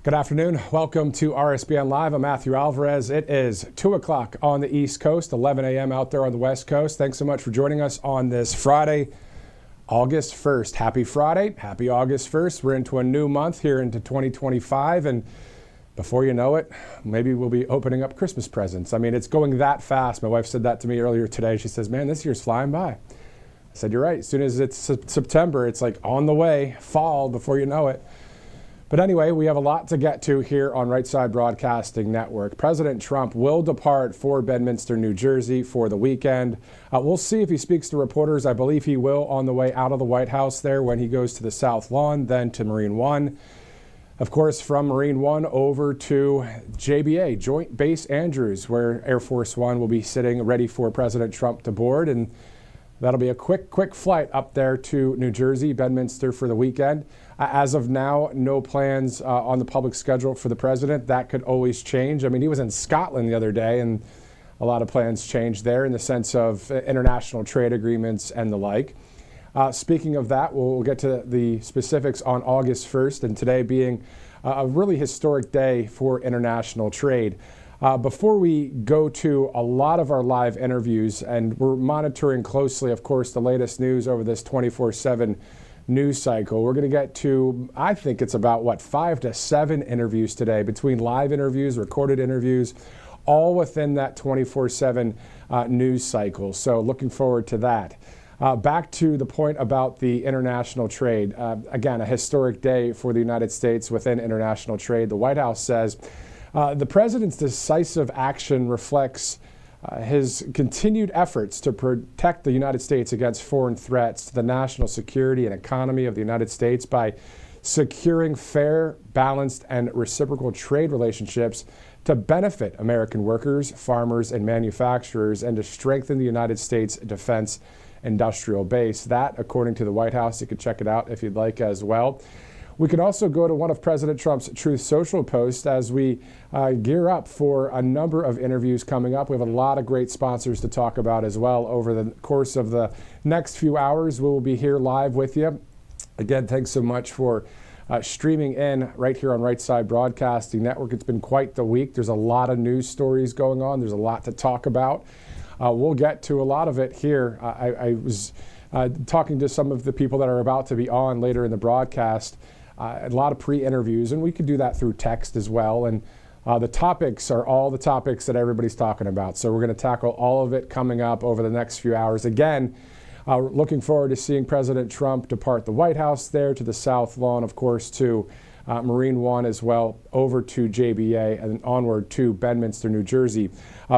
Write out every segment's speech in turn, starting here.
Good afternoon. Welcome to RSBN Live. I'm Matthew Alvarez. It is 2 o'clock on the East Coast, 11 a.m. out there on the West Coast. Thanks so much for joining us on this Friday, August 1st. Happy Friday. Happy August 1st. We're into a new month here into 2025. And before you know it, maybe we'll be opening up Christmas presents. I mean, it's going that fast. My wife said that to me earlier today. She says, man, this year's flying by. I said, you're right. As soon as it's September, it's like on the way, fall, before you know it. But anyway, we have a lot to get to here on Right Side Broadcasting Network. President Trump will depart for Bedminster, New Jersey for the weekend. We'll see if he speaks to reporters. I believe he will on the way out of the White House there when he goes to the South Lawn, then to Marine One. Of course, from Marine One over to JBA, Joint Base Andrews, where Air Force One will be sitting ready for President Trump to board. And that'll be a quick flight up there to New Jersey, Bedminster for the weekend. As of now, no plans on the public schedule for the president. That could always change. I mean, he was in Scotland the other day, and a lot of plans changed there in the sense of international trade agreements and the like. Speaking of that, we'll get to the specifics on August 1st, and today being a really historic day for international trade. Before we go to a lot of our live interviews, and we're monitoring closely, of course, the latest news over this 24/7 news cycle. We're going to get to, I think it's about, 5 to 7 interviews today, between live interviews, recorded interviews, all within that 24/7 news cycle. So looking forward to that. Back to the point about the international trade. Again, a historic day for the United States within international trade. The White House says the president's decisive action reflects his continued efforts to protect the United States against foreign threats to the national security and economy of the United States by securing fair, balanced, and reciprocal trade relationships to benefit American workers, farmers, and manufacturers, and to strengthen the United States defense industrial base. That, according to the White House, you can check it out if you'd like as well. We could also go to one of President Trump's Truth Social posts as we gear up for a number of interviews coming up. We have a lot of great sponsors to talk about as well over the course of the next few hours. We will be here live with you. Again, thanks so much for streaming in right here on Right Side Broadcasting Network. It's been quite the week. There's a lot of news stories going on. There's a lot to talk about. We'll get to a lot of it here. I was talking to some of the people that are about to be on later in the broadcast. A lot of pre-interviews, and we could do that through text as well. And the topics are all the topics that everybody's talking about. So we're going to tackle all of it coming up over the next few hours. Again, looking forward to seeing President Trump depart the White House there to the South Lawn, of course, to Marine One as well, over to JBA and onward to Bedminster, New Jersey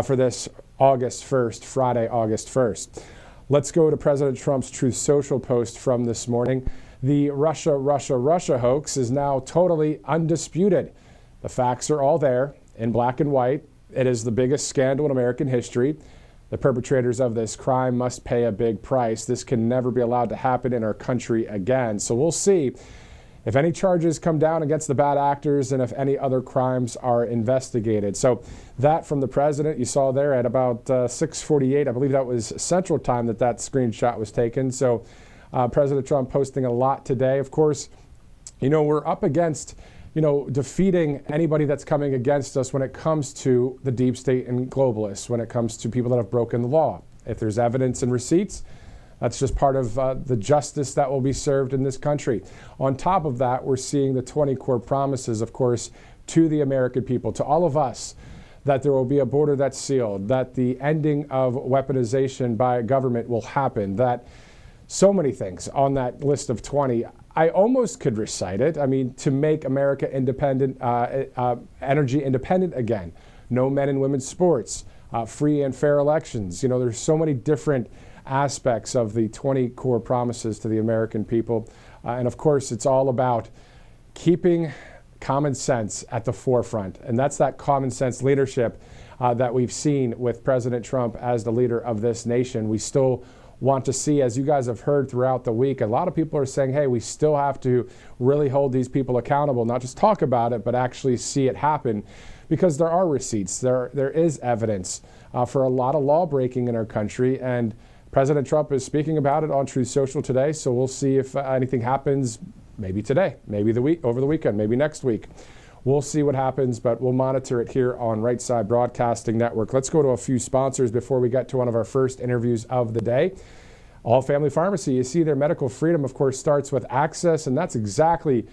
for this August 1st, Friday, August 1st. Let's go to President Trump's Truth Social post from this morning. The Russia hoax is now totally undisputed. The facts are all there in black and white. It is the biggest scandal in American history. The perpetrators of this crime must pay a big price. This can never be allowed to happen in our country again. So we'll see if any charges come down against the bad actors and if any other crimes are investigated. So that from the president, you saw there at about 6:48, I believe that was Central Time that screenshot was taken. So President Trump posting a lot today. Of course, we're up against, defeating anybody that's coming against us when it comes to the deep state and globalists, when it comes to people that have broken the law. If there's evidence and receipts, that's just part of the justice that will be served in this country. On top of that, we're seeing the 20 core promises, of course, to the American people, to all of us, that there will be a border that's sealed, that the ending of weaponization by government will happen, that so many things on that list of 20. I almost could recite it. I mean, to make America independent, energy independent again, no men and women's sports, free and fair elections. There's so many different aspects of the 20 core promises to the American people. And of course, it's all about keeping common sense at the forefront. And that's that common sense leadership that we've seen with President Trump as the leader of this nation. We still want to see, as you guys have heard throughout the week, a lot of people are saying, hey, we still have to really hold these people accountable, not just talk about it, but actually see it happen, because there are receipts. There is evidence for a lot of law breaking in our country, and President Trump is speaking about it on Truth Social today, so we'll see if anything happens maybe today, maybe over the weekend, maybe next week. We'll see what happens, but we'll monitor it here on Right Side Broadcasting Network. Let's go to a few sponsors before we get to one of our first interviews of the day. All Family Pharmacy, you see their medical freedom, of course, starts with access, and that's exactly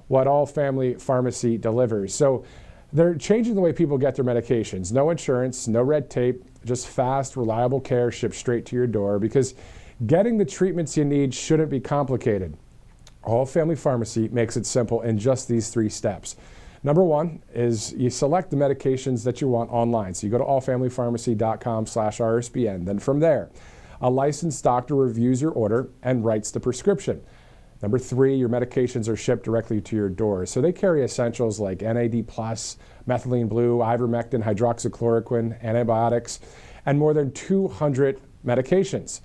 what All Family Pharmacy delivers. So they're changing the way people get their medications. No insurance, no red tape, just fast, reliable care shipped straight to your door, because getting the treatments you need shouldn't be complicated. All Family Pharmacy makes it simple in just these 3 steps. Number 1 is you select the medications that you want online. So you go to allfamilypharmacy.com/RSBN. Then from there, a licensed doctor reviews your order and writes the prescription. Number 3, your medications are shipped directly to your door. So they carry essentials like NAD+, methylene blue, ivermectin, hydroxychloroquine, antibiotics, and more than 200 medications.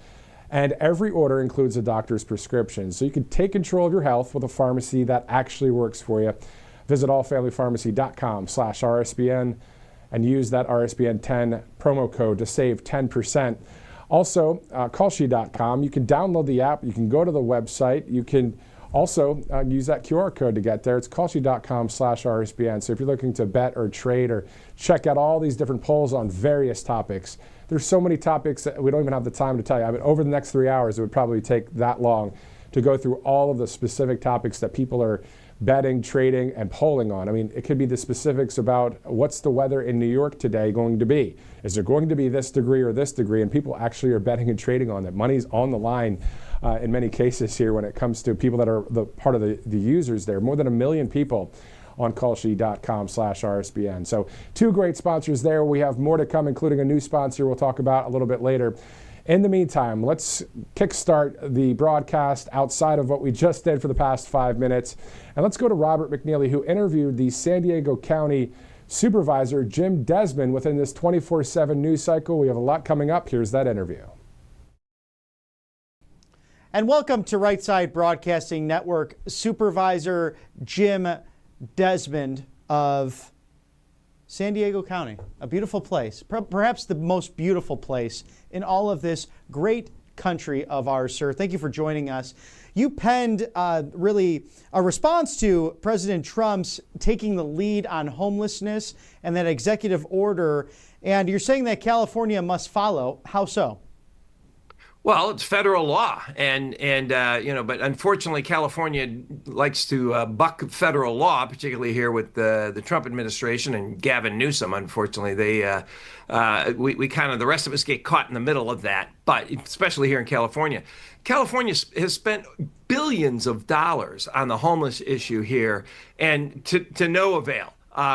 And every order includes a doctor's prescription. So you can take control of your health with a pharmacy that actually works for you. Visit allfamilypharmacy.com/RSBN and use that RSBN 10 promo code to save 10%. Also, callshe.com. You can download the app. You can go to the website. You can also use that QR code to get there. It's callshe.com/RSBN. So if you're looking to bet or trade or check out all these different polls on various topics, there's so many topics that we don't even have the time to tell you. I mean, over the next 3 hours, it would probably take that long to go through all of the specific topics that people are betting, trading, and polling on. I mean, it could be the specifics about what's the weather in New York today going to be. Is there going to be this degree or this degree? And people actually are betting and trading on that. Money's on the line in many cases here when it comes to people that are the part of the users there. More than 1 million people on callshe.com/RSBN. So 2 great sponsors there. We have more to come, including a new sponsor we'll talk about a little bit later. In the meantime, let's kickstart the broadcast outside of what we just did for the past 5 minutes. And let's go to Robert McNeely, who interviewed the San Diego County Supervisor, Jim Desmond, within this 24/7 news cycle. We have a lot coming up. Here's that interview. And welcome to Right Side Broadcasting Network, Supervisor Jim Desmond of San Diego County, a beautiful place, perhaps the most beautiful place in all of this great country of ours, sir. Thank you for joining us. You penned really a response to President Trump's taking the lead on homelessness and that executive order, and you're saying that California must follow. How so? Well, it's federal law, and but unfortunately, California likes to buck federal law, particularly here with the Trump administration and Gavin Newsom. Unfortunately, we kind of, the rest of us get caught in the middle of that. But especially here in California, California has spent billions of dollars on the homeless issue here, and to no avail.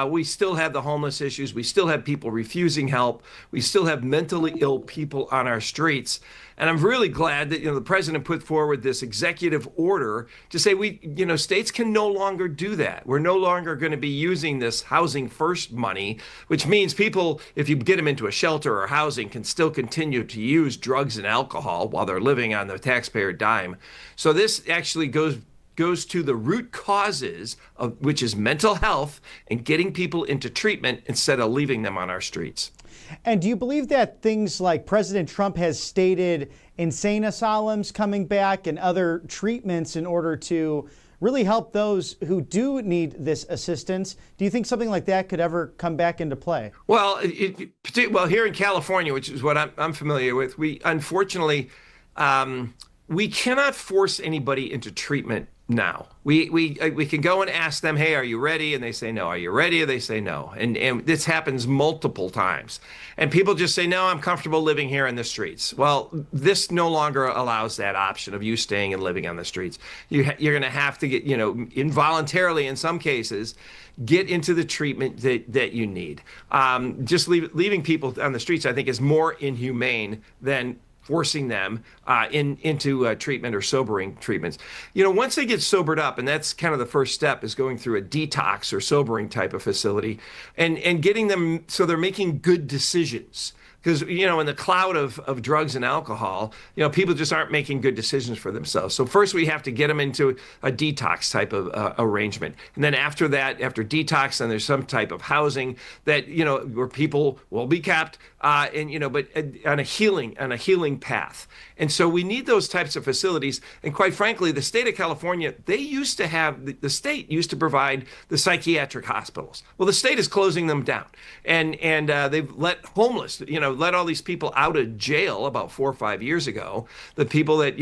We still have the homeless issues. We still have people refusing help. We still have mentally ill people on our streets. And I'm really glad that, the president put forward this executive order to say states can no longer do that. We're no longer going to be using this housing first money, which means people, if you get them into a shelter or housing, can still continue to use drugs and alcohol while they're living on the taxpayer dime. So this actually goes to the root causes of which is mental health and getting people into treatment instead of leaving them on our streets. And do you believe that things like President Trump has stated insane asylums coming back and other treatments in order to really help those who do need this assistance, do you think something like that could ever come back into play? Well, here in California, which is what I'm familiar with, we unfortunately we cannot force anybody into treatment now. We can go and ask them, hey, are you ready? And they say no. Are you ready? And they say no. And this happens multiple times. And people just say, no, I'm comfortable living here in the streets. Well, this no longer allows that option of you staying and living on the streets. You're going to have to get, involuntarily in some cases, get into the treatment that you need. Just leaving people on the streets, I think, is more inhumane than forcing them into treatment or sobering treatments. Once they get sobered up, and that's kind of the first step, is going through a detox or sobering type of facility and getting them so they're making good decisions. because, in the cloud of drugs and alcohol, people just aren't making good decisions for themselves. So first we have to get them into a detox type of arrangement. And then after that, after detox, then there's some type of housing that, where people will be kept, but on a healing path. And so we need those types of facilities. And quite frankly, the state of California, the state used to provide the psychiatric hospitals. Well, the state is closing them down. And they've let let all these people out of jail about 4 or 5 years ago, the people that,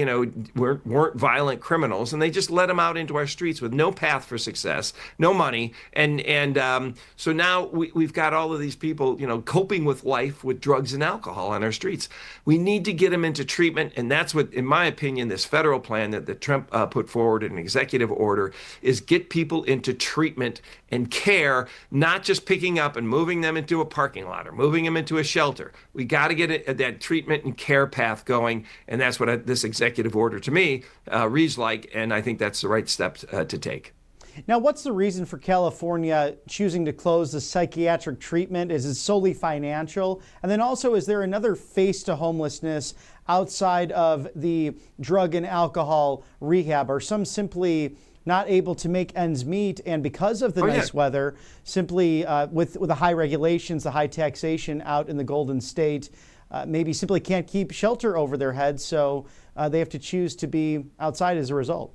weren't violent criminals, and they just let them out into our streets with no path for success, no money. So now we've got all of these people, coping with life with drugs and alcohol on our streets. We need to get them into treatment. And that's what, in my opinion, this federal plan that Trump put forward in an executive order is get people into treatment and care, not just picking up and moving them into a parking lot or moving them into a shelter. We got to get that treatment and care path going. And that's what this executive order to me reads like. And I think that's the right step to take. Now, what's the reason for California choosing to close the psychiatric treatment? Is it solely financial? And then also, is there another face to homelessness outside of the drug and alcohol rehab? Are some simply not able to make ends meet, and because of the nice weather, simply with the high regulations, the high taxation out in the Golden State, maybe simply can't keep shelter over their heads, so they have to choose to be outside as a result?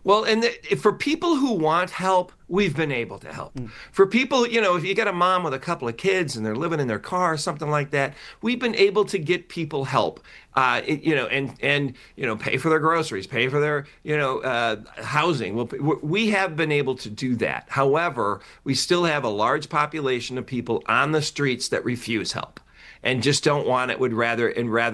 Well, and for people who want help, we've been able to help. For people, if you got a mom with a couple of kids and they're living in their car or something like that, we've been able to get people help, and pay for their groceries, pay for their, housing. We have been able to do that. However, we still have a large population of people on the streets that refuse help and just don't want it, would rather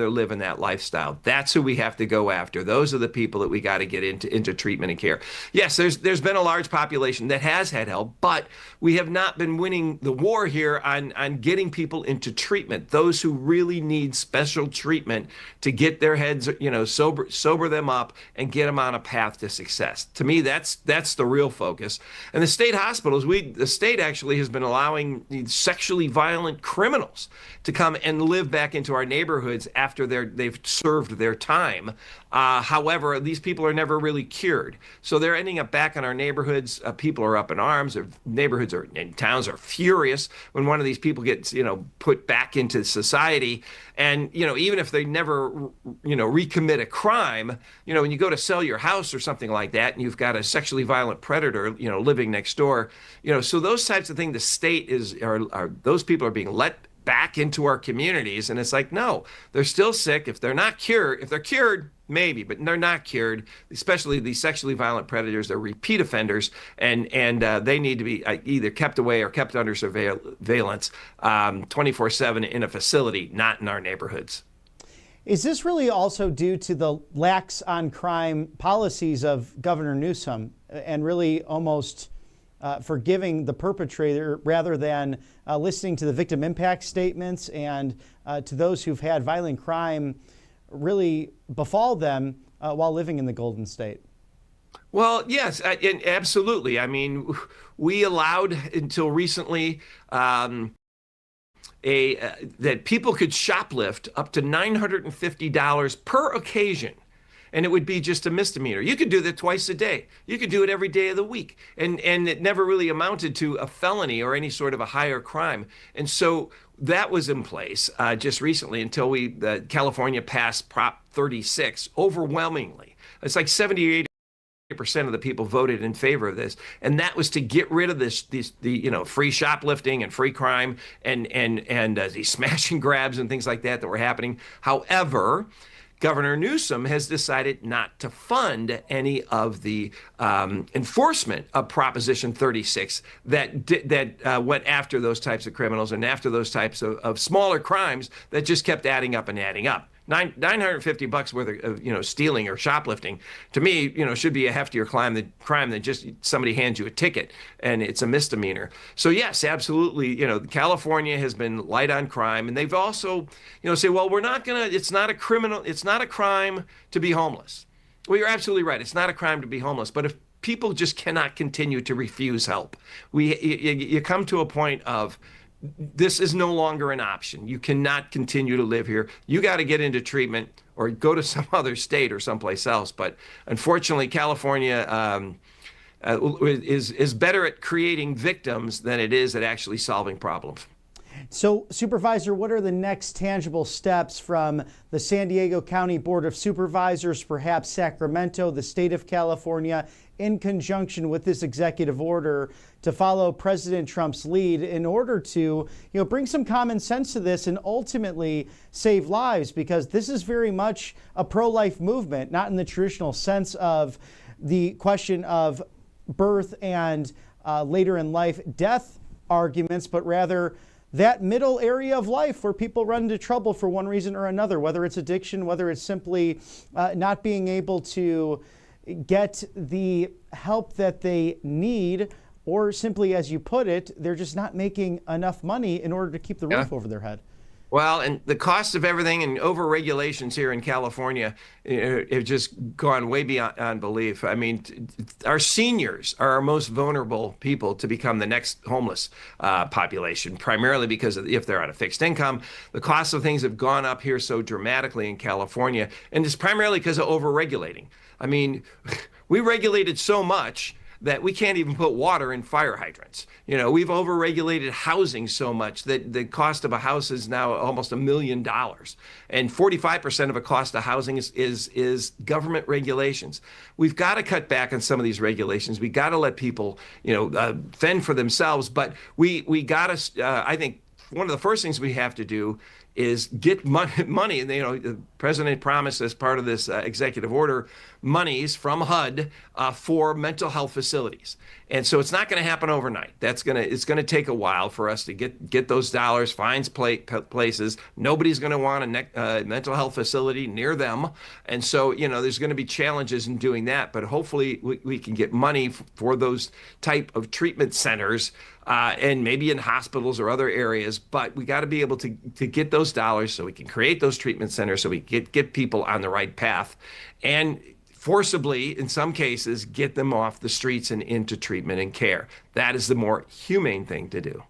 live in that lifestyle. That's who we have to go after. Those are the people that we got to get into treatment and care. Yes, there's been a large population that has had help, but we have not been winning the war here on getting people into treatment. Those who really need special treatment to get their heads, sober them up and get them on a path to success. To me, that's the real focus. And the state hospitals, the state actually has been allowing these sexually violent criminals to come and live back into our neighborhoods after they've served their time. However, these people are never really cured. So they're ending up back in our neighborhoods. People are up in arms. Their neighborhoods and towns are furious when one of these people gets, put back into society. And, even if they never, recommit a crime, when you go to sell your house or something like that, and you've got a sexually violent predator, living next door, so those types of things, the state those people are being let back into our communities. And it's like, no, they're still sick. If they're cured, maybe, but they're not cured, especially these sexually violent predators. They're repeat offenders, and they need to be either kept away or kept under surveillance 24/7 in a facility, not in our neighborhoods. Is this really also due to the lax on crime policies of Governor Newsom and really almost forgiving the perpetrator rather than listening to the victim impact statements and to those who've had violent crime really befall them while living in the Golden State? Well, yes, absolutely. I mean, we allowed until recently that people could shoplift up to $950 per occasion. And it would be just a misdemeanor. You could do that twice a day. You could do it every day of the week. And it never really amounted to a felony or any sort of a higher crime. And so that was in place just recently until California passed Prop 36 overwhelmingly. It's like 78% of the people voted in favor of this, and that was to get rid of the free shoplifting and free crime and these smash and grabs and things like that were happening. However, Governor Newsom has decided not to fund any of the enforcement of Proposition 36 that went after those types of criminals and after those types of smaller crimes that just kept adding up and adding up. $950 worth of stealing or shoplifting, to me, should be a heftier crime than just somebody hands you a ticket and it's a misdemeanor. So yes, absolutely. California has been light on crime, and they've also, say, well, it's not a crime to be homeless. Well, you're absolutely right. It's not a crime to be homeless, but if people just cannot continue to refuse help, you come to a point of this is no longer an option. You cannot continue to live here. You got to get into treatment or go to some other state or someplace else. But unfortunately, California is better at creating victims than it is at actually solving problems. So, Supervisor, what are the next tangible steps from the San Diego County Board of Supervisors, perhaps Sacramento, the state of California, in conjunction with this executive order to follow President Trump's lead in order to, bring some common sense to this and ultimately save lives? Because this is very much a pro-life movement, not in the traditional sense of the question of birth and later in life death arguments, but rather that middle area of life where people run into trouble for one reason or another, whether it's addiction, whether it's simply not being able to get the help that they need, or simply, as you put it, they're just not making enough money in order to keep the roof over their head. Well, and the cost of everything and over-regulations here in California have just gone way beyond belief. I mean, our seniors are our most vulnerable people to become the next homeless population, primarily because if they're on a fixed income. The cost of things have gone up here so dramatically in California, and it's primarily because of over-regulating. I mean, we regulated so much that we can't even put water in fire hydrants. We've overregulated housing so much that the cost of a house is now almost $1 million. And 45% of the cost of housing is government regulations. We've got to cut back on some of these regulations. We got to let people, fend for themselves. But we got to, I think one of the first things we have to do is get money. The president promised as part of this executive order monies from HUD for mental health facilities, and so it's not going to happen overnight. It's going to take a while for us to get those dollars, find places. Nobody's going to want a mental health facility near them, and so there's going to be challenges in doing that. But hopefully we can get money for those type of treatment centers. And maybe in hospitals or other areas, but we got to be able to get those dollars so we can create those treatment centers, so we get people on the right path, and forcibly, in some cases, get them off the streets and into treatment and care. That is the more humane thing to do.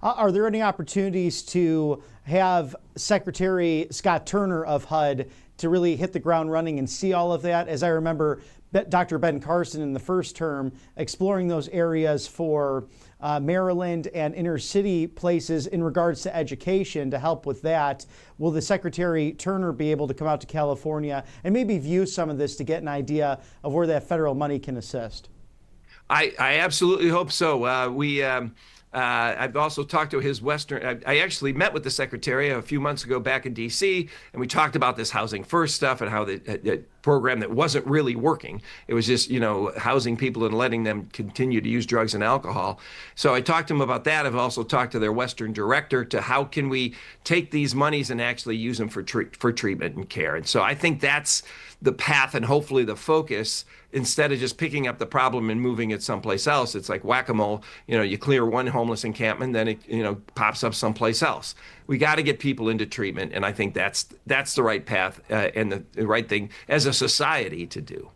Are there any opportunities to have Secretary Scott Turner of HUD to really hit the ground running and see all of that? As I remember, Dr. Ben Carson in the first term exploring those areas for Maryland and inner city places in regards to education to help with that. Will the Secretary Turner be able to come out to California and maybe view some of this to get an idea of where that federal money can assist? I absolutely hope so. I've also talked to his Western. I actually met with the secretary a few months ago back in D.C., and we talked about this Housing First stuff and how the program that wasn't really working. It was just, housing people and letting them continue to use drugs and alcohol. So I talked to them about that. I've also talked to their Western director to how can we take these monies and actually use them for treatment and care. And so I think that's the path and hopefully the focus, instead of just picking up the problem and moving it someplace else. It's like whack-a-mole. You clear one homeless encampment, then it pops up someplace else. We got to get people into treatment, and I think that's the right path and the right thing as a society to do.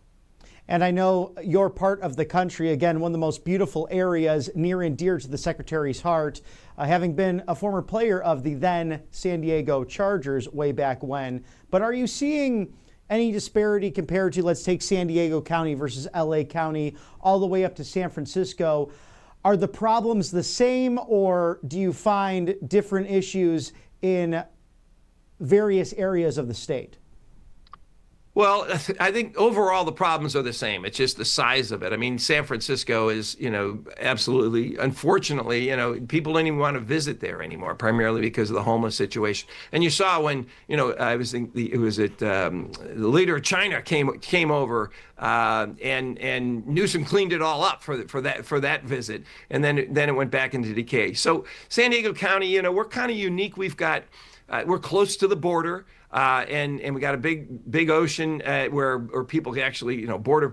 And I know your part of the country, again, one of the most beautiful areas near and dear to the Secretary's heart, having been a former player of the then San Diego Chargers way back when. But are you seeing any disparity compared to, let's take San Diego County versus LA County, all the way up to San Francisco? Are the problems the same, or do you find different issues in various areas of the state? Well, I think overall the problems are the same. It's just the size of it. I mean, San Francisco is, absolutely, unfortunately, people don't even want to visit there anymore, primarily because of the homeless situation. And you saw when, the leader of China came over, and Newsom cleaned it all up for that visit, and then it went back into decay. So San Diego County, we're kind of unique. We're close to the border. And we got a big ocean where people can actually, border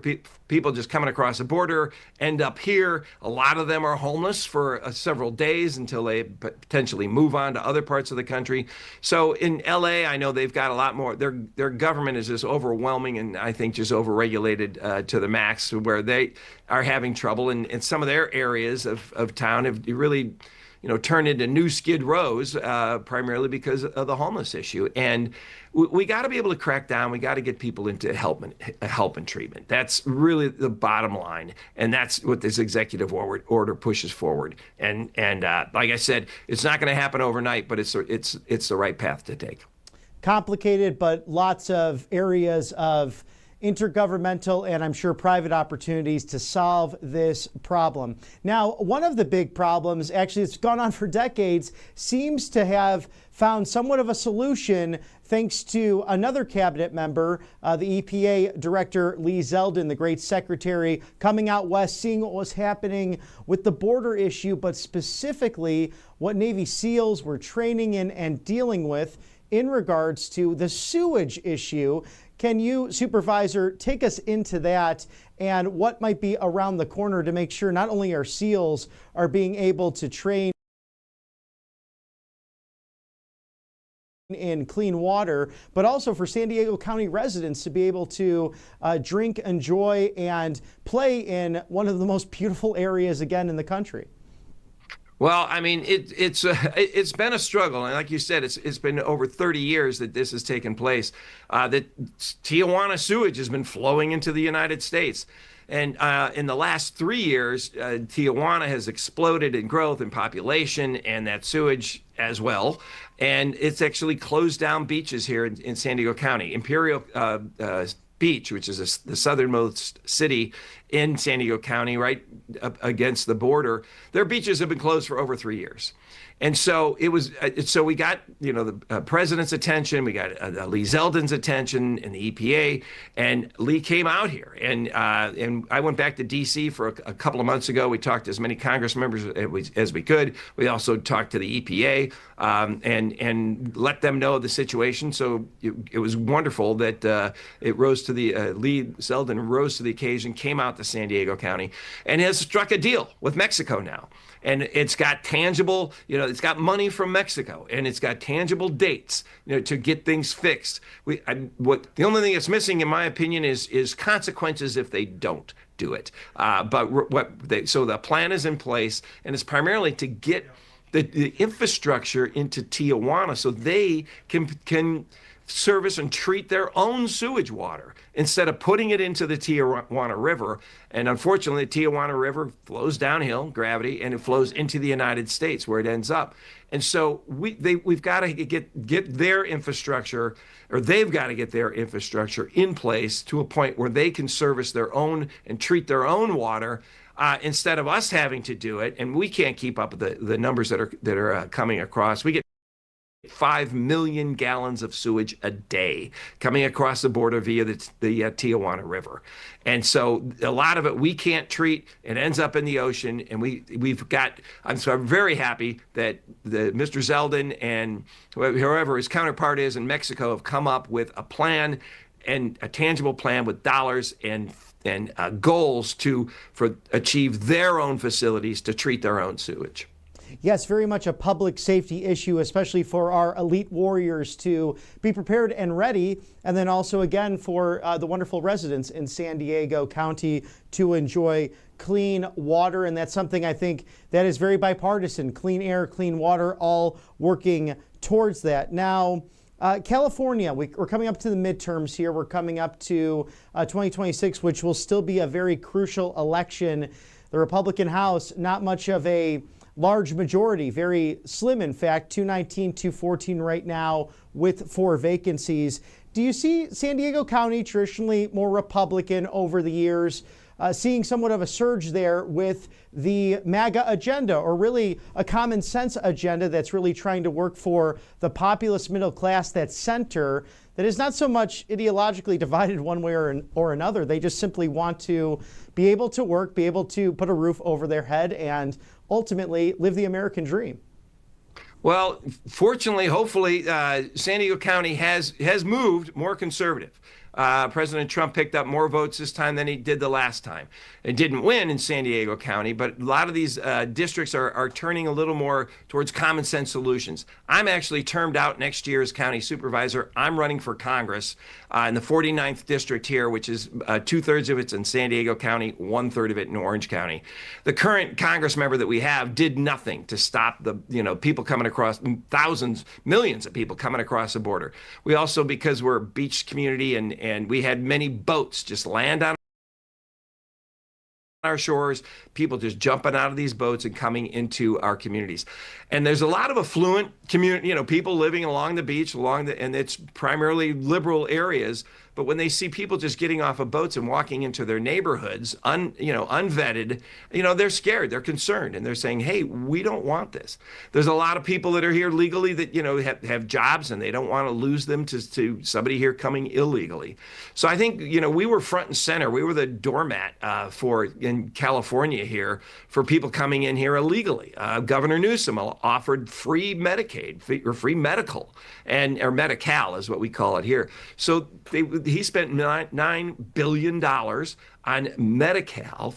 people just coming across the border end up here. A lot of them are homeless for several days until they potentially move on to other parts of the country. So in LA, I know they've got a lot more. Their government is just overwhelming and I think just overregulated to the max, where they are having trouble. And some of their areas of town have really turn into new Skid Rows, primarily because of the homeless issue. And we got to be able to crack down. We got to get people into help and treatment. That's really the bottom line, and that's what this executive order pushes forward. And like I said, it's not going to happen overnight, but it's the right path to take. Complicated, but lots of areas of intergovernmental and I'm sure private opportunities to solve this problem. Now, one of the big problems, actually it's gone on for decades, seems to have found somewhat of a solution thanks to another cabinet member, the EPA Director Lee Zeldin, the great secretary, coming out west, seeing what was happening with the border issue, but specifically what Navy SEALs were training in and dealing with in regards to the sewage issue. Can you, Supervisor, take us into that and what might be around the corner to make sure not only our SEALs are being able to train in clean water, but also for San Diego County residents to be able to drink, enjoy, and play in one of the most beautiful areas again in the country? Well, I mean, it's been a struggle, and like you said, it's been over 30 years that this has taken place. That Tijuana sewage has been flowing into the United States, and in the last 3 years, Tijuana has exploded in growth and population, and that sewage as well. And it's actually closed down beaches here in San Diego County. Imperial Beach, which is the southernmost city in San Diego County, right up against the border, their beaches have been closed for over 3 years. And so so we got, the president's attention, we got Lee Zeldin's attention and the EPA, and Lee came out here. And I went back to D.C. for a couple of months ago. We talked to as many Congress members as we could. We also talked to the EPA and let them know the situation. So it was wonderful that it rose to the Lee Zeldin rose to the occasion, came out to San Diego County, and has struck a deal with Mexico now. And it's got tangible, it's got money from Mexico, and it's got tangible dates, to get things fixed. The only thing that's missing, in my opinion, is consequences if they don't do it. So the plan is in place, and it's primarily to get the infrastructure into Tijuana so they can service and treat their own sewage water instead of putting it into the Tijuana River. And unfortunately, the Tijuana River flows downhill, gravity, and it flows into the United States where it ends up. And so we've got to get their infrastructure, or they've got to get their infrastructure in place to a point where they can service their own and treat their own water instead of us having to do it. And we can't keep up with the numbers that are coming across. We get 5 million gallons of sewage a day coming across the border via the Tijuana River. And so a lot of it we can't treat. It ends up in the ocean. And I'm very happy that Mr. Zeldin and whoever his counterpart is in Mexico have come up with a plan, and a tangible plan with dollars and goals for achieve their own facilities to treat their own sewage. Yes, very much a public safety issue, especially for our elite warriors to be prepared and ready. And then also, again, for the wonderful residents in San Diego County to enjoy clean water. And that's something I think that is very bipartisan. Clean air, clean water, all working towards that. Now, California, we're coming up to the midterms here. We're coming up to 2026, which will still be a very crucial election. The Republican House, not much of a large majority, very slim, in fact, 219, 214 right now with 4 vacancies. Do you see San Diego County, traditionally more Republican over the years, seeing somewhat of a surge there with the MAGA agenda, or really a common sense agenda that's really trying to work for the populist middle class, that center, that is not so much ideologically divided one way or another? They just simply want to be able to work, be able to put a roof over their head, and ultimately live the American dream. Well, fortunately, hopefully, San Diego County has moved more conservative. President Trump picked up more votes this time than he did the last time. It didn't win in San Diego County, but a lot of these districts are turning a little more towards common sense solutions. I'm actually termed out next year as county supervisor. I'm running for Congress in the 49th district here, which is 2/3 of it's in San Diego County, 1/3 of it in Orange County. The current Congress member that we have did nothing to stop the people coming across, thousands, millions of people coming across the border. We also, because we're a beach community and we had many boats just land on our shores, people just jumping out of these boats and coming into our communities. And there's a lot of affluent community, people living along the beach, and it's primarily liberal areas. But when they see people just getting off of boats and walking into their neighborhoods, unvetted, they're scared, they're concerned, and they're saying, hey, we don't want this. There's a lot of people that are here legally that, have jobs, and they don't want to lose them to somebody here coming illegally. So I think, we were front and center. We were the doormat in California here for people coming in here illegally. Governor Newsom offered free Medicaid or free medical, or Medi-Cal is what we call it here. So he spent $9 billion on Medi-Cal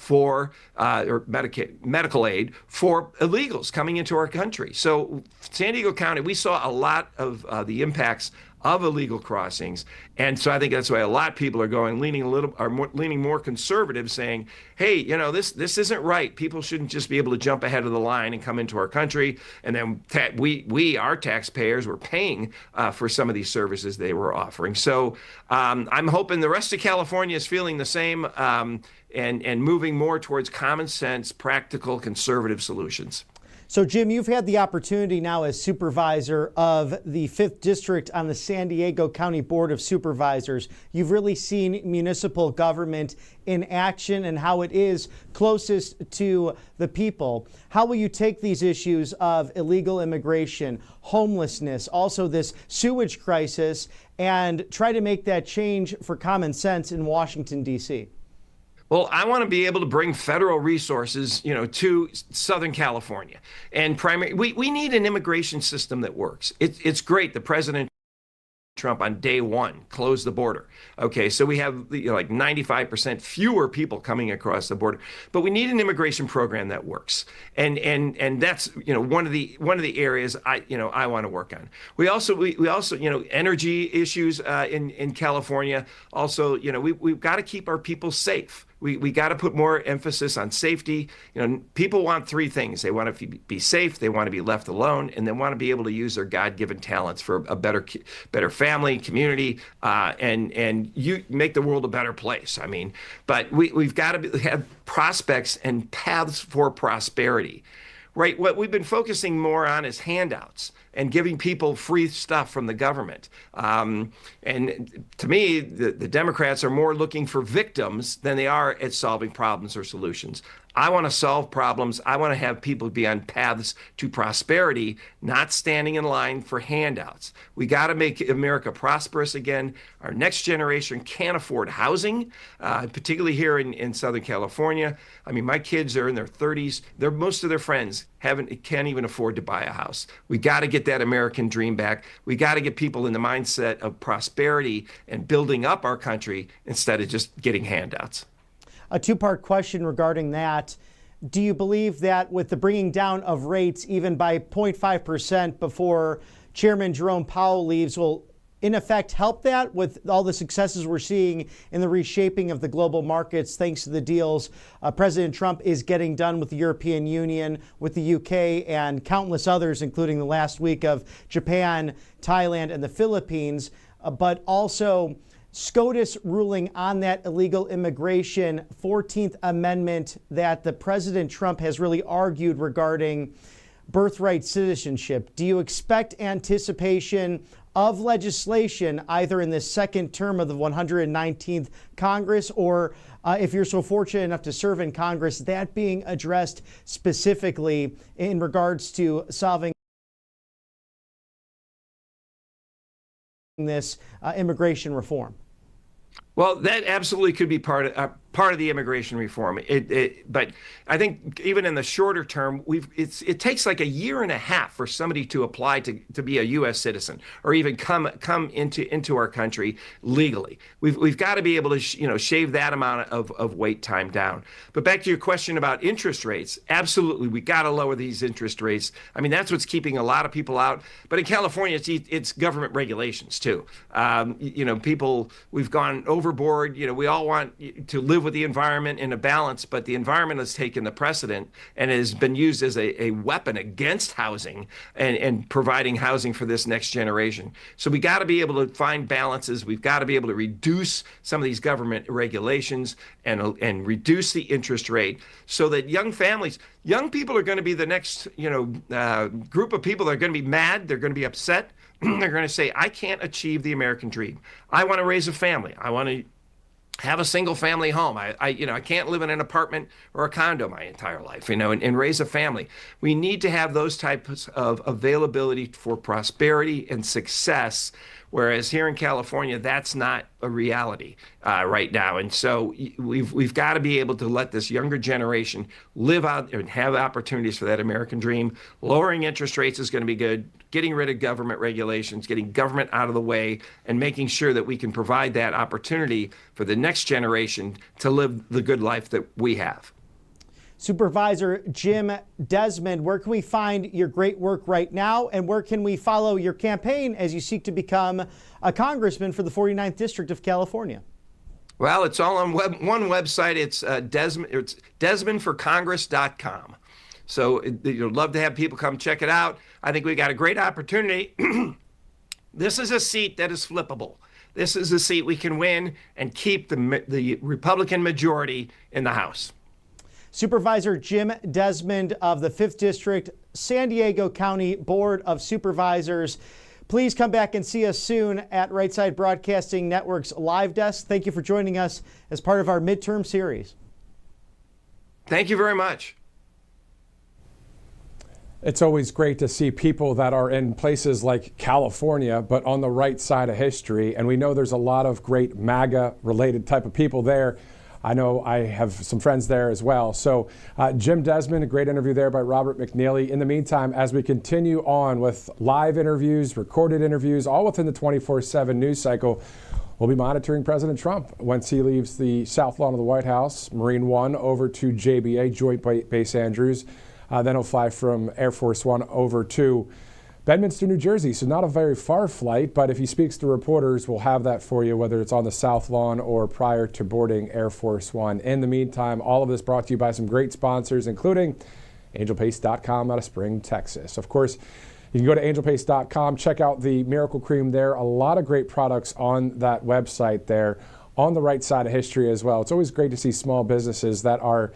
medical aid for illegals coming into our country. So San Diego County, we saw a lot of the impacts of illegal crossings, and so I think that's why a lot of people are leaning more conservative, saying, "Hey, this isn't right. People shouldn't just be able to jump ahead of the line and come into our country, and then our taxpayers were paying for some of these services they were offering." So I'm hoping the rest of California is feeling the same and moving more towards common sense, practical, conservative solutions. So, Jim, you've had the opportunity now as supervisor of the 5th District on the San Diego County Board of Supervisors. You've really seen municipal government in action and how it is closest to the people. How will you take these issues of illegal immigration, homelessness, also this sewage crisis, and try to make that change for common sense in Washington, D.C.? Well, I want to be able to bring federal resources, to Southern California. And we need an immigration system that works. It's great. The President Trump on day one closed the border. Okay, so we have like 95% fewer people coming across the border, but we need an immigration program that works. And that's one of the areas I want to work on. We also energy issues in California. Also, we've got to keep our people safe. We got to put more emphasis on safety. People want three things. They want to be safe, they want to be left alone, and they want to be able to use their God-given talents for a better family, community, and you make the world a better place. But we've got to have prospects and paths for prosperity. Right, what we've been focusing more on is handouts and giving people free stuff from the government. And to me, the Democrats are more looking for victims than they are at solving problems or solutions. I want to solve problems. I want to have people be on paths to prosperity, not standing in line for handouts. We got to make America prosperous again. Our next generation can't afford housing, particularly here in Southern California. My kids are in their 30s. Most of their friends can't even afford to buy a house. We got to get that American dream back. We got to get people in the mindset of prosperity and building up our country instead of just getting handouts. A two-part question regarding that. Do you believe that with the bringing down of rates even by 0.5% before Chairman Jerome Powell leaves will in effect help that with all the successes we're seeing in the reshaping of the global markets thanks to the deals President Trump is getting done with the European Union, with the UK, and countless others, including the last week of Japan, Thailand, and the Philippines, but also SCOTUS ruling on that illegal immigration 14th Amendment that the President Trump has really argued regarding birthright citizenship. Do you expect anticipation of legislation either in the second term of the 119th Congress or if you're so fortunate enough to serve in Congress, that being addressed specifically in regards to solving this immigration reform? Well, that absolutely could be part part of the immigration reform. But I think even in the shorter term, it takes like a year and a half for somebody to apply to be a U.S. citizen or even come into our country legally. We've got to be able to shave that amount of wait time down. But back to your question about interest rates, absolutely, we got to lower these interest rates. I mean, that's what's keeping a lot of people out. But in California, it's government regulations too. People, we've gone overboard. We all want to live with the environment in a balance, but the environment has taken the precedent and has been used as a weapon against housing and providing housing for this next generation. So we got to be able to find balances. We've got to be able to reduce some of these government regulations and reduce the interest rate so that young people are going to be the next group of people that are going to be mad. They're going to be upset. They're going to say, I can't achieve the American dream. I want to raise a family. I want to have a single family home. I can't live in an apartment or a condo my entire life, and raise a family. We need to have those types of availability for prosperity and success. Whereas here in California, that's not a reality right now. And so we've got to be able to let this younger generation live out and have opportunities for that American dream. Lowering interest rates is going to be good. Getting rid of government regulations, getting government out of the way, and making sure that we can provide that opportunity for the next generation to live the good life that we have. Supervisor Jim Desmond, where can we find your great work right now, and where can we follow your campaign as you seek to become a congressman for the 49th District of California? Well, it's all on one website. It's DesmondForCongress.com. So you'd love to have people come check it out. I think we got a great opportunity. This is a seat that is flippable. This is a seat we can win and keep the Republican majority in the House. Supervisor Jim Desmond of the 5th District, San Diego County Board of Supervisors. Please come back and see us soon at Right Side Broadcasting Network's live desk. Thank you for joining us as part of our midterm series. Thank you very much. It's always great to see people that are in places like California, but on the right side of history. And we know there's a lot of great MAGA-related type of people there. I know I have some friends there as well. So Jim Desmond, a great interview there by Robert McNeely. In the meantime, as we continue on with live interviews, recorded interviews, all within the 24/7 news cycle, we'll be monitoring President Trump once he leaves the South Lawn of the White House, Marine One, over to JBA, Joint Base Andrews. Then he'll fly from Air Force One over to Bedminster, New Jersey. So not a very far flight, but if he speaks to reporters, we'll have that for you, whether it's on the South Lawn or prior to boarding Air Force One. In the meantime, all of this brought to you by some great sponsors, including angelpaste.com out of Spring, Texas. Of course, you can go to angelpaste.com, check out the Miracle Cream there. A lot of great products on that website there, on the right side of history as well. It's always great to see small businesses that are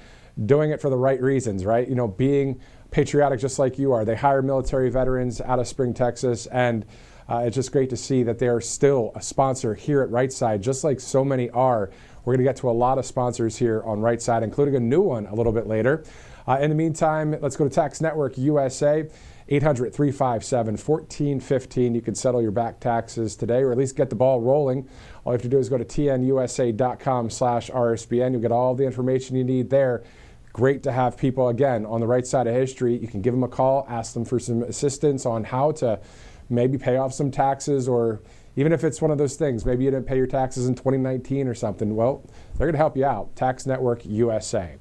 doing it for the right reasons, right? Being patriotic just like you are. They hire military veterans out of Spring, Texas, and it's just great to see that they are still a sponsor here at Right Side, just like so many are. We're going to get to a lot of sponsors here on Right Side, including a new one a little bit later. In the meantime, let's go to Tax Network USA, 800-357-1415. You can settle your back taxes today, or at least get the ball rolling. All you have to do is go to tnusa.com/RSBN. You'll get all the information you need there. Great to have people, again, on the right side of history. You can give them a call, ask them for some assistance on how to maybe pay off some taxes, or even if it's one of those things, maybe you didn't pay your taxes in 2019 or something. Well, they're going to help you out. Tax Network USA.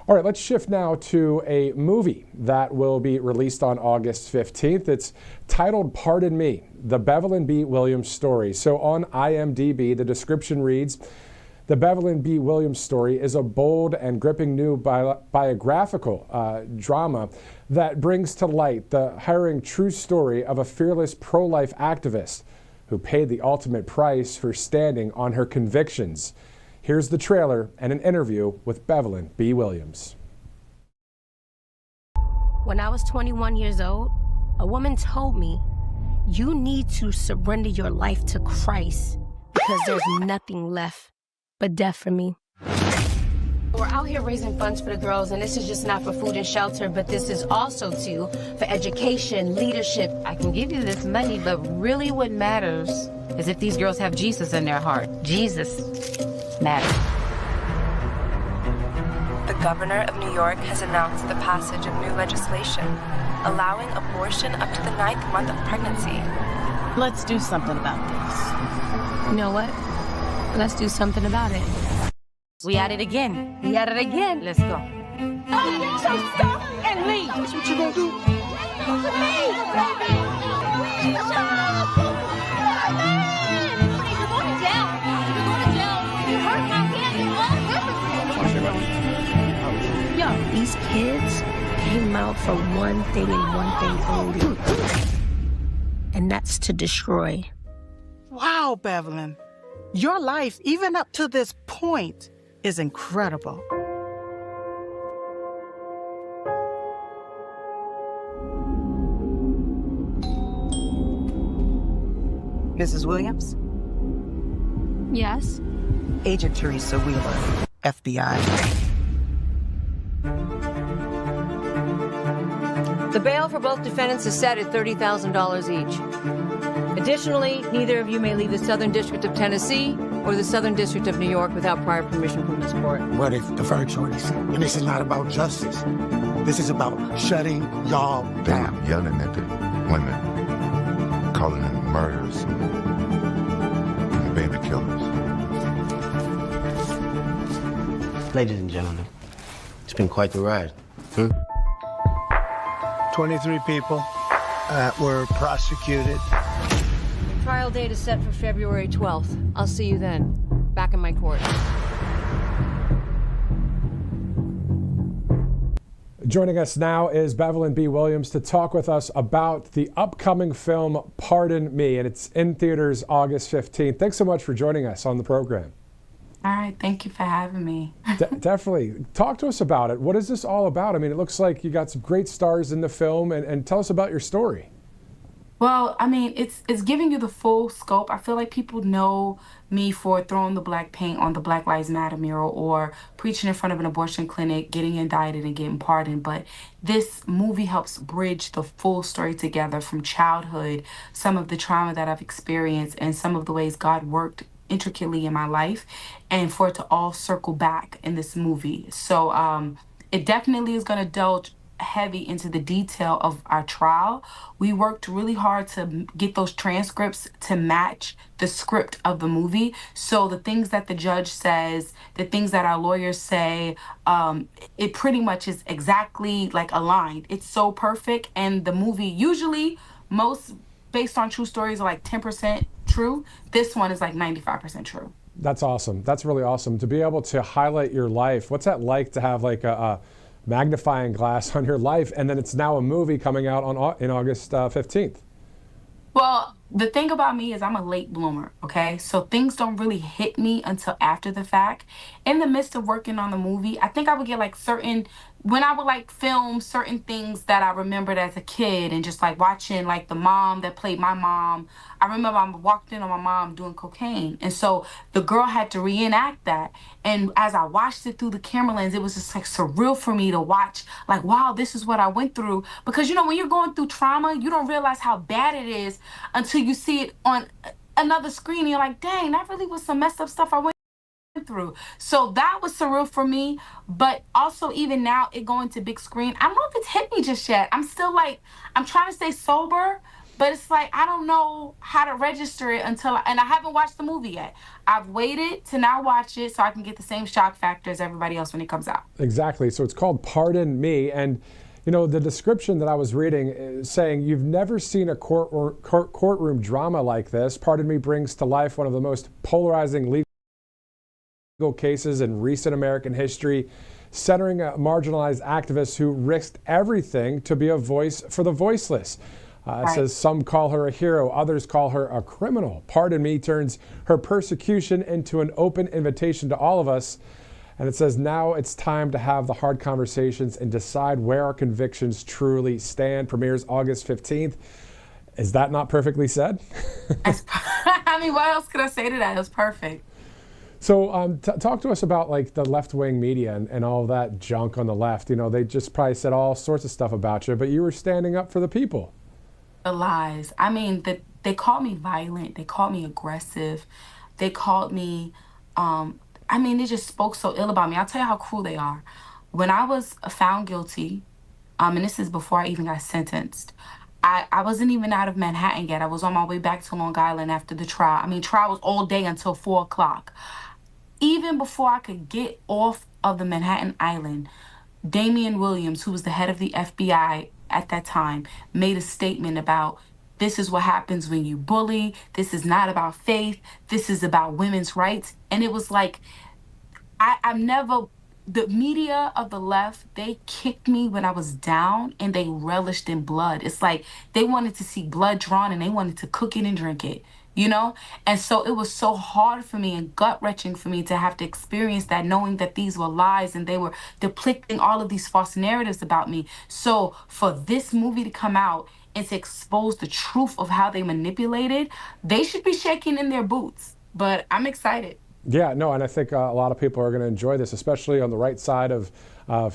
All right, let's shift now to a movie that will be released on August 15th. It's titled Pardon Me, the Bevelyn B. Williams story. So on IMDb, the description reads, the Bevelyn B. Williams story is a bold and gripping new biographical drama that brings to light the harrowing true story of a fearless pro-life activist who paid the ultimate price for standing on her convictions. Here's the trailer and an interview with Bevelyn B. Williams. When I was 21 years old, a woman told me, you need to surrender your life to Christ because there's nothing left but death for me. We're out here raising funds for the girls, and this is just not for food and shelter, but this is also too for education, leadership. I can give you this money, but really what matters is if these girls have Jesus in their heart. Jesus matters. governor of New York has announced the passage of new legislation allowing abortion up to the 9th month of pregnancy. Let's do something about this. You know what? Let's do something about it. We at it again. We at it again. Let's go. Oh, get your stuff and leave. That's what you gonna do? Yo, these kids came out for one thing and one thing only. And that's to destroy. Wow, Bevelyn. Your life, even up to this point, is incredible. Mrs. Williams? Yes? Agent Teresa Wheeler, FBI. The bail for both defendants is set at $30,000 each. Additionally, neither of you may leave the Southern District of Tennessee or the Southern District of New York without prior permission from this court. What if the deferred choice? And this is not about justice. This is about shutting y'all down. Yelling at the women, calling them murderers and baby killers. Ladies and gentlemen, it's been quite the ride. 23 people were prosecuted. Trial date is set for February 12th. I'll see you then, back in my court. Joining us now is Bevelyn B. Williams to talk with us about the upcoming film Pardon Me, and it's in theaters August 15th. Thanks so much for joining us on the program. All right, thank you for having me. Definitely. Talk to us about it. What is this all about? I mean, it looks like you got some great stars in the film, and tell us about your story. Well, I mean, it's giving you the full scope. I feel like people know me for throwing the black paint on the Black Lives Matter mural or preaching in front of an abortion clinic, getting indicted and getting pardoned. But this movie helps bridge the full story together from childhood, some of the trauma that I've experienced, and some of the ways God worked intricately in my life, and for it to all circle back in this movie. So it definitely is going to delve heavy into the detail of our trial. We worked really hard to get those transcripts to match the script of the movie. So the things that the judge says, the things that our lawyers say, it pretty much is exactly like aligned. It's so perfect. And the movie, usually most based on true stories are like 10% true. This one is like 95% true. That's awesome. That's really awesome to be able to highlight your life. What's that like to have like a magnifying glass on your life, and then it's now a movie coming out in August 15th? Well, the thing about me is I'm a late bloomer, okay? So things don't really hit me until after the fact. In the midst of working on the movie, I think I would get like when I would like film certain things that I remembered as a kid and just like watching like the mom that played my mom. I remember I walked in on my mom doing cocaine. And so the girl had to reenact that. And as I watched it through the camera lens, it was just like surreal for me to watch, like, wow, this is what I went through. Because, you know, when you're going through trauma, you don't realize how bad it is until you see it on another screen. And you're like, dang, that really was some messed up stuff I went through. So that was surreal for me. But also even now, it going to big screen, I don't know if it's hit me just yet. I'm still like, I'm trying to stay sober. But it's like, I don't know how to register it and I haven't watched the movie yet. I've waited to now watch it so I can get the same shock factor as everybody else when it comes out. Exactly. So it's called Pardon Me. And, you know, the description that I was reading is saying you've never seen a courtroom drama like this. Pardon Me brings to life one of the most polarizing legal cases in recent American history, centering marginalized activists who risked everything to be a voice for the voiceless. It says some call her a hero, others call her a criminal. Pardon Me turns her persecution into an open invitation to all of us. And it says now it's time to have the hard conversations and decide where our convictions truly stand. Premieres August 15th. Is that not perfectly said? I mean, what else could I say to that? It was perfect. So talk to us about like the left-wing media and all that junk on the left. You know, they just probably said all sorts of stuff about you, but you were standing up for the people. The lies. I mean, they called me violent. They called me aggressive. They called me, I mean, they just spoke so ill about me. I'll tell you how cruel they are. When I was found guilty, and this is before I even got sentenced, I wasn't even out of Manhattan yet. I was on my way back to Long Island after the trial. I mean, trial was all day until 4 o'clock. Even before I could get off of the Manhattan Island, Damian Williams, who was the head of the FBI at that time, made a statement about this is what happens when you bully. This is not about faith. This is about women's rights. And it was like, I've never, the media of the left, they kicked me when I was down and they relished in blood. It's like they wanted to see blood drawn and they wanted to cook it and drink it, you know? And so it was so hard for me and gut-wrenching for me to have to experience that, knowing that these were lies and they were depicting all of these false narratives about me. So for this movie to come out and to expose the truth of how they manipulated, they should be shaking in their boots. But I'm excited. Yeah, no, and I think a lot of people are going to enjoy this, especially on the right side of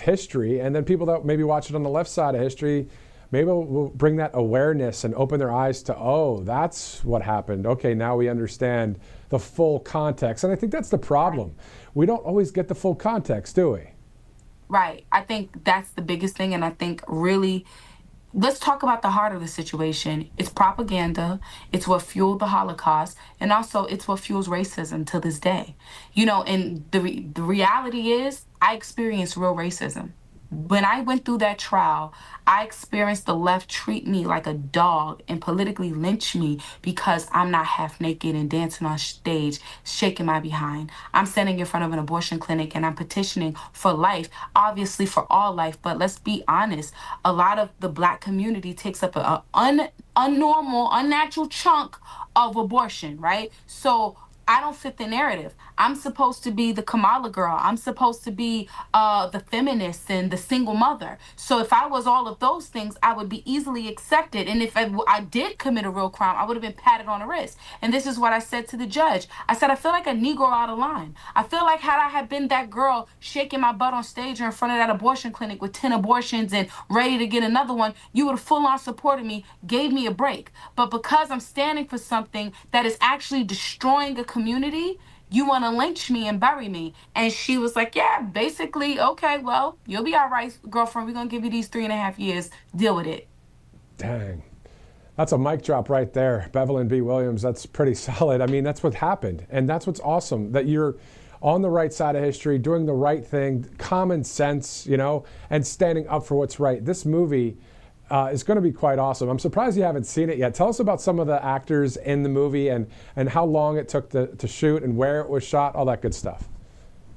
history. And then people that maybe watch it on the left side of history, maybe will bring that awareness and open their eyes to, oh, that's what happened. Okay, now we understand the full context. And I think that's the problem. We don't always get the full context, do we? Right. I think that's the biggest thing. And I think really, let's talk about the heart of the situation. It's propaganda. It's what fueled the Holocaust. And also it's what fuels racism to this day. You know, and the reality is I experienced real racism. When I went through that trial, I experienced the left treat me like a dog and politically lynch me because I'm not half naked and dancing on stage, shaking my behind. I'm standing in front of an abortion clinic and I'm petitioning for life, obviously for all life. But let's be honest, a lot of the Black community takes up an unnormal, unnatural chunk of abortion, right? So I don't fit the narrative. I'm supposed to be the Kamala girl. I'm supposed to be the feminist and the single mother. So if I was all of those things, I would be easily accepted. And if I did commit a real crime, I would have been patted on the wrist. And this is what I said to the judge. I said, I feel like a Negro out of line. I feel like had I had been that girl shaking my butt on stage or in front of that abortion clinic with 10 abortions and ready to get another one, you would have full on supported me, gave me a break. But because I'm standing for something that is actually destroying a community, you want to lynch me and bury me. And she was like, yeah, basically, okay, well, you'll be all right, girlfriend. We're going to give you these 3.5 years. Deal with it. Dang. That's a mic drop right there. Bevelyn B. Williams, that's pretty solid. I mean, that's what happened. And that's what's awesome, that you're on the right side of history, doing the right thing, common sense, you know, and standing up for what's right. This movie is going to be quite awesome. I'm surprised you haven't seen it yet. Tell us about some of the actors in the movie and how long it took to shoot and where it was shot, all that good stuff.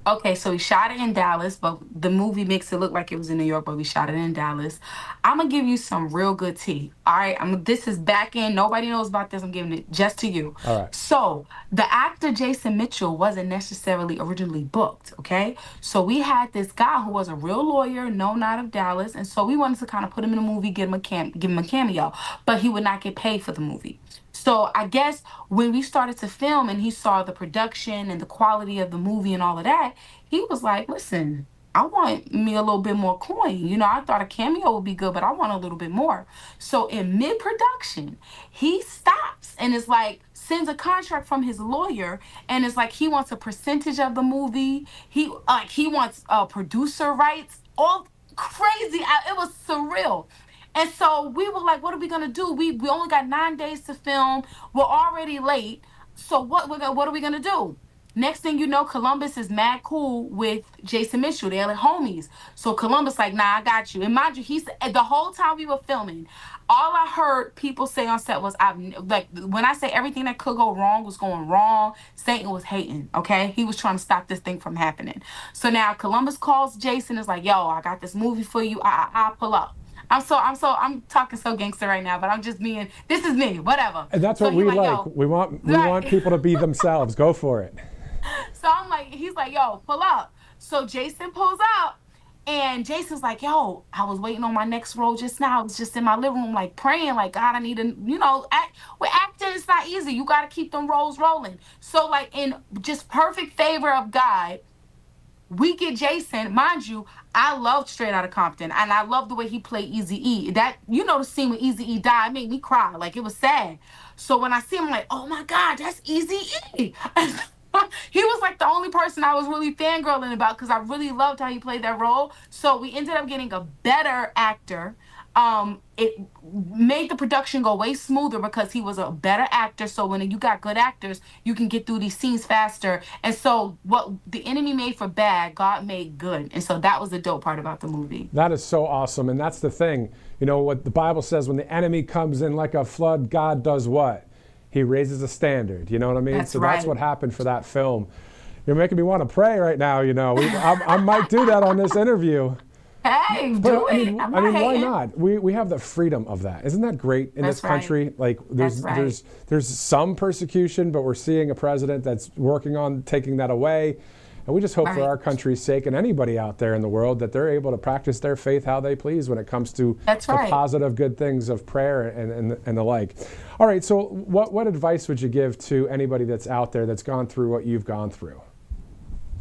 Okay, so we shot it in Dallas, but the movie makes it look like it was in New York, but we shot it in Dallas. I'm going to give you some real good tea. All right, this is back in. Nobody knows about this. I'm giving it just to you. All right. So the actor Jason Mitchell wasn't necessarily originally booked, okay? So we had this guy who was a real lawyer, known out of Dallas, and so we wanted to kind of put him in a movie, give him a cameo, but he would not get paid for the movie. So I guess when we started to film and he saw the production and the quality of the movie and all of that, he was like, listen, I want me a little bit more coin. You know, I thought a cameo would be good, but I want a little bit more. So in mid-production, he stops and is like, sends a contract from his lawyer and it's like he wants a percentage of the movie. He wants producer rights, all crazy. It was surreal. And so we were like, what are we gonna do? We only got 9 days to film. We're already late. So what are we gonna do? Next thing you know, Columbus is mad cool with Jason Mitchell. They're like homies. So Columbus like, nah, I got you. And mind you, the whole time we were filming, all I heard people say on set was, when I say everything that could go wrong was going wrong, Satan was hating, okay? He was trying to stop this thing from happening. So now Columbus calls Jason, is like, yo, I got this movie for you. I'll pull up. I'm talking so gangster right now, but I'm just being, this is me, whatever. And that's what we like. We want people to be themselves. Go for it. So I'm like, he's like, yo, pull up. So Jason pulls out and Jason's like, yo, I was waiting on my next role just now. I was just in my living room, like praying, like, God, I need to, with acting, it's not easy. You got to keep them roles rolling. So like in just perfect favor of God, we get Jason, mind you, I loved Straight Outta Compton, and I love the way he played Eazy-E. That, the scene when Eazy-E died made me cry, like it was sad. So when I see him, I'm like, oh my God, that's Eazy-E. He was like the only person I was really fangirling about because I really loved how he played that role. So we ended up getting a better actor. It made the production go way smoother because he was a better actor. So when you got good actors, you can get through these scenes faster. And so what the enemy made for bad, God made good. And so that was the dope part about the movie. That is so awesome. And that's the thing. You know what the Bible says, when the enemy comes in like a flood, God does what? He raises a standard. You know what I mean? That's right. That's what happened for that film. You're making me want to pray right now, you know. I might do that on this interview. Hey, do it. I mean, why not? We have the freedom of that. Isn't that great in this country? Like, there's some persecution, but we're seeing a president that's working on taking that away. And we just hope for our country's sake and anybody out there in the world that they're able to practice their faith how they please when it comes to the positive, good things of prayer and the like. All right, so what advice would you give to anybody that's out there that's gone through what you've gone through?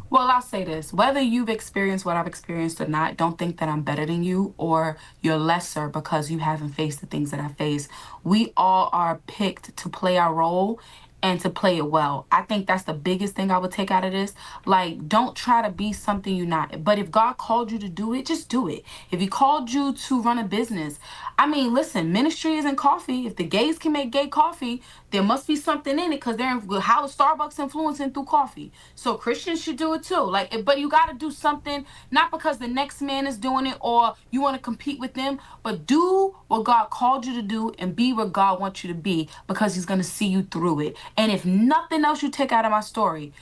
Well, I'll say this. Whether you've experienced what I've experienced or not, don't think that I'm better than you or you're lesser because you haven't faced the things that I faced. We all are picked to play our role and to play it well. I think that's the biggest thing I would take out of this. Like, don't try to be something you're not. But if God called you to do it, just do it. If he called you to run a business, I mean, listen, ministry isn't coffee. If the gays can make gay coffee, there must be something in it because how is Starbucks influencing through coffee? So Christians should do it too. Like, but you got to do something, not because the next man is doing it or you want to compete with them, but do what God called you to do and be where God wants you to be because he's going to see you through it. And if nothing else you take out of my story,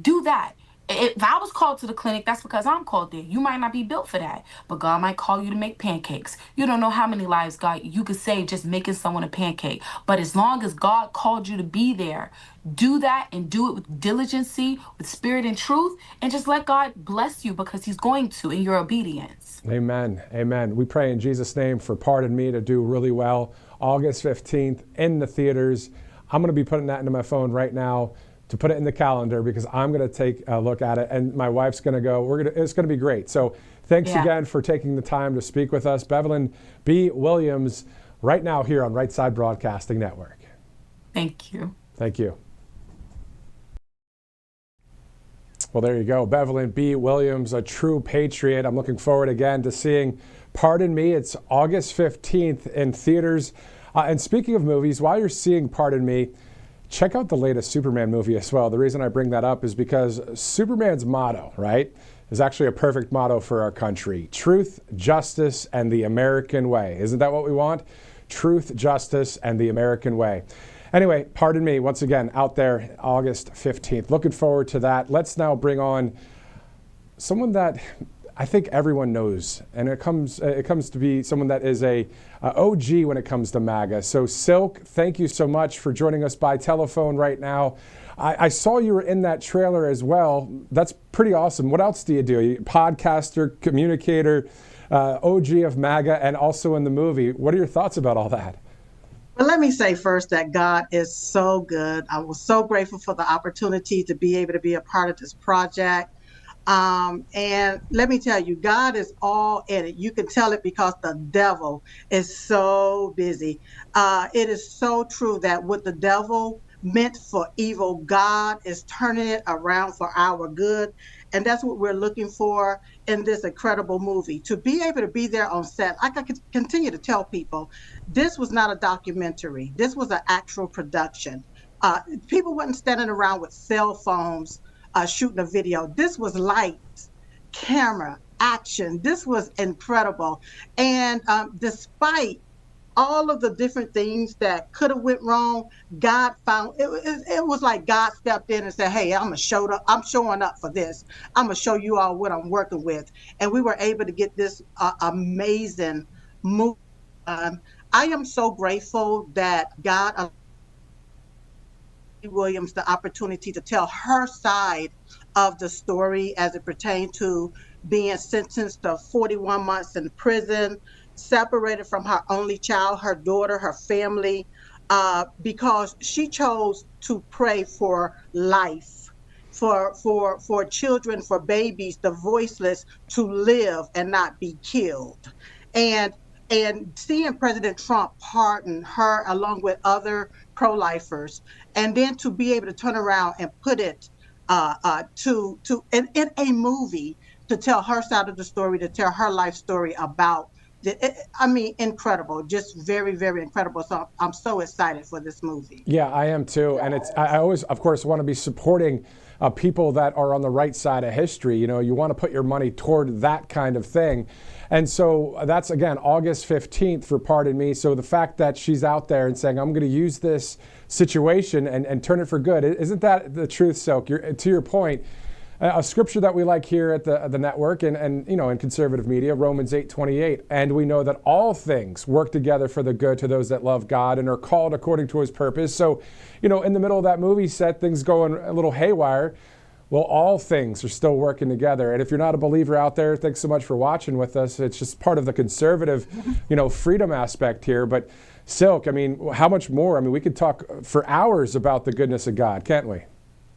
do that. If I was called to the clinic, that's because I'm called there. You might not be built for that, but God might call you to make pancakes. You don't know how many lives you could save just making someone a pancake. But as long as God called you to be there, do that and do it with diligency, with spirit and truth, and just let God bless you because he's going to in your obedience. Amen. Amen. We pray in Jesus' name for Pardon Me to do really well. August 15th in the theaters. I'm going to be putting that into my phone right now to put it in the calendar because I'm going to take a look at it and my wife's going to go. It's going to be great. So thanks again for taking the time to speak with us. Bevelyn B. Williams, right now here on Right Side Broadcasting Network. Thank you. Thank you. Well, there you go. Bevelyn B. Williams, a true patriot. I'm looking forward again to seeing Pardon Me. It's August 15th in theaters. And speaking of movies, while you're seeing Pardon Me, check out the latest Superman movie as well. The reason I bring that up is because Superman's motto, right, is actually a perfect motto for our country. Truth, justice, and the American way. Isn't that what we want? Truth, justice, and the American way. Anyway, Pardon Me, once again, out there August 15th. Looking forward to that. Let's now bring on someone that I think everyone knows, and it comes to be someone that is a OG when it comes to MAGA. So Silk, thank you so much for joining us by telephone right now. I saw you were in that trailer as well. That's pretty awesome. What else do you do? You podcaster, communicator, OG of MAGA, and also in the movie. What are your thoughts about all that? Well, let me say first that God is so good. I was so grateful for the opportunity to be able to be a part of this project. And let me tell you, God is all in it. You can tell it because the devil is so busy. It is so true that what the devil meant for evil, God is turning it around for our good. And that's what we're looking for in this incredible movie. To be able to be there on set, like I could continue to tell people, this was not a documentary. This was an actual production. People weren't standing around with cell phones shooting a video. This was lights, camera, action. This was incredible. And despite all of the different things that could have went wrong, God found it was like God stepped in and said, hey, I'm showing up for this. I'm gonna show you all what I'm working with. And we were able to get this amazing movie. I am so grateful that God Williams the opportunity to tell her side of the story as it pertained to being sentenced to 41 months in prison, separated from her only child, her daughter, her family, because she chose to pray for life, for children, for babies, the voiceless, to live and not be killed. And seeing President Trump pardon her along with other pro-lifers, and then to be able to turn around and put it in a movie to tell her side of the story, to tell her life story about incredible, just very, very incredible. So I'm so excited for this movie. Yeah, I am too. And I always, of course, want to be supporting people that are on the right side of history. You know, you want to put your money toward that kind of thing. And so that's, again, August 15th for Pardon Me. So the fact that she's out there and saying, I'm going to use this situation and turn it for good, isn't that the truth, Silk? To your point, a scripture that we like here at the network and you know, in conservative media, Romans 8:28. And we know that all things work together for the good to those that love God and are called according to his purpose. So, you know, in the middle of that movie set, things going a little haywire. Well, all things are still working together. And if you're not a believer out there, thanks so much for watching with us. It's just part of the conservative, you know, freedom aspect here. But Silk, I mean, how much more? I mean, we could talk for hours about the goodness of God, can't we?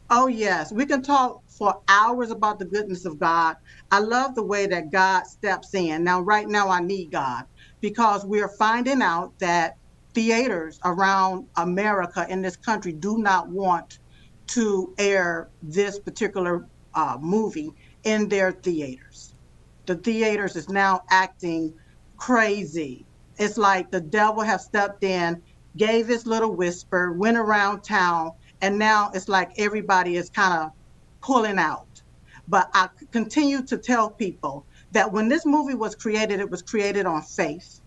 Oh, yes. We can talk for hours about the goodness of God. I love the way that God steps in. Now, right now, I need God because we're finding out that theaters around America in this country do not want to air this particular movie in their theaters. The theaters is now acting crazy. It's like the devil have stepped in, gave his little whisper, went around town, and now it's like everybody is kind of pulling out. But I continue to tell people that when this movie was created, it was created on faith.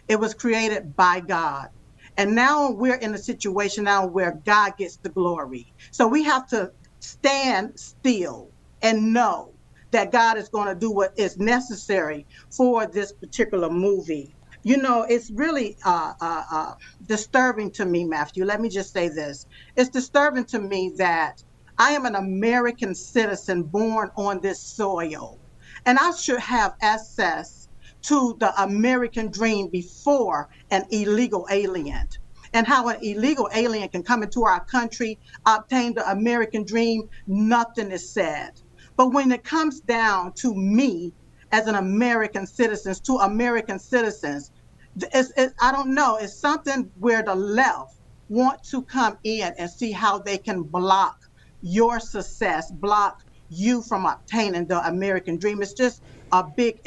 It was created by God. And now we're in a situation now where God gets the glory. So we have to stand still and know that God is going to do what is necessary for this particular movie. You know, it's really disturbing to me, Matthew. Let me just say this. It's disturbing to me that I am an American citizen born on this soil, and I should have access to the American dream before an illegal alien. And how an illegal alien can come into our country, obtain the American dream, nothing is said. But when it comes down to me as an American citizen, to American citizens, I don't know, it's something where the left want to come in and see how they can block your success, block you from obtaining the American dream. It's just a big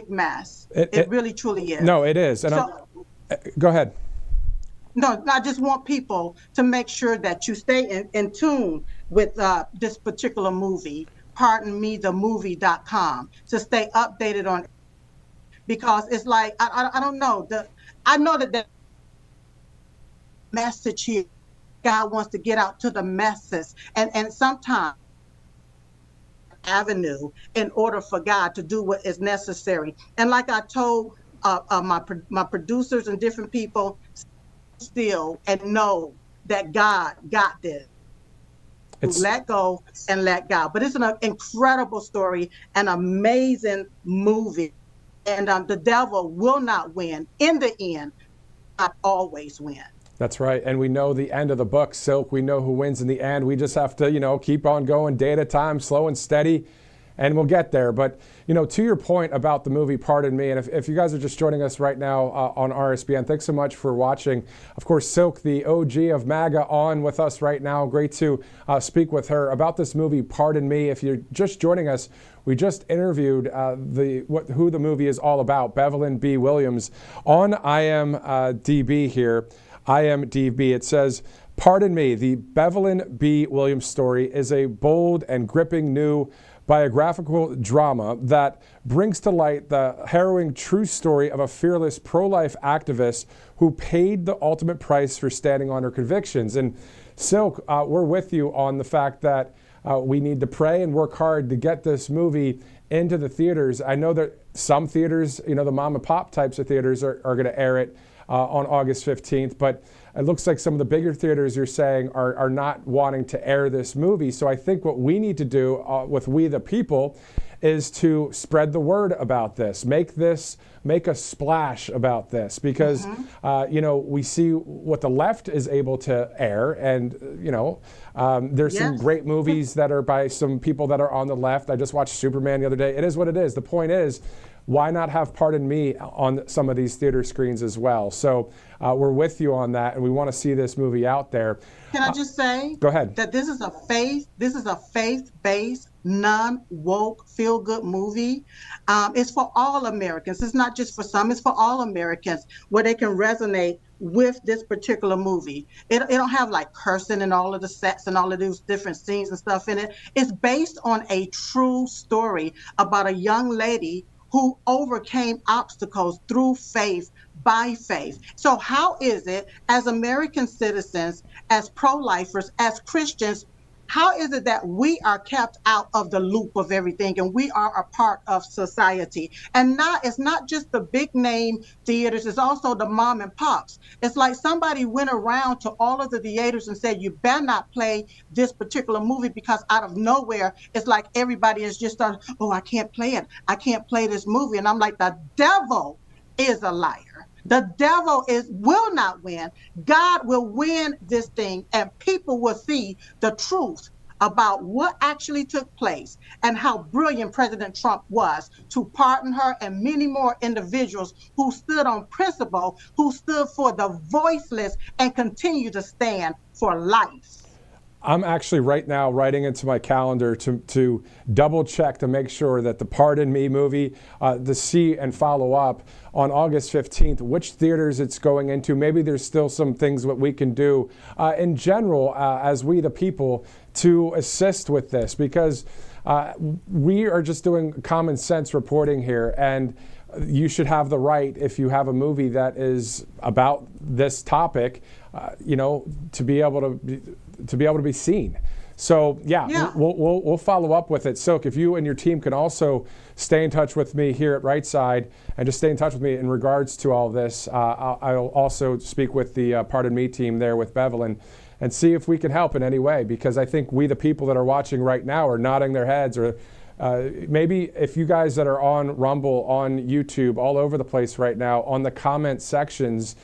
mess. It really, truly is. No, it is. And go ahead. No, I just want people to make sure that you stay in tune with this particular movie, pardonmethemovie.com, to stay updated on it. Because it's like, I don't know, I know that the message here, God wants to get out to the masses, and sometimes avenue in order for God to do what is necessary. And like I told my producers and different people, still and know that God got this. Let go and let God. But it's an incredible story, an amazing movie. And the devil will not win. In the end, God always win. That's right. And we know the end of the book, Silk. We know who wins in the end. We just have to, you know, keep on going day at a time, slow and steady, and we'll get there. But, you know, to your point about the movie Pardon Me, and if you guys are just joining us right now on RSBN, thanks so much for watching. Of course, Silk, the OG of MAGA, on with us right now. Great to speak with her about this movie Pardon Me. If you're just joining us, we just interviewed who the movie is all about, Bevelyn B. Williams, on IMDb here. IMDb, it says, Pardon Me, the Bevelyn B. Williams story is a bold and gripping new biographical drama that brings to light the harrowing true story of a fearless pro-life activist who paid the ultimate price for standing on her convictions. And Silk, we're with you on the fact that we need to pray and work hard to get this movie into the theaters. I know that some theaters, you know, the mom and pop types of theaters are going to air it on August 15th, but it looks like some of the bigger theaters, you're saying, are not wanting to air this movie. So I think what we need to do with We the People is to spread the word about this, make a splash about this, because we see what the left is able to air, and there's some great movies that are by some people that are on the left. I just watched Superman the other day. It is what it is. The point is, why not have Pardon Me on some of these theater screens as well? So we're with you on that, and we want to see this movie out there. Can I just say, go ahead, that this is a faith-based, non-woke, feel-good movie. It's for all Americans. It's not just for some. It's for all Americans, where they can resonate with this particular movie. It don't have like cursing and all of the sets and all of those different scenes and stuff in it. It's based on a true story about a young lady who overcame obstacles through faith, by faith. So how is it, as American citizens, as pro-lifers, as Christians, how is it that we are kept out of the loop of everything and we are a part of society? And it's not just the big name theaters, it's also the mom and pops. It's like somebody went around to all of the theaters and said, you better not play this particular movie, because out of nowhere, it's like everybody is just, oh, I can't play it. I can't play this movie. And I'm like, the devil is a liar. The devil will not win. God will win this thing, and people will see the truth about what actually took place and how brilliant President Trump was to pardon her and many more individuals who stood on principle, who stood for the voiceless and continue to stand for life. I'm actually right now writing into my calendar to double check to make sure that the Pardon Me movie, the see and follow up on August 15th, which theaters it's going into. Maybe there's still some things that we can do in general as we the people to assist with this, because we are just doing common sense reporting here, and you should have the right, if you have a movie that is about this topic, to be able to be seen. So yeah. We'll follow up with it. Silk, if you and your team can also stay in touch with me here at Right Side, and just stay in touch with me in regards to all this, I'll also speak with the Pardon Me team there with Bevelin and see if we can help in any way, because I think we the people that are watching right now are nodding their heads, or maybe if you guys that are on Rumble, on YouTube, all over the place right now, on the comment sections,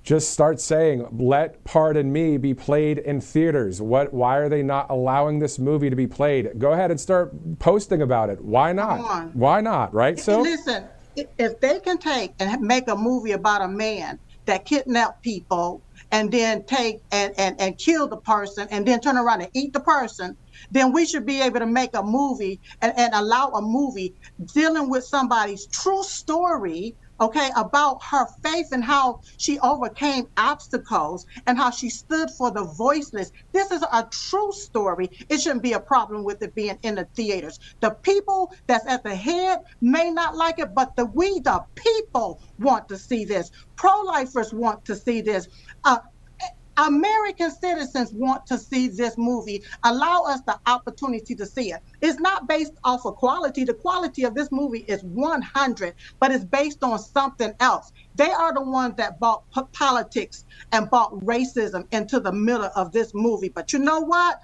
just start saying, let Pardon Me be played in theaters. Why are they not allowing this movie to be played? Go ahead and start posting about it. Why not? Why not, right? So listen, if they can take and make a movie about a man that kidnapped people and then take and kill the person and then turn around and eat the person, then we should be able to make a movie and allow a movie dealing with somebody's true story, okay, about her faith and how she overcame obstacles and how she stood for the voiceless. This is a true story. It shouldn't be a problem with it being in the theaters. The people that's at the head may not like it, but we the people want to see this. Pro-lifers want to see this. American citizens want to see this movie. Allow us the opportunity to see it. It's not based off of quality. The quality of this movie is 100, but it's based on something else. They are the ones that brought politics and brought racism into the middle of this movie. But you know what?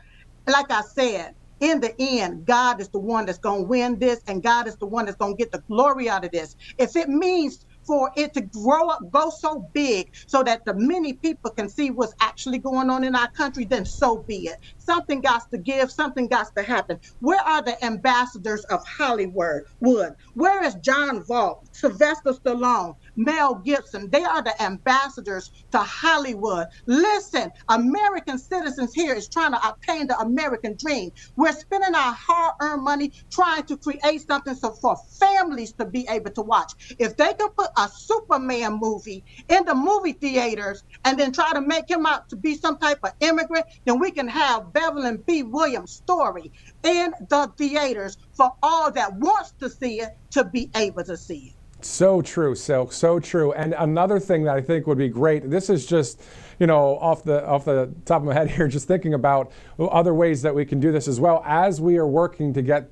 Like I said, in the end, God is the one that's going to win this, and God is the one that's going to get the glory out of this. If it means for it to grow up, go so big so that the many people can see what's actually going on in our country, then so be it. Something got to give, something got to happen. Where are the ambassadors of Hollywood? Where is John Voight, Sylvester Stallone, Mel Gibson? They are the ambassadors to Hollywood. Listen, American citizens here is trying to obtain the American dream. We're spending our hard-earned money trying to create something for families to be able to watch. If they can put a Superman movie in the movie theaters and then try to make him out to be some type of immigrant, then we can have Bevelin B. Williams' story in the theaters for all that wants to see it to be able to see it. So true, Silk, so true. And another thing that I think would be great, this is just, off the top of my head here, just thinking about other ways that we can do this as well, as we are working to get,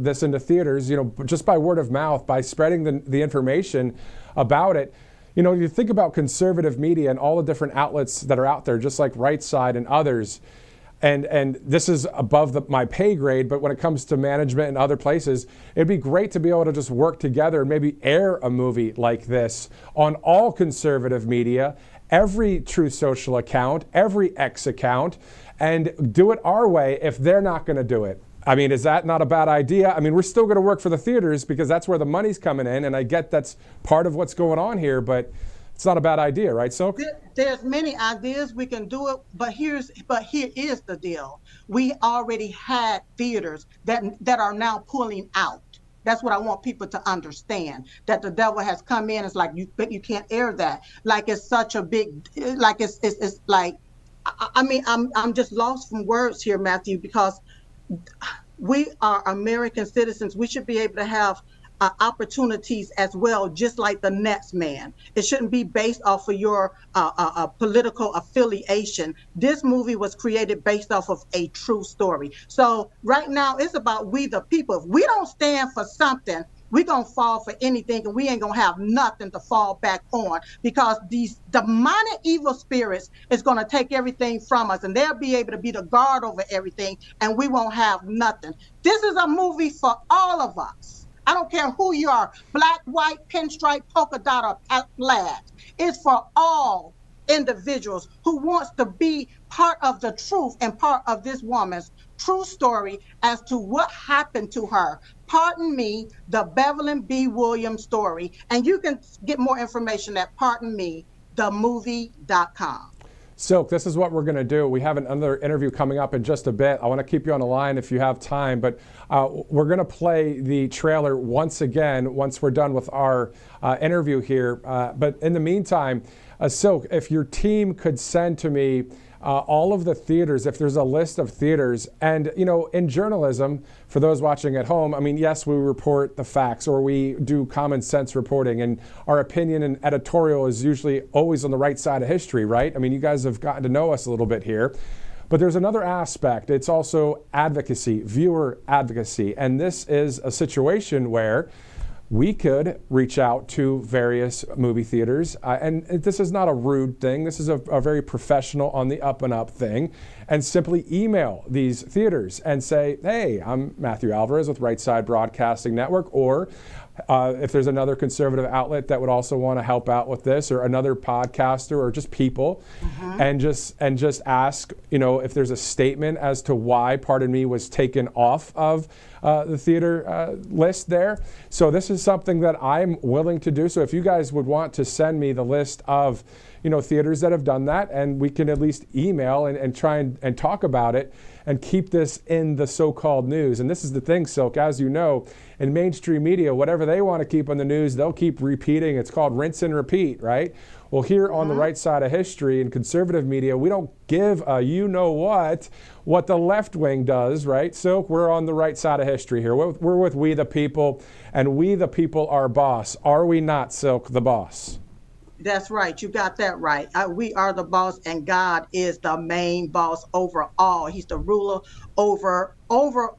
this into theaters, just by word of mouth, by spreading the information about it. You think about conservative media and all the different outlets that are out there, just like Right Side and others. And this is above my pay grade, but when it comes to management and other places, it'd be great to be able to just work together and maybe air a movie like this on all conservative media, every Truth Social account, every X account, and do it our way if they're not going to do it. I mean, is that not a bad idea? I mean, we're still going to work for the theaters because that's where the money's coming in, and I get that's part of what's going on here, but it's not a bad idea, right, Silk? There's many ideas we can do it, but here is the deal. We already had theaters that are now pulling out. That's what I want people to understand, that the devil has come in. It's like, you can't air that. Like it's such a big, like it's like, I mean, I'm just lost from words here, Matthew, because we are American citizens. We should be able to have opportunities as well, just like the next man. It shouldn't be based off of your political affiliation. This movie was created based off of a true story. So right now it's about we the people. If we don't stand for something, we're going to fall for anything, and we ain't going to have nothing to fall back on, because these demonic evil spirits is going to take everything from us, and they'll be able to be the guard over everything, and we won't have nothing. This is a movie for all of us. I don't care who you are, black, white, pinstripe, polka dot, or plaid. It's for all individuals who wants to be part of the truth and part of this woman's true story as to what happened to her. Pardon Me, the Beverly B. Williams story. And you can get more information at pardonmethemovie.com. Silk, this is what we're going to do. We have another interview coming up in just a bit. I want to keep you on the line if you have time, but we're going to play the trailer once again once we're done with our interview here. But in the meantime, Silk, if your team could send to me all of the theaters, if there's a list of theaters, and you know, in journalism, for those watching at home, I mean, yes, we report the facts or we do common sense reporting, and our opinion and editorial is usually always on the right side of history, right? I mean, you guys have gotten to know us a little bit here. But there's another aspect. It's also advocacy, viewer advocacy. And this is a situation where we could reach out to various movie theaters. And this is not a rude thing. This is a very professional, on the up and up thing. And simply email these theaters and say, hey, I'm Matthew Alvarez with Right Side Broadcasting Network, or if there's another conservative outlet that would also want to help out with this, or another podcaster, or just people, and just ask, you know, if there's a statement as to why Pardon Me was taken off of the theater list there. So this is something that I'm willing to do. So if you guys would want to send me the list of, you know, theaters that have done that, and we can at least email and try and talk about it and keep this in the so-called news. And this is the thing, Silk, as you know, in mainstream media, whatever they want to keep on the news, they'll keep repeating. It's called rinse and repeat, right? Well, here on the right side of history in conservative media, we don't give a you-know-what the left wing does, right? So we're on the right side of history here. We're with We the People, and We the People are boss. Are we not, Silk, the boss? That's right. You got that right. We are the boss, and God is the main boss over all. He's the ruler over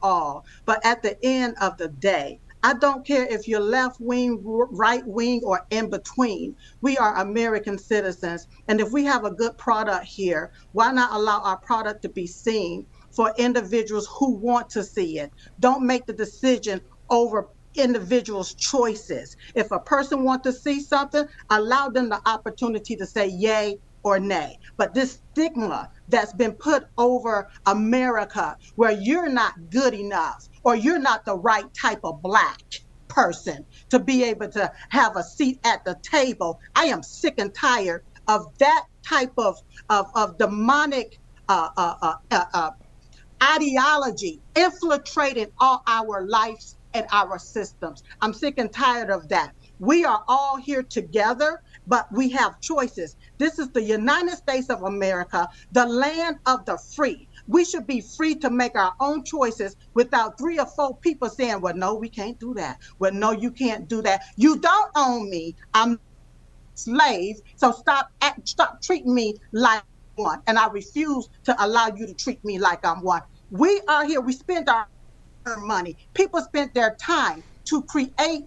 all. But at the end of the day, I don't care if you're left wing, right wing, or in between. We are American citizens. And if we have a good product here, why not allow our product to be seen for individuals who want to see it? Don't make the decision over individuals' choices. If a person wants to see something, allow them the opportunity to say yay or nay. But this stigma that's been put over America, where you're not good enough or you're not the right type of black person to be able to have a seat at the table, I am sick and tired of that type of demonic ideology infiltrating all our lives and our systems. I'm sick and tired of that. We are all here together, but we have choices. This is the United States of America, the land of the free. We should be free to make our own choices without 3 or 4 people saying, well, no, we can't do that. Well, no, you can't do that. You don't own me. I'm a slave. So stop treating me like one. And I refuse to allow you to treat me like I'm one. We are here. We spend our money. People spent their time to create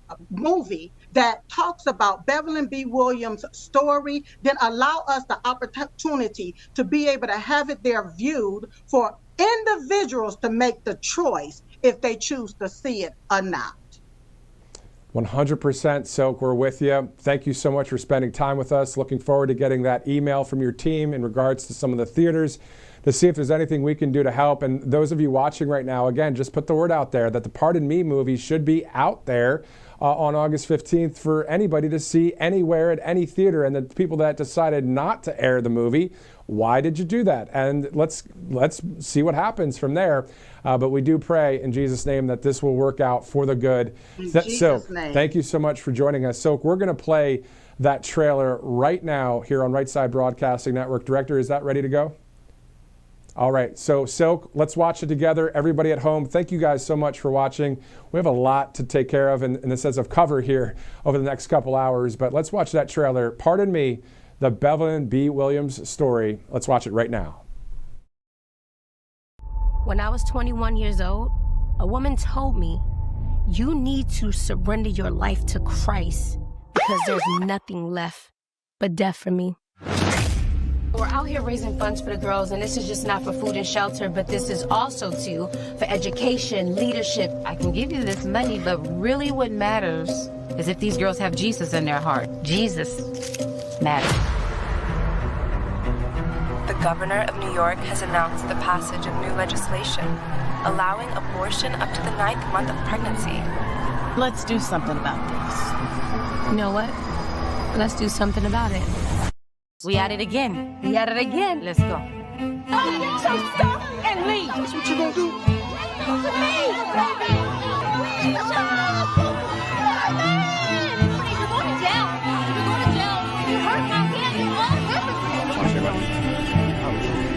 a movie that talks about Beverly B. Williams' story, then allow us the opportunity to be able to have it there viewed for individuals to make the choice if they choose to see it or not. 100% Silk, we're with you. Thank you so much for spending time with us. Looking forward to getting that email from your team in regards to some of the theaters to see if there's anything we can do to help. And those of you watching right now, again, just put the word out there that the Pardon Me movie should be out there on August 15th for anybody to see anywhere at any theater. And the people that decided not to air the movie, why did you do that? And let's see what happens from there. But we do pray in Jesus' name that this will work out for the good. Jesus' name. Thank you so much for joining us. Silk, we're going to play that trailer right now here on Right Side Broadcasting Network. Director, is that ready to go? All right, so Silk, let's watch it together. Everybody at home, thank you guys so much for watching. We have a lot to take care of in the sense of cover here over the next couple hours, but let's watch that trailer. Pardon Me, the Beverly B. Williams story. Let's watch it right now. When I was 21 years old, a woman told me, you need to surrender your life to Christ because there's nothing left but death for me. We're out here raising funds for the girls, and this is just not for food and shelter, but this is also, too, for education, leadership. I can give you this money, but really what matters is if these girls have Jesus in their heart. Jesus matters. The governor of New York has announced the passage of new legislation allowing abortion up to the 9th month of pregnancy. Let's do something about this. You know what? Let's do something about it. We at it again. We at it again. Let's go. Oh, so stop and leave. That's what you gonna do?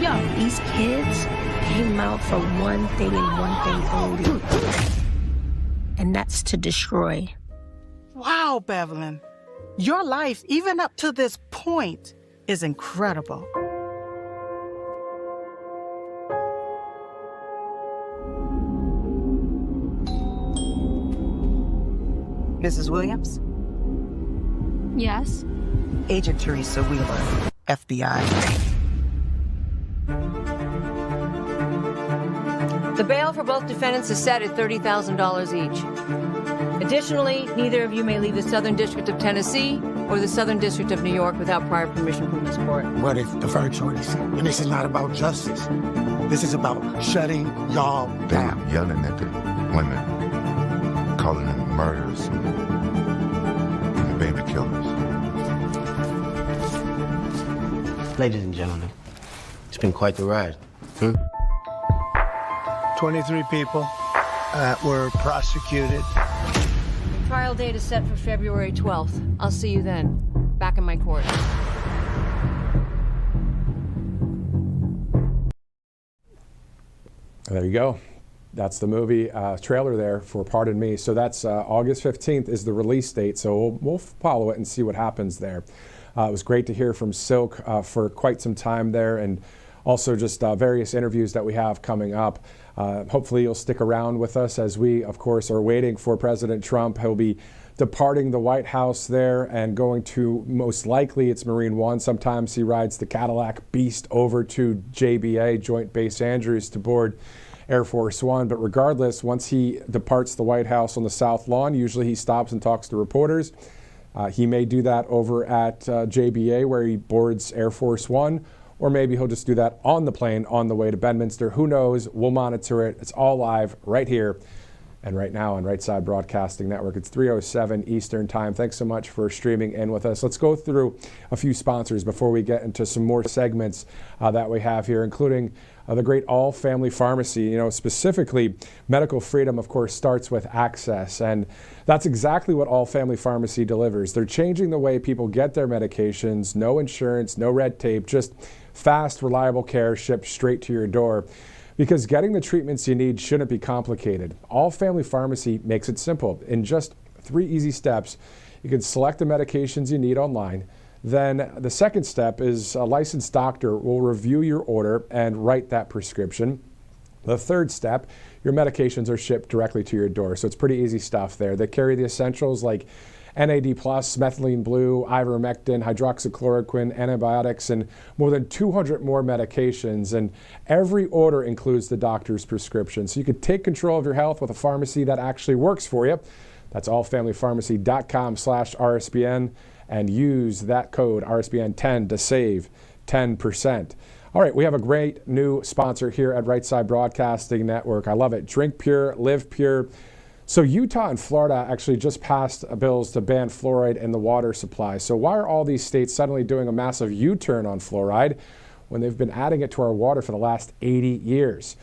Yo, these kids came out for one thing and one thing only. And that's to destroy. Wow, Beverly. Your life, even up to this point, is incredible. Mrs. Williams? Yes? Agent Teresa Wheeler, FBI. The bail for both defendants is set at $30,000 each. Additionally, neither of you may leave the Southern District of Tennessee or the Southern District of New York without prior permission from this court. What if the deferred choice? And this is not about justice. This is about shutting y'all down. They're yelling at the women, calling them murderers and the baby killers. Ladies and gentlemen, it's been quite the ride. 23 people were prosecuted. Trial date is set for February 12th. I'll see you then, back in my court. There you go. That's the movie trailer there for Pardon Me. So that's August 15th is the release date. So we'll follow it and see what happens there. It was great to hear from Silk for quite some time there, and also just various interviews that we have coming up. Hopefully you'll stick around with us as we, of course, are waiting for President Trump. He'll be departing the White House there and going to, most likely, it's Marine One. Sometimes he rides the Cadillac Beast over to JBA, Joint Base Andrews, to board Air Force One. But regardless, once he departs the White House on the South Lawn, usually he stops and talks to reporters. He may do that over at JBA where he boards Air Force One, or maybe he'll just do that on the plane on the way to Bedminster. Who knows? We'll monitor it. It's all live right here and right now on Right Side Broadcasting Network. It's 3:07 Eastern Time. Thanks so much for streaming in with us. Let's go through a few sponsors before we get into some more segments that we have here, including the great All Family Pharmacy. You know, specifically, medical freedom, of course, starts with access. And that's exactly what All Family Pharmacy delivers. They're changing the way people get their medications. No insurance, no red tape, just fast, reliable care shipped straight to your door. Because getting the treatments you need shouldn't be complicated. All Family Pharmacy makes it simple. In just 3 easy steps, you can select the medications you need online. Then the second step is a licensed doctor will review your order and write that prescription. The third step, your medications are shipped directly to your door. So it's pretty easy stuff there. They carry the essentials like NAD+, methylene blue, ivermectin, hydroxychloroquine, antibiotics, and more than 200 more medications. And every order includes the doctor's prescription. So you could take control of your health with a pharmacy that actually works for you. That's allfamilypharmacy.com/RSBN and use that code RSBN10 to save 10%. All right, we have a great new sponsor here at Right Side Broadcasting Network. I love it. Drink pure, live pure. So Utah and Florida actually just passed bills to ban fluoride in the water supply. So why are all these states suddenly doing a massive U-turn on fluoride when they've been adding it to our water for the last 80 years?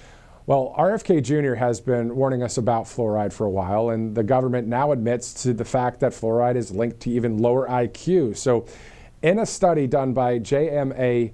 Well, RFK Jr. has been warning us about fluoride for a while, and the government now admits to the fact that fluoride is linked to even lower IQ. So in a study done by JAMA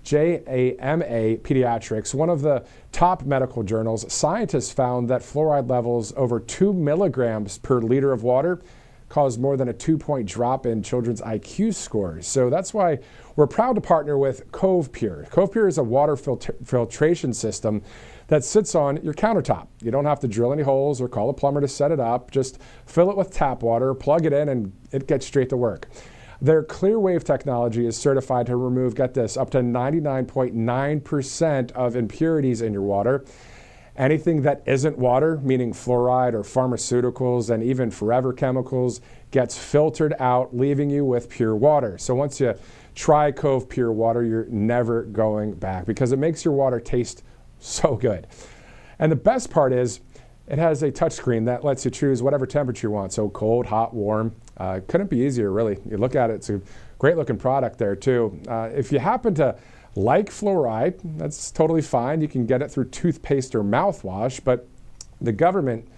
Pediatrics, one of the top medical journals, scientists found that fluoride levels over 2 milligrams per liter of water caused more than a 2-point drop in children's IQ scores. So that's why we're proud to partner with Cove Pure. Cove Pure is a water filtration system that sits on your countertop. You don't have to drill any holes or call a plumber to set it up. Just fill it with tap water, plug it in, and it gets straight to work. Their ClearWave technology is certified to remove, get this, up to 99.9% of impurities in your water. Anything that isn't water, meaning fluoride or pharmaceuticals and even forever chemicals, gets filtered out, leaving you with pure water. So once you try Cove Pure water, you're never going back because it makes your water taste so good. And the best part is it has a touchscreen that lets you choose whatever temperature you want. So cold, hot, warm. Couldn't be easier, really. You look at it, it's a great looking product there too. If you happen to like fluoride, that's totally fine. You can get it through toothpaste or mouthwash, but the government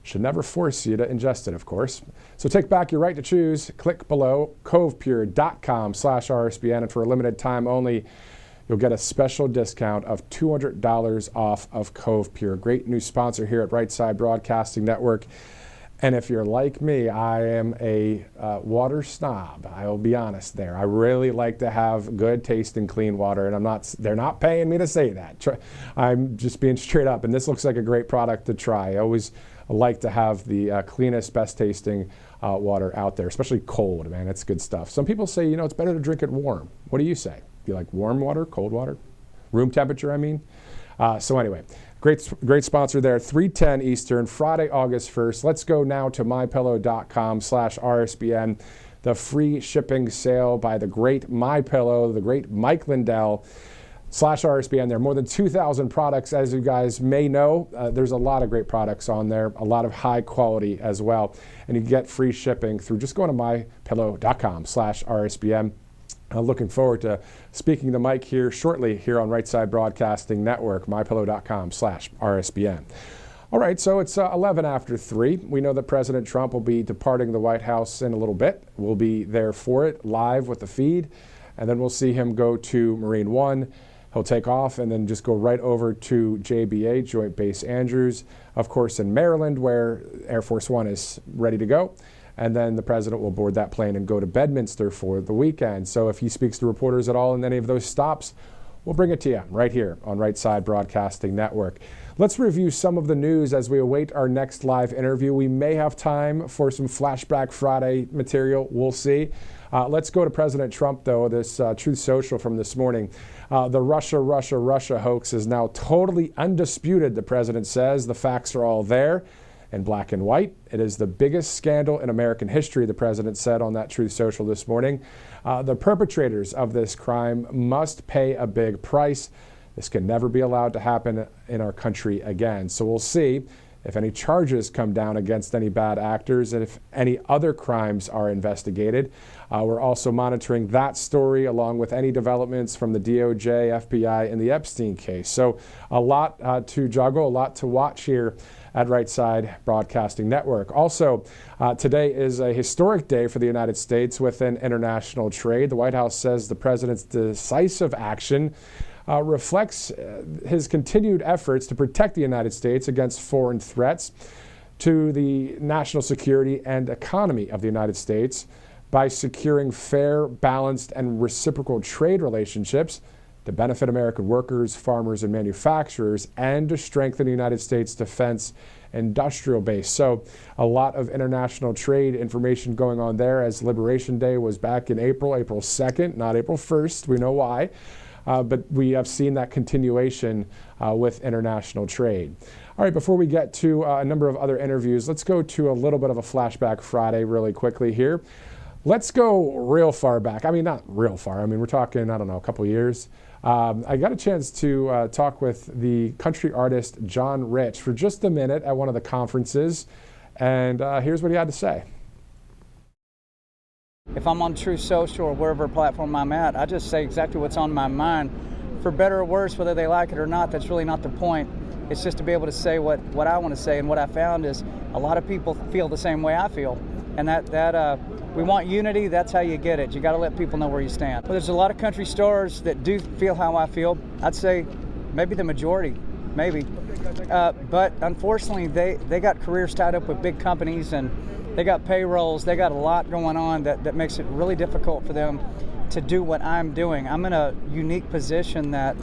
should never force you to ingest it, of course. So take back your right to choose. Click below, covepure.com/RSBN, and for a limited time only, you'll get a special discount of $200 off of Cove Pure. Great new sponsor here at Right Side Broadcasting Network. And if you're like me, I am a water snob. I will be honest there. I really like to have good tasting clean water, and they're not paying me to say that. I'm just being straight up, and this looks like a great product to try. I always like to have the cleanest, best tasting water out there, especially cold, man. It's good stuff. Some people say, it's better to drink it warm. What do you say? Do you like warm water, cold water? Room temperature, I mean? So anyway, great sponsor there, 3:10 Eastern, Friday, August 1st. Let's go now to mypillow.com/RSBN, the free shipping sale by the great MyPillow, the great Mike Lindell /RSBN. There are more than 2,000 products, as you guys may know. There's a lot of great products on there, a lot of high quality as well. And you can get free shipping through just going to mypillow.com/RSBN. Looking forward to speaking to Mike here shortly here on Right Side Broadcasting Network, mypillow.com/RSBN. All right, so it's 11 after 3. We know that President Trump will be departing the White House in a little bit. We'll be there for it, live with the feed, and then we'll see him go to Marine One. He'll take off and then just go right over to JBA, Joint Base Andrews, of course, in Maryland, where Air Force One is ready to go. And then the president will board that plane and go to Bedminster for the weekend. So if he speaks to reporters at all in any of those stops, we'll bring it to you right here on Right Side Broadcasting Network. Let's review some of the news as we await our next live interview. We may have time for some Flashback Friday material. We'll see. Let's go to President Trump, though. This Truth Social from this morning. The Russia hoax is now totally undisputed, the president says. The facts are all there in black and white. It is the biggest scandal in American history, the president said on that Truth Social this morning. The perpetrators of this crime must pay a big price. This can never be allowed to happen in our country again. So we'll see if any charges come down against any bad actors and if any other crimes are investigated. We're also monitoring that story along with any developments from the DOJ, FBI, and the Epstein case. So a lot to juggle, a lot to watch here at Right Side Broadcasting Network. Also, today is a historic day for the United States within international trade. The White House says the president's decisive action reflects his continued efforts to protect the United States against foreign threats to the national security and economy of the United States by securing fair, balanced, and reciprocal trade relationships to benefit American workers, farmers, and manufacturers, and to strengthen the United States defense industrial base. So a lot of international trade information going on there, as Liberation Day was back in April 2nd, not April 1st. We know why. But we have seen that continuation with international trade. All right, before we get to a number of other interviews, let's go to a little bit of a Flashback Friday really quickly here. Let's go real far back. I mean, not real far. I mean, we're talking, I don't know, a couple years. I got a chance to talk with the country artist John Rich for just a minute at one of the conferences. And here's what he had to say. If I'm on Truth Social or wherever platform I'm at, I just say exactly what's on my mind. For better or worse, whether they like it or not, that's really not the point. It's just to be able to say what I want to say. And what I found is a lot of people feel the same way I feel. And that we want unity, that's how you get it. You got to let people know where you stand. Well, there's a lot of country stars that do feel how I feel. I'd say maybe the majority, maybe. But unfortunately, they got careers tied up with big companies, and they got payrolls. They got a lot going on that makes it really difficult for them to do what I'm doing. I'm in a unique position that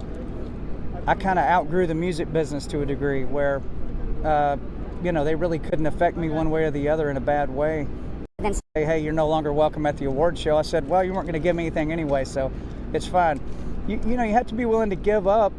I kind of outgrew the music business to a degree where, they really couldn't affect me one way or the other in a bad way. Then say, hey, you're no longer welcome at the award show. I said, well, you weren't going to give me anything anyway, so it's fine. You have to be willing to give up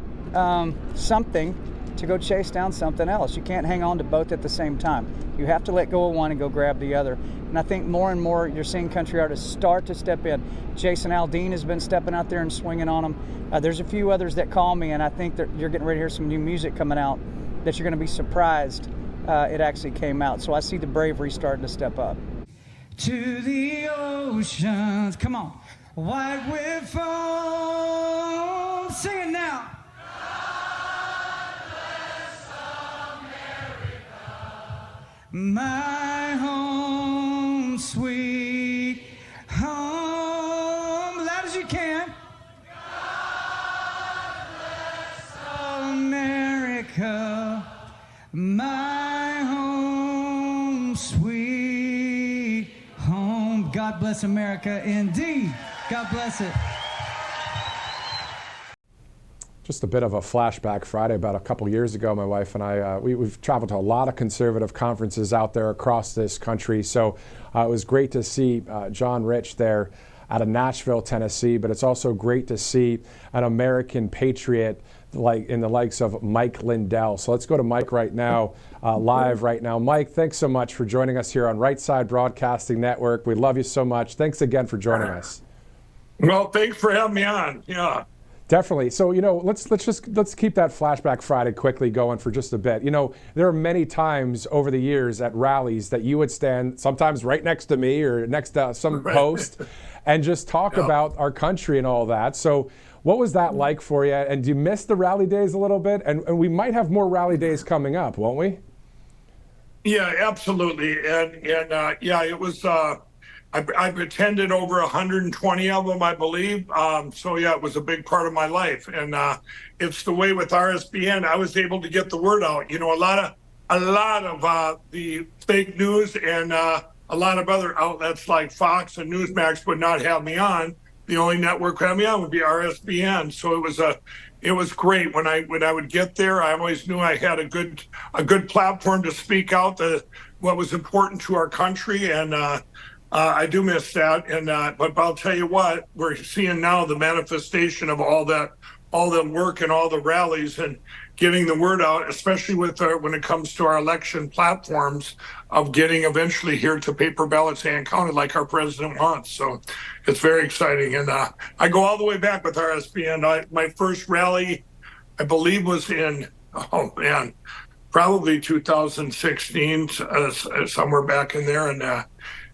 something to go chase down something else. You can't hang on to both at the same time. You have to let go of one and go grab the other. And I think more and more you're seeing country artists start to step in. Jason Aldean has been stepping out there and swinging on them. There's a few others that call me, and I think that you're getting ready to hear some new music coming out that you're going to be surprised it actually came out. So I see the bravery starting to step up. To the oceans, come on, white with foam, sing it now. My home, sweet home, loud as you can. God bless America, my home, sweet home. God bless America, indeed. God bless it. Just a bit of a Flashback Friday. About a couple years ago, my wife and I, we've traveled to a lot of conservative conferences out there across this country. So it was great to see John Rich there out of Nashville, Tennessee. But it's also great to see an American patriot like in the likes of Mike Lindell. So let's go to Mike right now, live right now. Mike, thanks so much for joining us here on Right Side Broadcasting Network. We love you so much. Thanks again for joining us. Well, thanks for having me on. Yeah. Definitely. So, let's keep that Flashback Friday quickly going for just a bit. There are many times over the years at rallies that you would stand sometimes right next to me or next to some host and just talk about our country and all that. So what was that like for you? And do you miss the rally days a little bit? And we might have more rally days coming up, won't we? Yeah, absolutely. And yeah, it was, I've attended over 120 of them, I believe. So yeah, it was a big part of my life. And it's the way with RSBN, I was able to get the word out. A lot of the fake news and a lot of other outlets like Fox and Newsmax would not have me on. The only network that had me on would be RSBN. So it was great when I would get there. I always knew I had a good platform to speak out what was important to our country, and I do miss that. And but I'll tell you what, we're seeing now the manifestation of all the work and all the rallies and getting the word out, especially with when it comes to our election platforms of getting eventually here to paper ballots hand counted like our president wants. So it's very exciting. And I go all the way back with RSBN. My first rally, I believe, was in, probably 2016, somewhere back in there.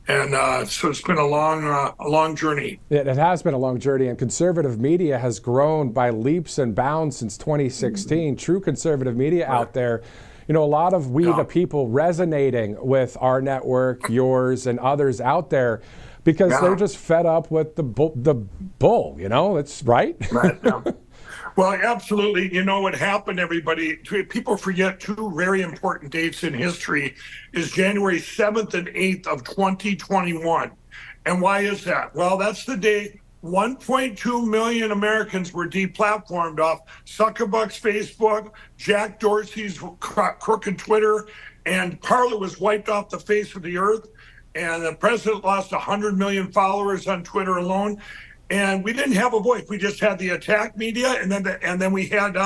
And so it's been a long journey. It has been a long journey, and conservative media has grown by leaps and bounds since 2016. True conservative media out there. A lot of the people resonating with our network, yours, and others out there because they're just fed up with the bull. It's right. Right. Yeah. Well, absolutely. What happened, everybody, people forget two very important dates in history is January 7th and 8th of 2021. And why is that? Well, that's the day 1.2 million Americans were deplatformed off Zuckerberg's Facebook, Jack Dorsey's crooked Twitter, and Parler was wiped off the face of the earth, and the president lost 100 million followers on Twitter alone, and we didn't have a voice. We just had the attack media, and then we had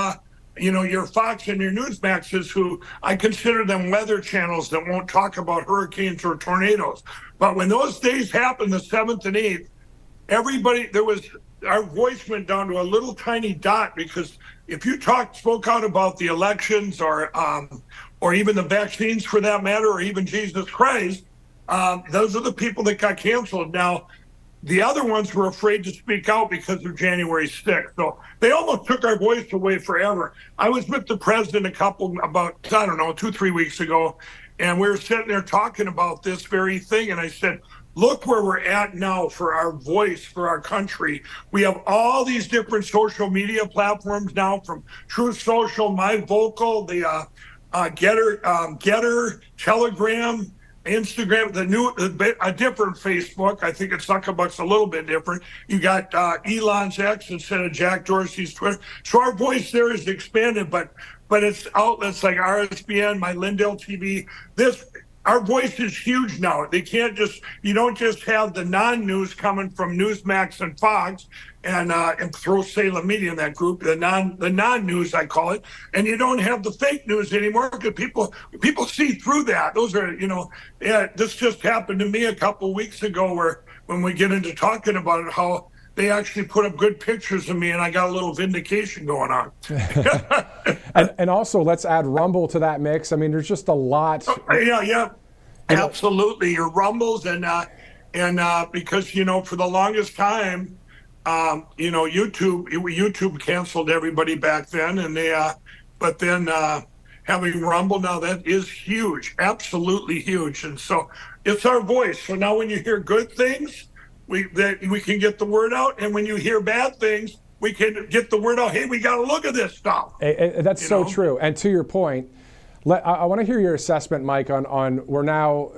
your Fox and your Newsmaxes, who I consider them weather channels that won't talk about hurricanes or tornadoes. But when those days happened, the 7th and 8th, our voice went down to a little tiny dot, because if you spoke out about the elections or even the vaccines for that matter, or even Jesus Christ, those are the people that got canceled. Now, the other ones were afraid to speak out because of January 6th. So they almost took our voice away forever. I was with the president about 2-3 weeks ago, and we were sitting there talking about this very thing. And I said, look where we're at now for our voice, for our country. We have all these different social media platforms now, from Truth Social, My Vocal, the Getter, Telegram, Instagram, a different Facebook. I think it's Zuckerberg's a little bit different. You got Elon's X instead of Jack Dorsey's Twitter. So our voice there is expanded, but it's outlets like RSBN, my Lindell TV. Our voice is huge now. You don't just have the non-news coming from Newsmax and Fox and throw Salem Media in that group, the non-news, I call it. And you don't have the fake news anymore, because people see through that. Those are, this just happened to me a couple weeks ago, when we get into talking about it, how they actually put up good pictures of me, and I got a little vindication going on. and also, let's add Rumble to that mix. I mean, there's just a lot. Yeah, absolutely. Your Rumbles and because for the longest time, YouTube canceled everybody back then, and but then having Rumble now, that is huge, absolutely huge, and so it's our voice. So now when you hear good things, we can get the word out, and when you hear bad things, we can get the word out. Hey, we got to look at this stuff. That's so true. And to your point, I want to hear your assessment, Mike, on we're now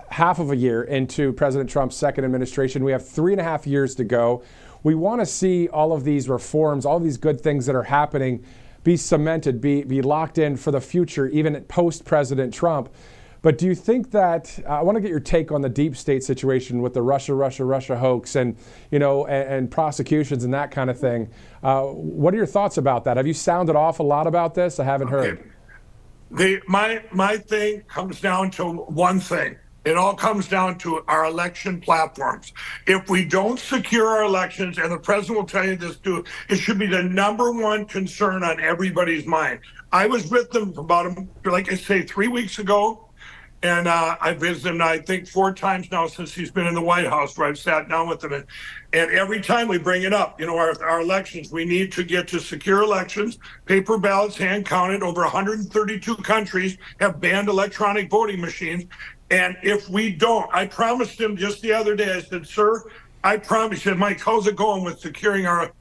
half of a year into President Trump's second administration. We have 3.5 years to go. We want to see all of these reforms, all of these good things that are happening, be cemented, be locked in for the future, even post-President Trump. But do you think that, I want to get your take on the deep state situation with the Russia hoax and prosecutions and that kind of thing. What are your thoughts about that? Have you sounded off a lot about this? I haven't heard. My thing comes down to one thing. It all comes down to our election platforms. If we don't secure our elections, and the president will tell you this too, it should be the number one concern on everybody's mind. I was with them about, like I say, 3 weeks ago. And I visited him, I think, 4 times now since he's been in the White House, where I've sat down with him. And every time we bring it up, our elections, we need to get to secure elections, paper ballots, hand counted. Over 132 countries have banned electronic voting machines. And if we don't, I promised him just the other day, I said, sir, I promise. He said, Mike, how's it going with securing our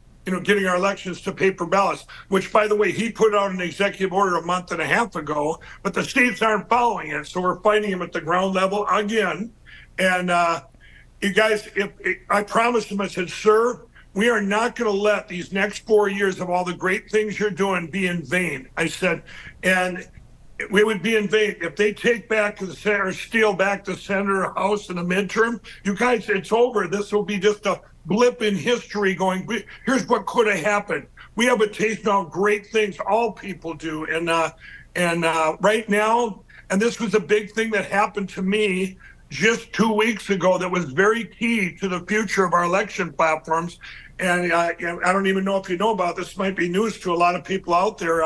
getting our elections to paper ballots, which, by the way, he put out an executive order 1.5 months ago, but the states aren't following it. So we're fighting him at the ground level again. And you guys, I promised him, I said, sir, we are not going to let these next 4 years of all the great things you're doing be in vain. I said, and we would be in vain if they take back the Senate or steal back the Senate, House, and the midterm. You guys, it's over. This will be just a blip in history going, here's what could have happened. We have a taste now of great things all people do. And right now, and this was a big thing that happened to me just 2 weeks ago that was very key to the future of our election platforms. And I don't even know if you know about this, might be news to a lot of people out there.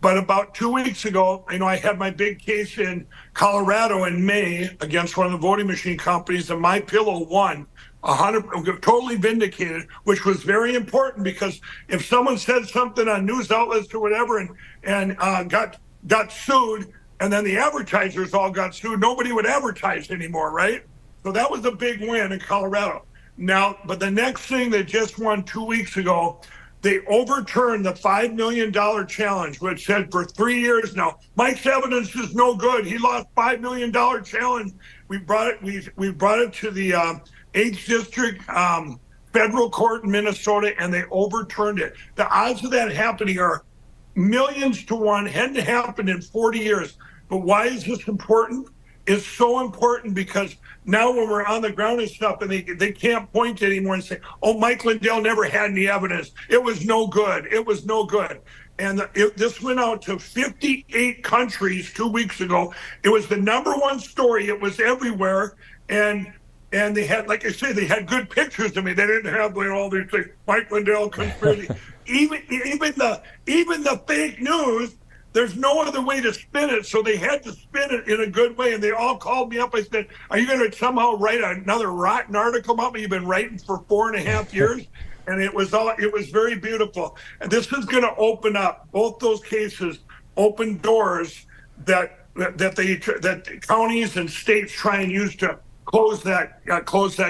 But about 2 weeks ago, I had my big case in Colorado in May against one of the voting machine companies, and my pillow won. 100, totally vindicated, which was very important, because if someone said something on news outlets or whatever and got sued, and then the advertisers all got sued, nobody would advertise anymore, right? So that was a big win in Colorado. Now, but the next thing they just won 2 weeks ago, they overturned the $5 million challenge, which said for 3 years now, Mike's evidence is no good. He lost $5 million challenge. We brought it to the 8th District Federal Court in Minnesota, and they overturned it. The odds of that happening are millions to one. Hadn't happened in 40 years. But why is this important? It's so important because now when we're on the ground and stuff, and they can't point anymore and say, oh, Mike Lindell never had any evidence. It was no good. It was no good. And this went out to 58 countries 2 weeks ago. It was the #1 story. It was everywhere. And they had, like I say, they had good pictures of me. They didn't have all these things, Mike Lindell conspiracy. even the fake news, there's no other way to spin it. So they had to spin it in a good way. And they all called me up. I said, are you going to somehow write another rotten article about me? You've been writing for 4.5 years. And it was very beautiful. And this is going to open up, both those cases open doors that counties and states try and use to close that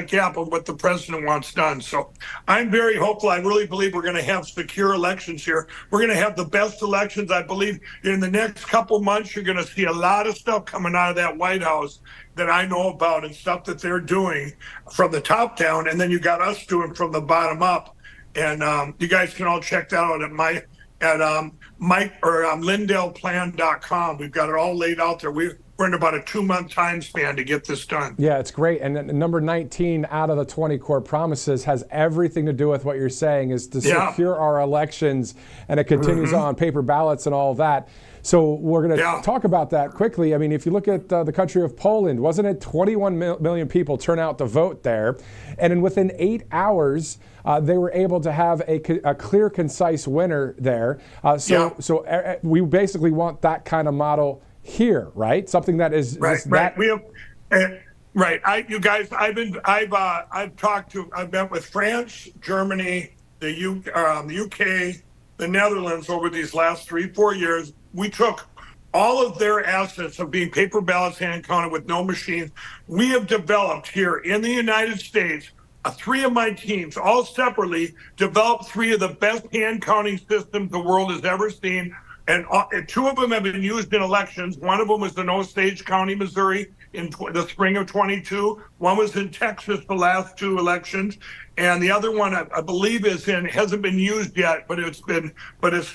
gap of what the president wants done. So I'm very hopeful. I really believe we're going to have secure elections here. We're going to have the best elections. I believe in the next couple months, you're going to see a lot of stuff coming out of that White House that I know about, and stuff that they're doing from the top down. And then you got us doing from the bottom up. And you guys can all check that out at lindellplan.com. We've got it all laid out there. We're in about a 2-month time span to get this done. Yeah, it's great. And number 19 out of the 20 core promises has everything to do with what you're saying, is to secure our elections, and it continues on, paper ballots and all of that. So we're going to talk about that quickly. I mean, if you look at the country of Poland, wasn't it 21 million people turn out to vote there? And then within 8 hours, they were able to have a clear, concise winner there. So we basically want that kind of model here, right? Something that is right. We have, right. You guys, I've met with France, Germany, the UK, the Netherlands over these last 3-4 years. We took all of their assets of being paper ballots hand counted with no machines. We have developed here in the United States, 3 of my teams, all separately, developed 3 of the best hand counting systems the world has ever seen. And 2 of them have been used in elections. One of them was in Osage County, Missouri, in the spring of 22. One was in Texas the last 2 elections. And the other one, I believe, hasn't been used yet, but it's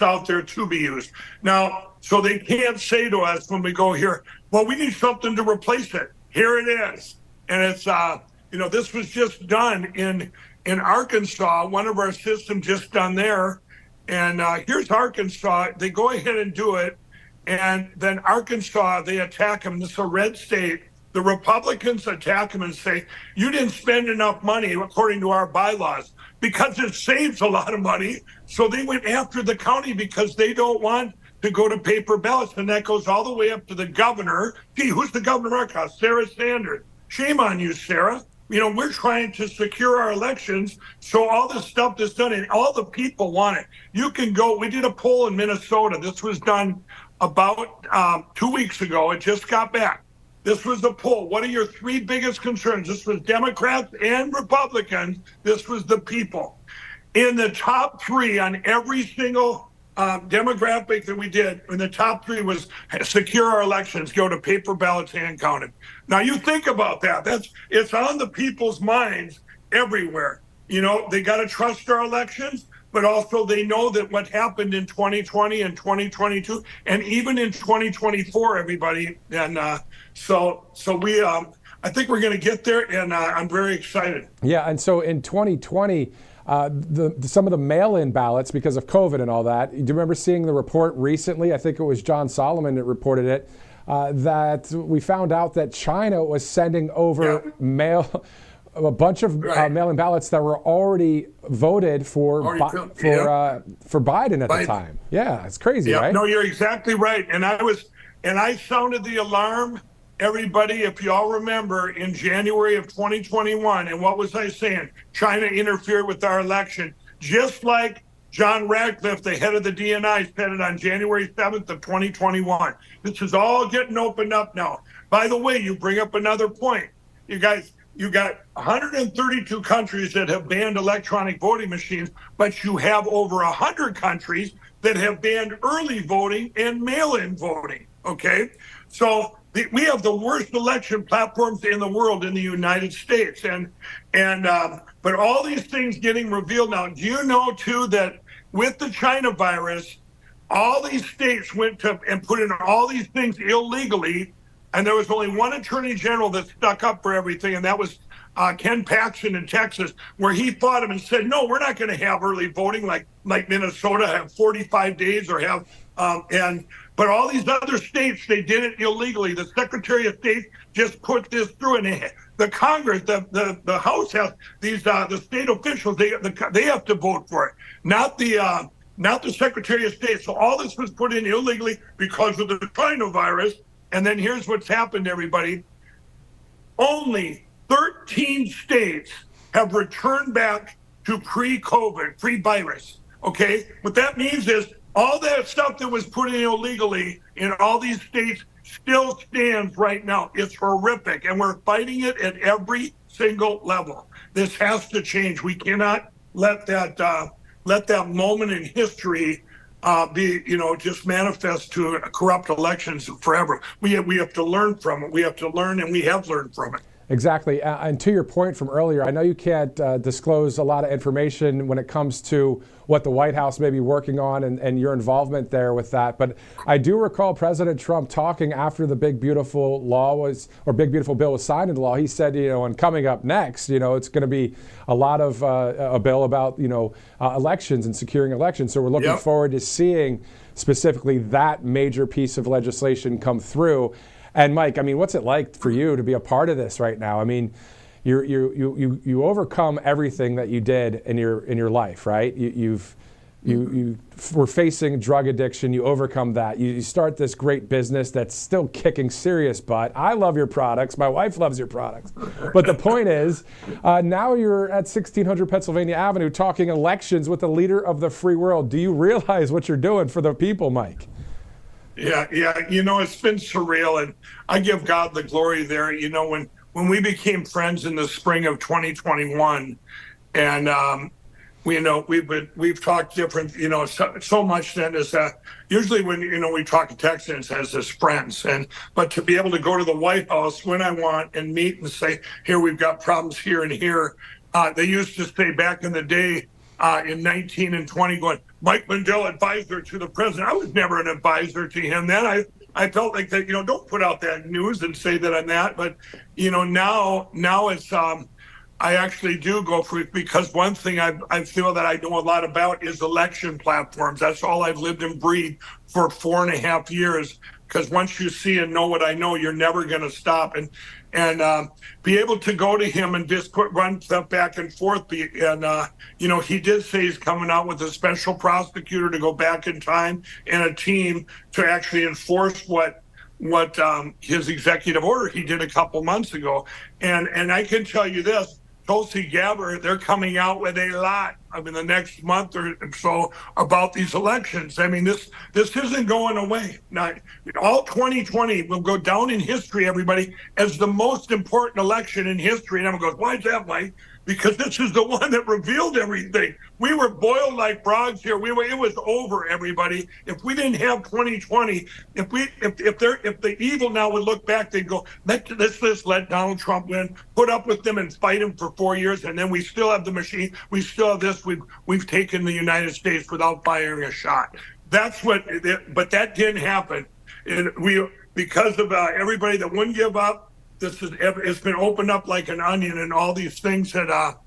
out there to be used. Now, so they can't say to us when we go here, well, we need something to replace it. Here it is. And it's, this was just done in Arkansas, one of our systems just done there. And here's Arkansas. They go ahead and do it. And then Arkansas, they attack them. This is a red state. The Republicans attack them and say, you didn't spend enough money according to our bylaws, because it saves a lot of money. So they went after the county because they don't want to go to paper ballots. And that goes all the way up to the governor. Gee, who's the governor of Arkansas? Sarah Sanders. Shame on you, Sarah. We're trying to secure our elections. So all this stuff that's done, and all the people want it. You can go, we did a poll in Minnesota. This was done about 2 weeks ago. It just got back. This was the poll. What are your 3 biggest concerns? This was Democrats and Republicans. This was the people. In the top 3 on every single demographic that we did, in the top 3 was secure our elections, go to paper ballots, hand counted. Now you think about that. It's on the people's minds everywhere. They got to trust our elections, but also they know that what happened in 2020 and 2022, and even in 2024, everybody. And so we, I think we're going to get there, and I'm very excited. Yeah, and so in 2020, some of the mail-in ballots, because of COVID and all that, do you remember seeing the report recently? I think it was John Solomon that reported it, that we found out that China was sending over a bunch of mail-in ballots that were already voted for Biden at the time. Yeah, it's crazy, right? No, you're exactly right. And I sounded the alarm, everybody, if you all remember, in January of 2021. And what was I saying? China interfered with our election, just like John Radcliffe, the head of the DNI, said it on January 7th of 2021. This is all getting opened up now. By the way, you bring up another point. You guys, you got 132 countries that have banned electronic voting machines, but you have over 100 countries that have banned early voting and mail-in voting, okay? So we have the worst election platforms in the world in the United States. But all these things getting revealed now. Do you know, too, that with the China virus, all these states went to and put in all these things illegally, and there was only one attorney general that stuck up for everything, and that was Ken Paxton in Texas, where he fought him and said, no, we're not going to have early voting like Minnesota, have 45 days or have, but all these other states, they did it illegally. The Secretary of State just put this through, and the Congress, the House has these, the state officials, they have to vote for it, not the Secretary of State. So all this was put in illegally because of the rhinovirus. And then here's what's happened, everybody. Only 13 states have returned back to pre-COVID, pre-virus, okay? What that means is all that stuff that was put in illegally in all these states still stands right now. It's horrific, and we're fighting it at every single level. This has to change. We cannot let that moment in history be, just manifest to corrupt elections forever. We have to learn from it. We have to learn, and we have learned from it. Exactly. And to your point from earlier, I know you can't disclose a lot of information when it comes to what the White House may be working on and your involvement there with that. But I do recall President Trump talking after the Big Beautiful Bill was signed into law. He said, and coming up next, it's going to be a lot of a bill about, elections and securing elections. So we're looking forward to seeing specifically that major piece of legislation come through. And Mike, I mean, what's it like for you to be a part of this right now? I mean, you overcome everything that you did in your life, right? You were facing drug addiction. You overcome that. You start this great business that's still kicking serious butt. I love your products. My wife loves your products. But the point is, now you're at 1600 Pennsylvania Avenue talking elections with the leader of the free world. Do you realize what you're doing for the people, Mike? Yeah. It's been surreal, and I give God the glory there. When we became friends in the spring of 2021, and we've talked different, so much then is usually when we talk to Texans as friends, but to be able to go to the White House when I want and meet and say, here we've got problems here and here. They used to say back in the day, in 19 and 20, going, Mike Lindell, advisor to the president. I was never an advisor to him then. I felt like that, don't put out that news and say that I'm that. But, now it's, I actually do go for it, because one thing I feel that I know a lot about is election platforms. That's all I've lived and breathed for 4.5 years. Because once you see and know what I know, you're never going to stop. And be able to go to him and just run stuff back and forth. He did say he's coming out with a special prosecutor to go back in time and a team to actually enforce what his executive order he did a couple months ago. And I can tell you this, Tulsi Gabbard, they're coming out with a lot, the next month or so about these elections. This isn't going away. Now, all 2020 will go down in history, everybody, as the most important election in history. And everyone goes, why is that, Mike? Because this is the one that revealed everything. We were boiled like frogs here. It was over, everybody. If we didn't have 2020, if the evil now would look back, they'd go, let's just let Donald Trump win, put up with them and fight him for 4 years, and then we still have the machine. We still have this. We've taken the United States without firing a shot. But that didn't happen. And because of everybody that wouldn't give up. It's been opened up like an onion, and all these things that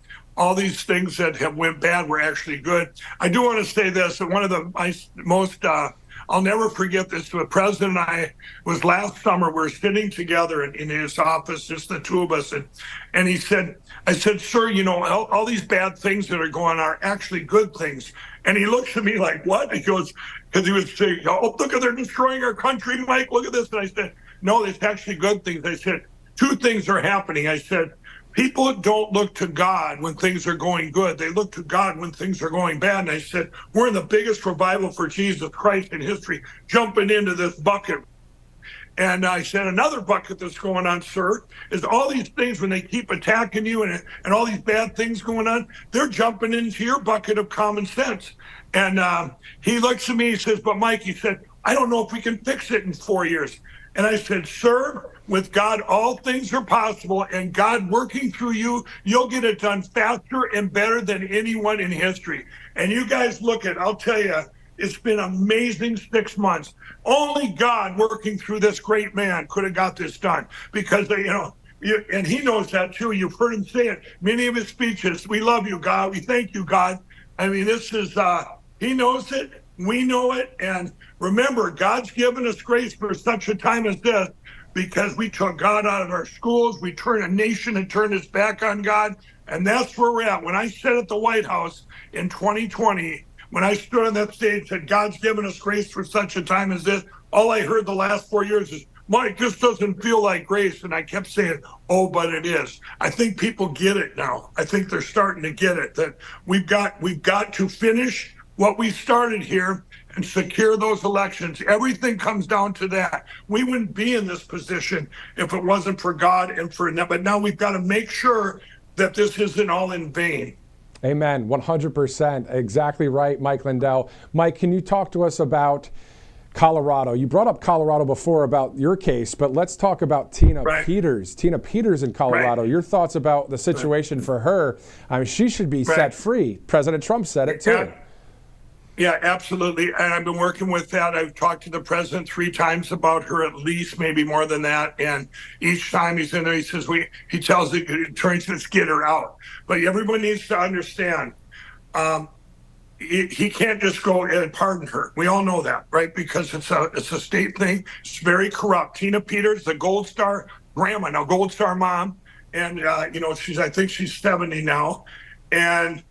have went bad were actually good. I do want to say this, that one of my most, I'll never forget this. The president and I was last summer, we were sitting together in his office, just the two of us. And I said, sir, all these bad things that are going on are actually good things. And he looks at me like, what? He goes, because he was saying, oh, look at, they're destroying our country, Mike, look at this. And I said, no, it's actually good things. I said, two things are happening. I said, people don't look to God when things are going good. They look to God when things are going bad. And I said, we're in the biggest revival for Jesus Christ in history, jumping into this bucket. And I said, another bucket that's going on, sir, is all these things when they keep attacking you and all these bad things going on, they're jumping into your bucket of common sense. And he looks at me, he says, but Mike, he said, I don't know if we can fix it in 4 years. And I said, sir, with God, all things are possible, and God working through you, you'll get it done faster and better than anyone in history. And you guys I'll tell you, It's been amazing 6 months. Only God working through this great man could have got this done, because and he knows that too. You've heard him say it. Many of his speeches, we love you, God. We thank you, God. I mean, this is, he knows it. We know it. And remember, God's given us grace for such a time as this, because we took God out of our schools. We turned a nation and turned its back on God. And that's where we're at. When I said at the White House in 2020, when I stood on that stage and said, God's given us grace for such a time as this, all I heard the last 4 years is, Mike, this doesn't feel like grace. And I kept saying, oh, but it is. I think people get it now. I think they're starting to get it, that we've got to finish what we started here and secure those elections. Everything comes down to that. We wouldn't be in this position if it wasn't for God and but now we've got to make sure that this isn't all in vain. Amen. 100%. Exactly right, Mike Lindell. Mike, can you talk to us about Colorado? You brought up Colorado before about your case, but let's talk about Tina Peters. Tina Peters in Colorado. Your thoughts about the situation for her? I mean, she should be set free. President Trump said it too. Yeah, absolutely. And I've been working with that. I've talked to the president 3 times about her, at least, maybe more than that. And each time he's in there, he says, he tells the attorney, let's get her out. But everyone needs to understand, he can't just go and pardon her. We all know that, right? Because it's a state thing. It's very corrupt. Tina Peters, the Gold Star grandma, now Gold Star mom. And, I think she's 70 now. And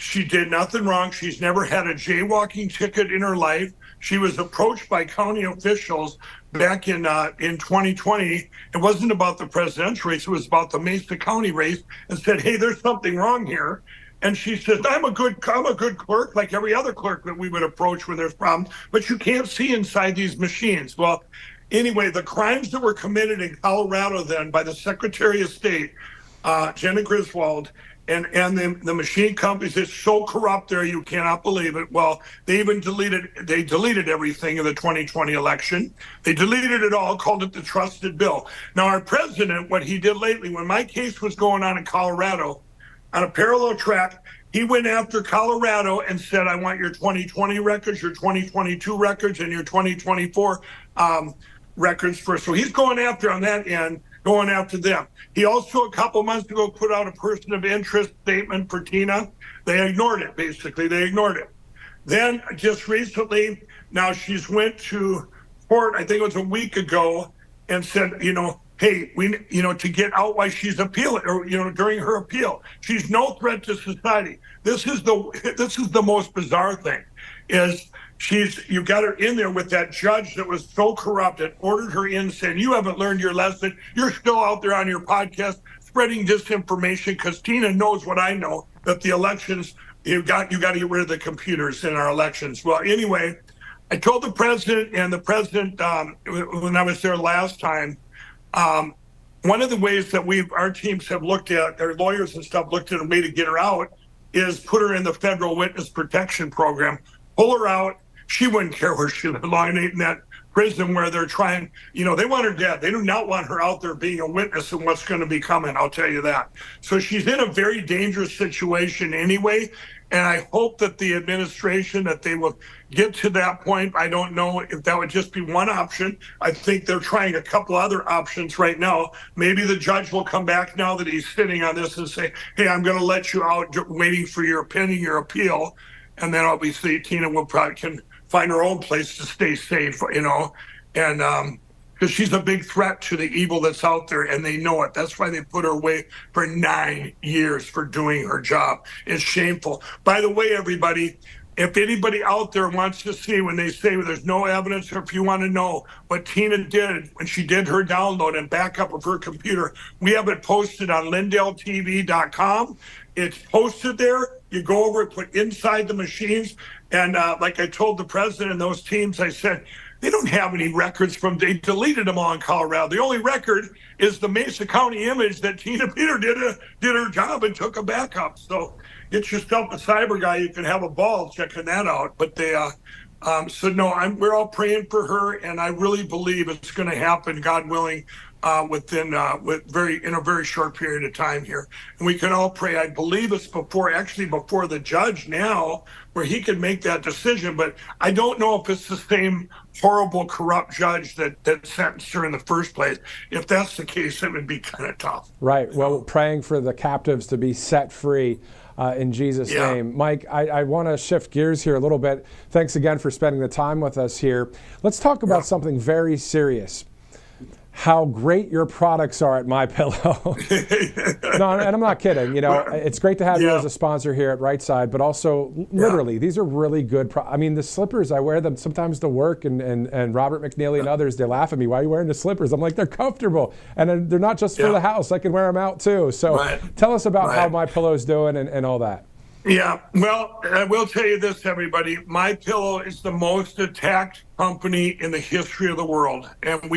she did nothing wrong. She's never had a jaywalking ticket in her life. She was approached by county officials back in 2020. It wasn't about the presidential race. It was about the Mesa County race, and said, hey, there's something wrong here. And she says, I'm a good clerk, like every other clerk that we would approach when there's problems, but you can't see inside these machines. Well, anyway, the crimes that were committed in Colorado then by the Secretary of State, Jenna Griswold, and the machine companies, it's so corrupt there, you cannot believe it. Well, they deleted everything in the 2020 election. They deleted it all, called it the trusted bill. Now, our president, what he did lately, when my case was going on in Colorado, on a parallel track, he went after Colorado and said, I want your 2020 records, your 2022 records, and your 2024 records first. So he's going after, on that end, going after them. He also, a couple months ago, put out a person of interest statement for Tina. They ignored it, basically. They ignored it. Then just recently, now she's went to court, I think it was a week ago, and said, hey, to get out while she's appealing, or, during her appeal. She's no threat to society. This is the most bizarre thing, is you got her in there with that judge that was so corrupt and ordered her in, saying, you haven't learned your lesson. You're still out there on your podcast spreading disinformation, because Tina knows what I know, that the elections, you got to get rid of the computers in our elections. Well, anyway, I told the president, and the president, when I was there last time, one of the ways that our teams have looked at, our lawyers and stuff looked at a way to get her out, is put her in the federal witness protection program, pull her out. She wouldn't care where she lived, lying in that prison where they're trying, they want her dead. They do not want her out there being a witness in what's going to be coming, I'll tell you that. So she's in a very dangerous situation anyway. And I hope that the administration, that they will get to that point. I don't know if that would just be one option. I think they're trying a couple other options right now. Maybe the judge will come back now that he's sitting on this and say, hey, I'm going to let you out, waiting for your appeal. And then obviously Tina can find her own place to stay safe, and because she's a big threat to the evil that's out there, and they know it. That's why they put her away for 9 years for doing her job. It's shameful. By the way, everybody, if anybody out there wants to see, when they say there's no evidence, or if you want to know what Tina did when she did her download and backup of her computer, we have it posted on lindelltv.com. It's posted there. You go over it, put inside the machines. And like I told the president and those teams, I said, they don't have any records they deleted them all in Colorado. The only record is the Mesa County image that Tina Peter did her job and took a backup. So get yourself a cyber guy. You can have a ball checking that out. But we're all praying for her, and I really believe it's going to happen, God willing, in a very short period of time here. And we can all pray. I believe it's before the judge now, where he can make that decision. But I don't know if it's the same horrible, corrupt judge that sentenced her in the first place. If that's the case, it would be kind of tough. Right. Well, praying for the captives to be set free in Jesus' name. Mike, I want to shift gears here a little bit. Thanks again for spending the time with us here. Let's talk about something very serious. How great your products are at MyPillow. No, and I'm not kidding. You know, it's great to have you as a sponsor here at Right Side, but also literally, these are really good. I mean, the slippers, I wear them sometimes to work, and Robert McNeely and others, they laugh at me. Why are you wearing the slippers? I'm like, they're comfortable, and they're not just for the house. I can wear them out too. So tell us about how MyPillow's doing and all that. Yeah, well, I will tell you this, everybody. MyPillow is the most attacked company in the history of the world, and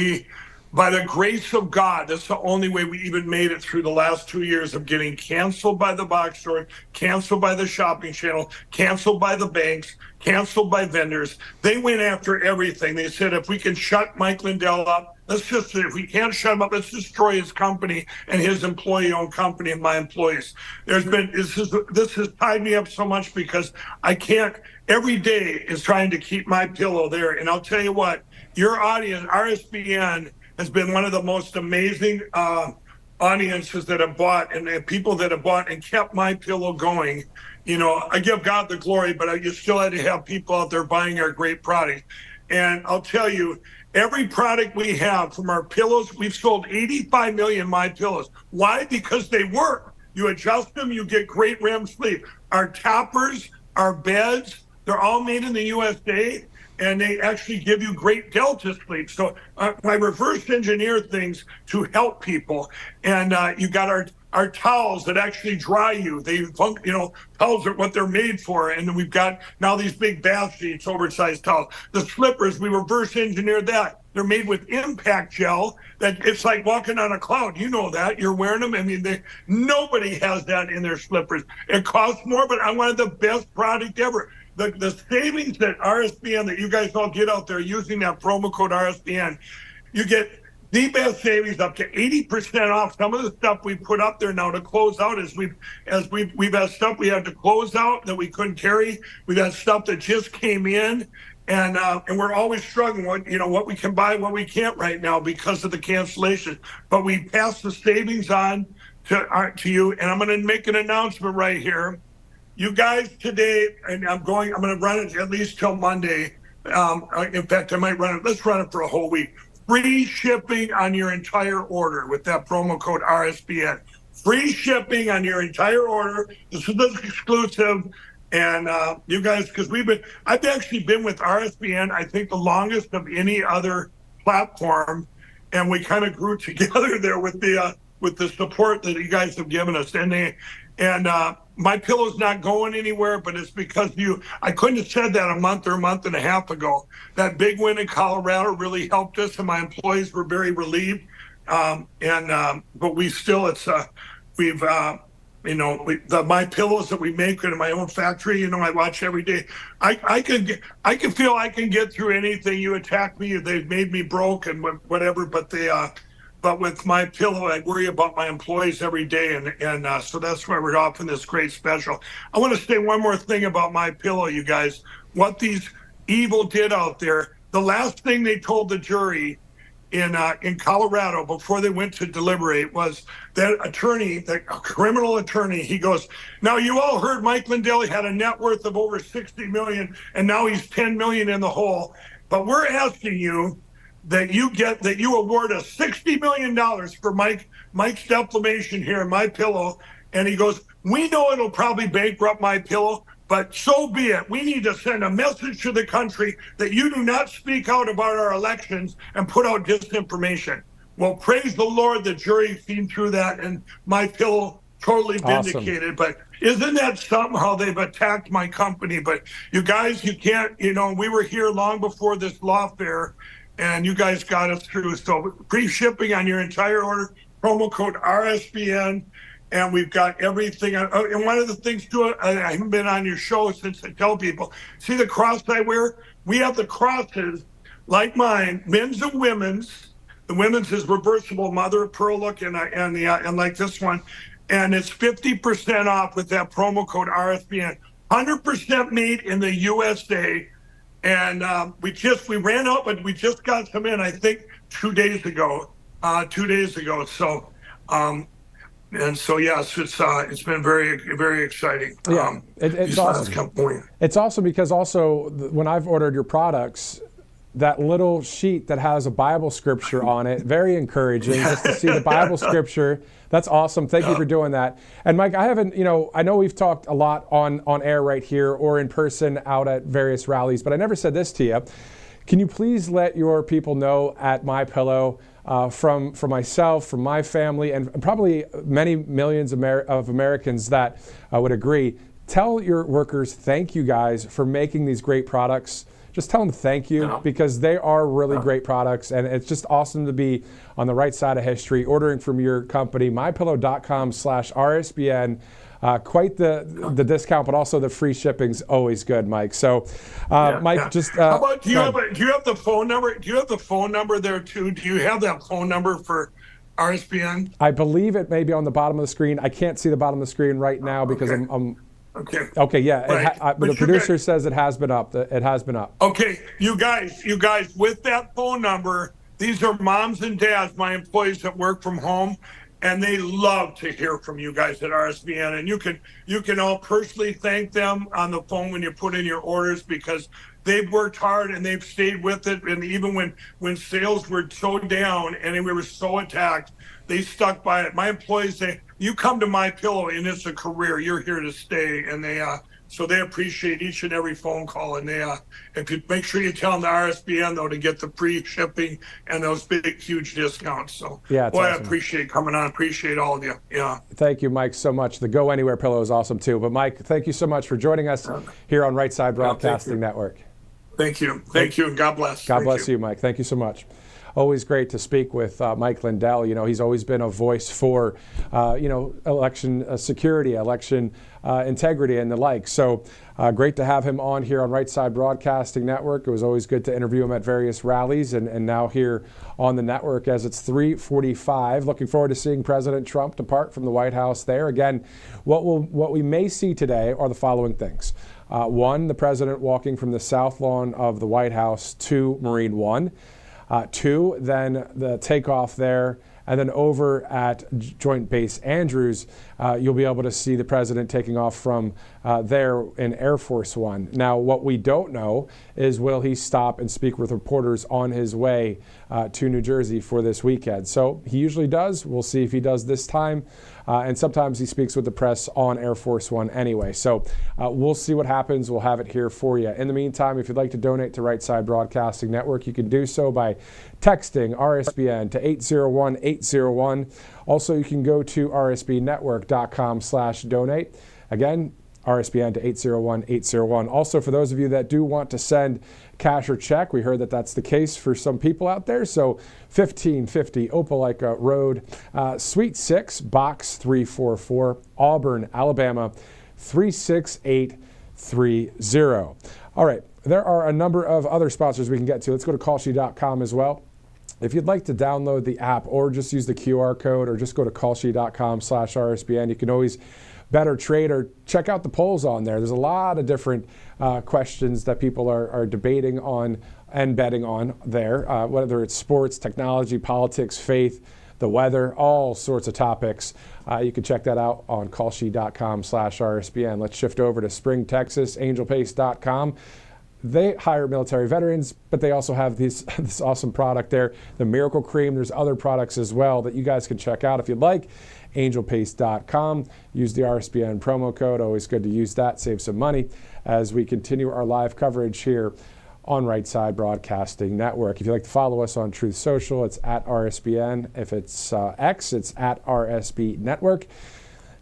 by the grace of God, that's the only way we even made it through the last 2 years of getting canceled by the box store, canceled by the shopping channel, canceled by the banks, canceled by vendors. They went after everything. They said, if we can shut Mike Lindell up, if we can't shut him up, let's destroy his company and his employee-owned company and my employees. This has tied me up so much because I can't, every day is trying to keep MyPillow there. And I'll tell you what, your audience, RSBN, has been one of the most amazing audiences that have bought and people that have bought and kept MyPillow going. You know, I give God the glory, but you still had to have people out there buying our great product. And I'll tell you, every product we have from our pillows, we've sold 85 million MyPillows. Why? Because they work. You adjust them, you get great REM sleep. Our toppers, our beds, they're all made in the USA. And they actually give you great Delta sleep. So I reverse engineer things to help people. And you got our towels that actually dry you. Towels are what they're made for. And we've got now these big bath sheets, oversized towels. The slippers, we reverse engineered that. They're made with impact gel that it's like walking on a cloud. You know that. You're wearing them. I mean, nobody has that in their slippers. It costs more, but I wanted the best product ever. The savings that RSBN, that you guys all get out there using that promo code RSBN, you get the best savings up to 80% off. Some of the stuff we put up there now to close out is we've had stuff we had to close out that we couldn't carry. We've had stuff that just came in. And we're always struggling with, what we can buy, what we can't right now because of the cancellation. But we pass the savings on to you. And I'm going to make an announcement right here. You guys today, and I'm going to run it at least till Monday. In fact, I might run it. Let's run it for a whole week. Free shipping on your entire order with that promo code RSBN. Free shipping on your entire order. This is exclusive. And you guys, because I've actually been with RSBN, I think the longest of any other platform. And we kind of grew together there with the support that you guys have given us. And MyPillow's not going anywhere, but it's because I couldn't have said that a month or a month and a half ago. That big win in Colorado really helped us, and my employees were very relieved. But we still, the MyPillows that we make in my own factory, I watch every day. I can feel I can get through anything. You attack me, they've made me broke and whatever, but with MyPillow, I worry about my employees every day, and so that's why we're offering this great special. I want to say one more thing about MyPillow, you guys. What these evil did out there, the last thing they told the jury in Colorado before they went to deliberate was that attorney, the criminal attorney, he goes, now you all heard Mike Lindell had a net worth of over 60 million, and now he's 10 million in the hole. But we're asking you that you award us $60 million for Mike's defamation here in MyPillow. And he goes, we know it'll probably bankrupt MyPillow, but so be it. We need to send a message to the country that you do not speak out about our elections and put out disinformation. Well, praise the Lord, the jury seen through that, and MyPillow totally vindicated. Awesome. But isn't that something how they've attacked my company? But you guys, you can't, we were here long before this lawfare, and you guys got us through. So free shipping on your entire order, promo code RSBN, and we've got everything. And one of the things too, I haven't been on your show since I tell people, see the cross I wear? We have the crosses like mine, men's and women's. The women's is reversible mother of pearl look, and like this one, and it's 50% off with that promo code RSBN. 100% made in the USA, and we ran out, but we just got some in. I think 2 days ago. 2 days ago. So. And so, yes, it's been very, very exciting. Yeah, it's awesome. It's awesome because also when I've ordered your products, that little sheet that has a Bible scripture on it, very encouraging just to see the Bible scripture. That's awesome. Thank you for doing that. And Mike, I haven't, I know we've talked a lot on air right here or in person out at various rallies, but I never said this to you. Can you please let your people know at MyPillow, from myself, from my family, and probably many millions of Americans that would agree, tell your workers thank you guys for making these great products. Just tell them thank you because they are really great products, and it's just awesome to be on the right side of history ordering from your company, mypillow.com/RSBN. Quite the discount, but also the free shipping's always good, Mike. So, Mike, just how about do you have the phone number? Do you have the phone number there too? Do you have that phone number for RSBN? I believe it may be on the bottom of the screen. I can't see the bottom of the screen right now because I'm. Okay. Okay. Yeah. Right. The producer says it has been up. It has been up. Okay, you guys, with that phone number, these are moms and dads, my employees that work from home. And they love to hear from you guys at RSBN, and you can all personally thank them on the phone when you put in your orders because they've worked hard and they've stayed with it. And even when sales were so down and we were so attacked, they stuck by it. My employees say, "You come to MyPillow and it's a career. You're here to stay." And so they appreciate each and every phone call, and if you make sure you tell them the RSBN though to get the free shipping and those big, huge discounts. So yeah, it's awesome. I appreciate coming on. Appreciate all of you. Yeah. Thank you, Mike, so much. The Go Anywhere pillow is awesome too. But Mike, thank you so much for joining us here on Right Side Broadcasting Network. Thank you, and God bless. God bless you, Mike. Thank you so much. Always great to speak with Mike Lindell. He's always been a voice for, election security, election integrity, and the like. So great to have him on here on Right Side Broadcasting Network. It was always good to interview him at various rallies and now here on the network as it's 3:45. Looking forward to seeing President Trump depart from the White House there. Again, what we may see today are the following things. One, the president walking from the south lawn of the White House to Marine One. Two, then the takeoff there, and then over at Joint Base Andrews, you'll be able to see the president taking off from there in Air Force One. Now, what we don't know is will he stop and speak with reporters on his way to New Jersey for this weekend. So he usually does. We'll see if he does this time. And sometimes he speaks with the press on Air Force One anyway. So we'll see what happens. We'll have it here for you. In the meantime, if you'd like to donate to Right Side Broadcasting Network, you can do so by texting RSBN to 801-801. Also, you can go to rsbnetwork.com/donate. Again, RSBN to 801-801. Also, for those of you that do want to send cash or check, we heard that that's the case for some people out there. So 1550 Opelika Road, Suite 6, Box 344, Auburn, Alabama, 36830. All right, there are a number of other sponsors we can get to. Let's go to callshe.com as well. If you'd like to download the app or just use the QR code or just go to callshe.com/RSBN, you can always better trade or check out the polls on there. There's a lot of different questions that people are debating on and betting on there, whether it's sports, technology, politics, faith, the weather, all sorts of topics. You can check that out on callshe.com/RSBN. Let's shift over to Spring, Texas, angelpace.com. They hire military veterans, but they also have this awesome product there, the Miracle Cream. There's other products as well that you guys can check out if you'd like. Angelpace.com. Use the RSBN promo code. Always good to use that. Save some money as we continue our live coverage here on Right Side Broadcasting Network. If you'd like to follow us on Truth Social, it's at RSBN. If it's X, it's at RSB Network.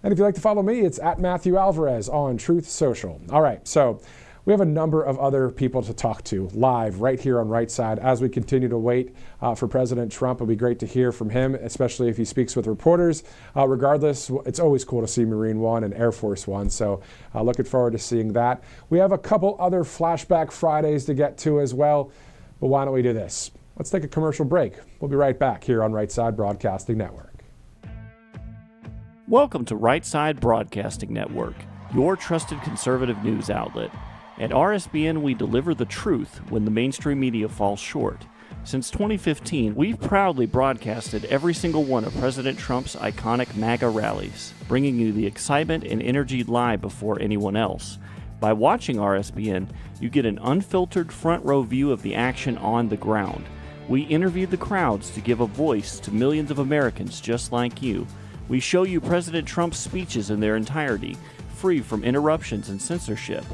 And if you'd like to follow me, it's at Matthew Alvarez on Truth Social. All right, so we have a number of other people to talk to live right here on Right Side as we continue to wait for President Trump. It'll be great to hear from him, especially if he speaks with reporters. Regardless, it's always cool to see Marine One and Air Force One, so looking forward to seeing that. We have a couple other Flashback Fridays to get to as well, but why don't we do this? Let's take a commercial break. We'll be right back here on Right Side Broadcasting Network. Welcome to Right Side Broadcasting Network, your trusted conservative news outlet. At RSBN, we deliver the truth when the mainstream media falls short. Since 2015, we've proudly broadcasted every single one of President Trump's iconic MAGA rallies, bringing you the excitement and energy live before anyone else. By watching RSBN, you get an unfiltered front row view of the action on the ground. We interview the crowds to give a voice to millions of Americans just like you. We show you President Trump's speeches in their entirety, free from interruptions and censorship.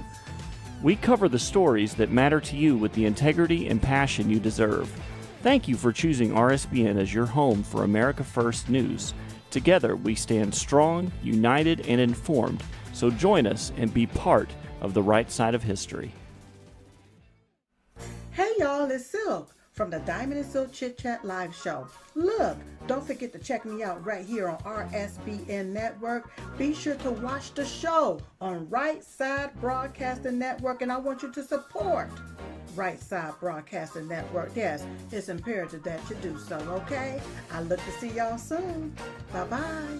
We cover the stories that matter to you with the integrity and passion you deserve. Thank you for choosing RSBN as your home for America First News. Together, we stand strong, united, and informed, so join us and be part of the right side of history. Hey y'all, it's Silk from the Diamond and Silk Chit Chat live show. Look, don't forget to check me out right here on RSBN Network. Be sure to watch the show on Right Side Broadcasting Network, and I want you to support Right Side Broadcasting Network. Yes, it's imperative that you do so, okay? I look to see y'all soon. Bye-bye.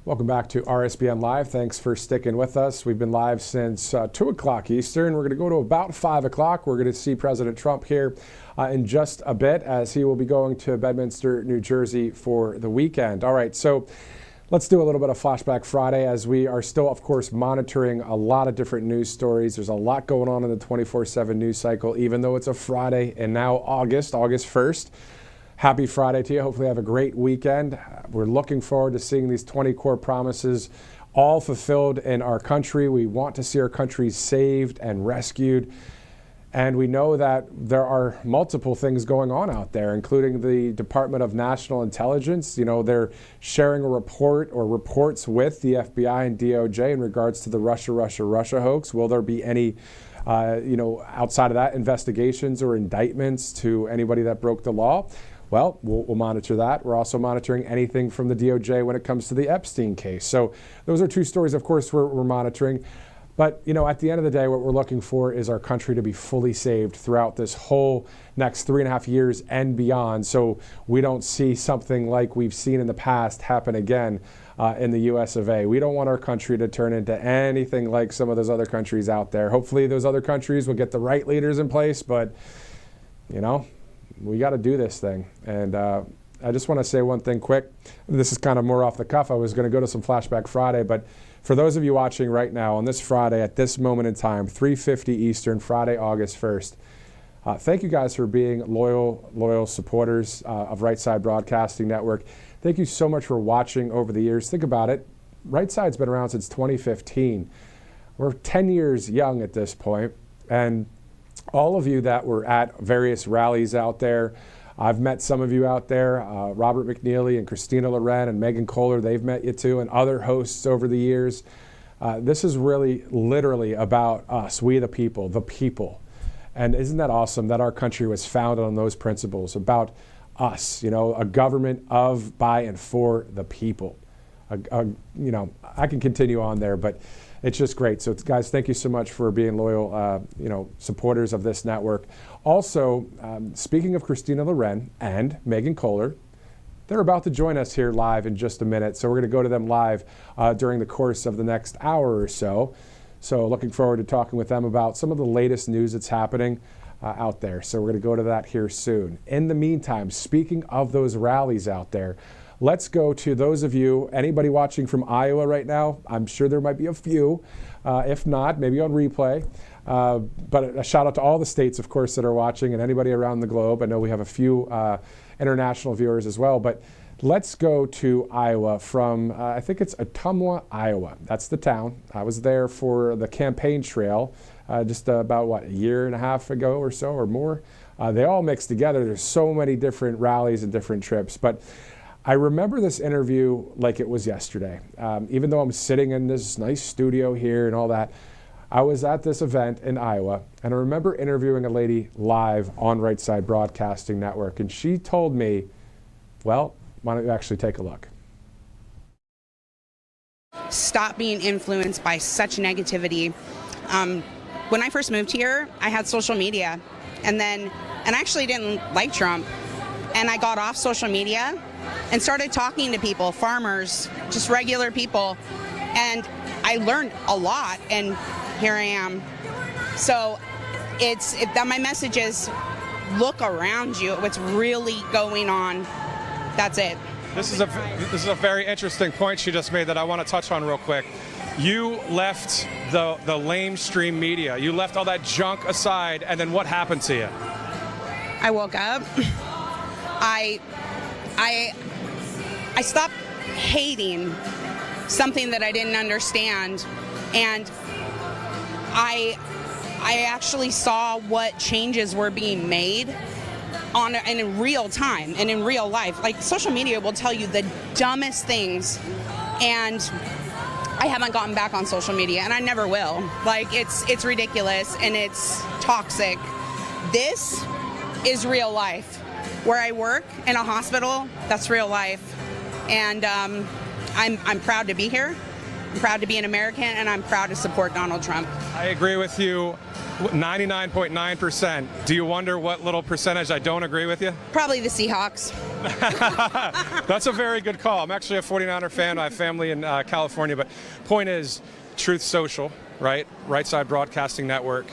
Welcome back to RSBN Live. Thanks for sticking with us. We've been live since 2 o'clock Eastern. We're going to go to about 5 o'clock. We're going to see President Trump here in just a bit as he will be going to Bedminster, New Jersey for the weekend. All right, so let's do a little bit of Flashback Friday as we are still, of course, monitoring a lot of different news stories. There's a lot going on in the 24/7 news cycle, even though it's a Friday and now August 1st. Happy Friday to you. Hopefully you have a great weekend. We're looking forward to seeing these 20 core promises all fulfilled in our country. We want to see our country saved and rescued. And we know that there are multiple things going on out there, including the Department of National Intelligence. You know, they're sharing a report or reports with the FBI and DOJ in regards to the Russia hoax. Will there be any outside of that, investigations or indictments to anybody that broke the law? Well, we'll monitor that. We're also monitoring anything from the DOJ when it comes to the Epstein case. So those are two stories, of course, we're monitoring. But, you know, at the end of the day, what we're looking for is our country to be fully saved throughout this whole next 3.5 years and beyond, so we don't see something like we've seen in the past happen again in the US of A. We don't want our country to turn into anything like some of those other countries out there. Hopefully those other countries will get the right leaders in place, but, you know, we got to do this thing. And I just want to say one thing quick. This is kind of more off the cuff. I was going to go to some Flashback Friday, but for those of you watching right now on this Friday at this moment in time, 3:50 Eastern, Friday, August 1st, thank you guys for being loyal supporters of Right Side Broadcasting Network. Thank you so much for watching over the years. Think about it. Right Side's been around since 2015. We're 10 years young at this point, and all of you that were at various rallies out there, I've met some of you out there, Robert McNeely and Christina Loren and Megan Kohler, they've met you too, and other hosts over the years. This is really literally about us, we the people. And isn't that awesome that our country was founded on those principles, about us, you know, a government of, by, and for the people. You know, I can continue on there, but it's just great. So guys, thank you so much for being loyal, supporters of this network. Also, speaking of Christina Loren and Megan Kohler, they're about to join us here live in just a minute. So we're going to go to them live during the course of the next hour or so. So looking forward to talking with them about some of the latest news that's happening out there. So we're going to go to that here soon. In the meantime, speaking of those rallies out there, let's go to those of you, anybody watching from Iowa right now. I'm sure there might be a few. If not, maybe on replay. But a shout out to all the states, of course, that are watching, and anybody around the globe. I know we have a few international viewers as well. But let's go to Iowa from, I think it's Ottumwa, Iowa. That's the town. I was there for the campaign trail just about, a year and a half ago or so or more. They all mix together. There's so many different rallies and different trips. But I remember this interview like it was yesterday. Even though I'm sitting in this nice studio here and all that, I was at this event in Iowa, and I remember interviewing a lady live on Right Side Broadcasting Network, and she told me, well, why don't you actually take a look? Stop being influenced by such negativity. when I first moved here, I had social media, and I actually didn't like Trump, and I got off social media and started talking to people, farmers, just regular people, and I learned a lot, and here I am. So my message is, look around you, what's really going on. That's it. This is a very interesting point she just made that I want to touch on real quick. You left the lamestream media. You left all that junk aside, and then what happened to you? I woke up. I stopped hating something that I didn't understand, and I actually saw what changes were being made in real time and in real life. Like, social media will tell you the dumbest things, and I haven't gotten back on social media, and I never will. Like, it's ridiculous and it's toxic. This is real life. Where I work in a hospital, that's real life, and I'm proud to be here. I'm proud to be an American, and I'm proud to support Donald Trump. I agree with you 99.9%. Do you wonder what little percentage I don't agree with you? Probably the Seahawks. That's a very good call. I'm actually a 49er fan. I have family in California. But point is, Truth Social, right? Right Side Broadcasting Network.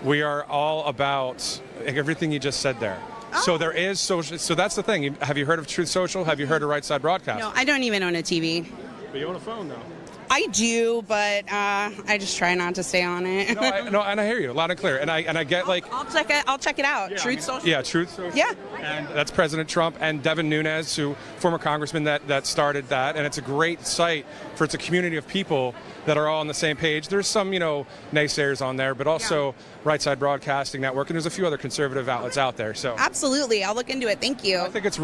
We are all about everything you just said there. Oh. So there is social. So that's the thing. Have you heard of Truth Social? Have you heard of Right Side Broadcasting? No, I don't even own a TV. But you own a phone, though. I do, but I just try not to stay on it. No, and I hear you loud and clear. And I get, like, I'll check it out. Yeah, Truth Social. Yeah, Truth Social. Yeah. And that's President Trump and Devin Nunes, who former congressman that started that. And it's a great site for it's a community of people that are all on the same page. There's some, naysayers on there, but also Right Side Broadcasting Network, and there's a few other conservative outlets out there. So absolutely, I'll look into it. Thank you. I think it's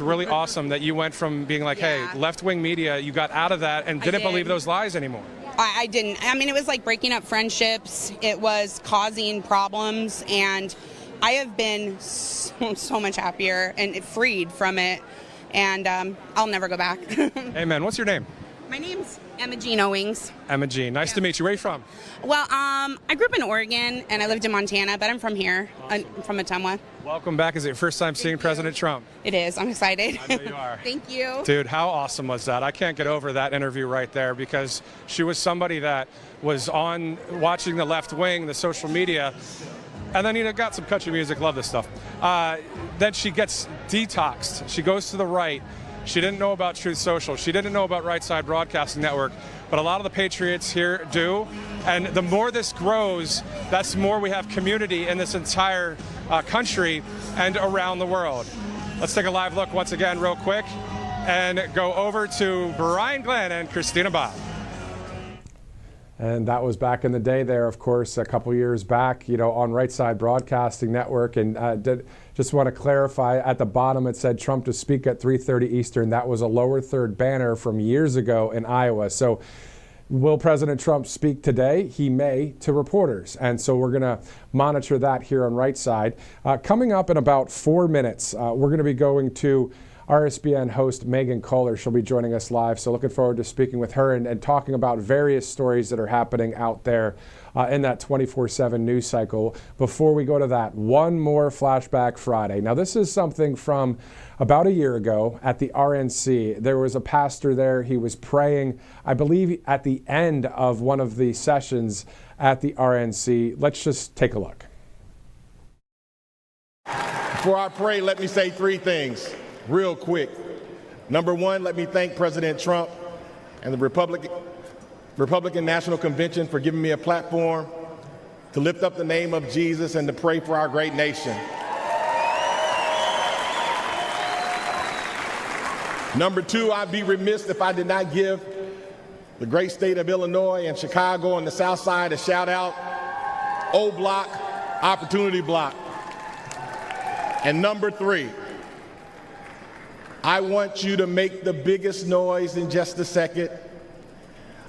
really awesome that you went from being like, hey, left-wing media, you got out of that and didn't believe those lies anymore. I didn't. I mean, it was like breaking up friendships. It was causing problems, and I have been so much happier and freed from it, and I'll never go back. Amen. What's your name? My name's Emma Jean Owings. Emma Jean. Nice to meet you. Where are you from? Well, I grew up in Oregon, and I lived in Montana, but I'm from here. Awesome. I'm from Ottumwa. Welcome back. Is it your first time seeing President Trump? It is. I'm excited. I know you are. Thank you. Dude, how awesome was that? I can't get over that interview right there, because she was somebody that was on watching the left wing, the social media, and then, got some country music. Love this stuff. Then she gets detoxed. She goes to the right. She didn't know about Truth Social. She didn't know about Right Side Broadcasting Network. But a lot of the patriots here do. And the more this grows, that's the more we have community in this entire country and around the world. Let's take a live look once again real quick and go over to Brian Glenn and Christina Bob. And that was back in the day there, of course, a couple years back, on Right Side Broadcasting Network. And just want to clarify, at the bottom it said Trump to speak at 3:30 Eastern. That was a lower third banner from years ago in Iowa. So will President Trump speak today? He may, to reporters. And so we're going to monitor that here on Right Side. Coming up in about 4 minutes, we're going to be going to RSBN host Megan Kohler. She'll be joining us live, so looking forward to speaking with her and talking about various stories that are happening out there in that 24/7 news cycle. Before we go to that, one more Flashback Friday. Now, this is something from about a year ago at the RNC. There was a pastor there. He was praying, I believe, at the end of one of the sessions at the RNC. Let's just take a look. Before I pray, let me say three things. Real quick. Number one, let me thank President Trump and the Republican National Convention for giving me a platform to lift up the name of Jesus and to pray for our great nation. Number two, I'd be remiss if I did not give the great state of Illinois and Chicago and the South Side a shout out. O Block, Opportunity Block. And number three, I want you to make the biggest noise in just a second.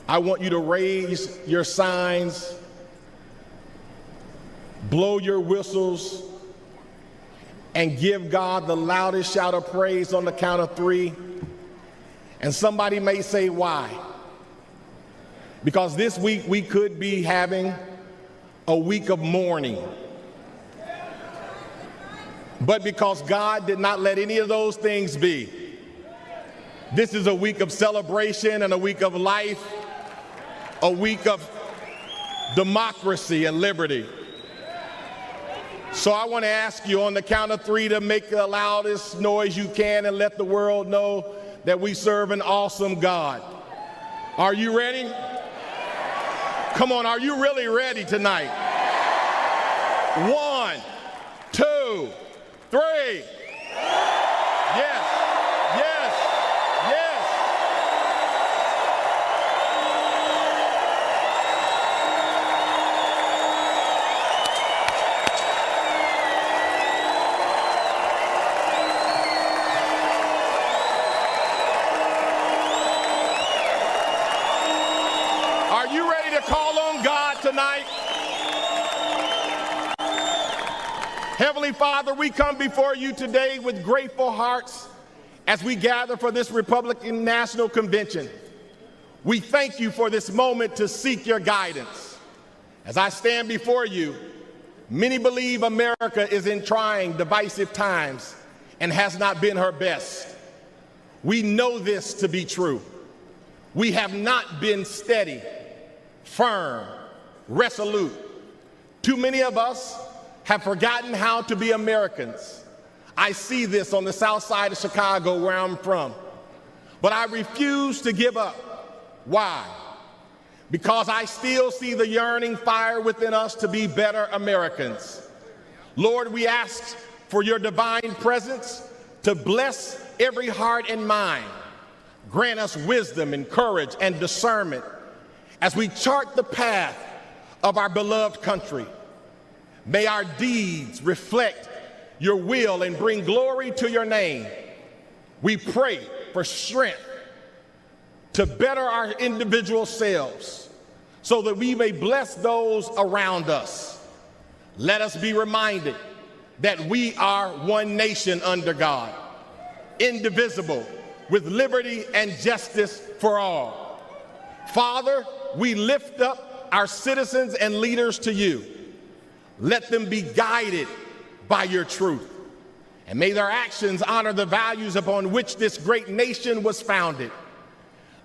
I want you to raise your signs, blow your whistles, and give God the loudest shout of praise on the count of three. And somebody may say, why? Because this week we could be having a week of mourning. But because God did not let any of those things be, this is a week of celebration and a week of life, a week of democracy and liberty. So I want to ask you on the count of 3 to make the loudest noise you can and let the world know that we serve an awesome God. Are you ready? Come on, are you really ready tonight? 1, 2, 3. Yes, yes, yes. Are you ready to call on God tonight? Heavenly Father, we come before you today with grateful hearts as we gather for this Republican National Convention. We thank you for this moment to seek your guidance. As I stand before you, many believe America is in trying, divisive times and has not been her best. We know this to be true. We have not been steady, firm, resolute. Too many of us have forgotten how to be Americans. I see this on the south side of Chicago where I'm from. But I refuse to give up. Why? Because I still see the yearning fire within us to be better Americans. Lord, we ask for your divine presence to bless every heart and mind. Grant us wisdom and courage and discernment as we chart the path of our beloved country. May our deeds reflect your will and bring glory to your name. We pray for strength to better our individual selves so that we may bless those around us. Let us be reminded that we are one nation under God, indivisible, with liberty and justice for all. Father, we lift up our citizens and leaders to you. Let them be guided by your truth. And may their actions honor the values upon which this great nation was founded.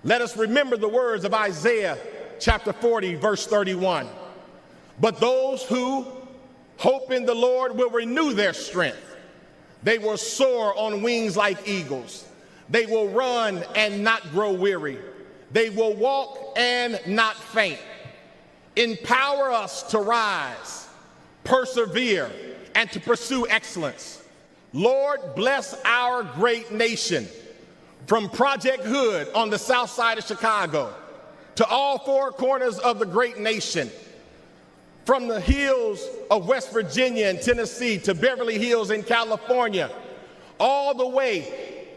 Let us remember the words of Isaiah chapter 40, verse 31. But those who hope in the Lord will renew their strength. They will soar on wings like eagles. They will run and not grow weary. They will walk and not faint. Empower us to rise, persevere, and to pursue excellence. Lord, bless our great nation, from Project Hood on the south side of Chicago to all 4 corners of the great nation, from the hills of West Virginia and Tennessee to Beverly Hills in California, all the way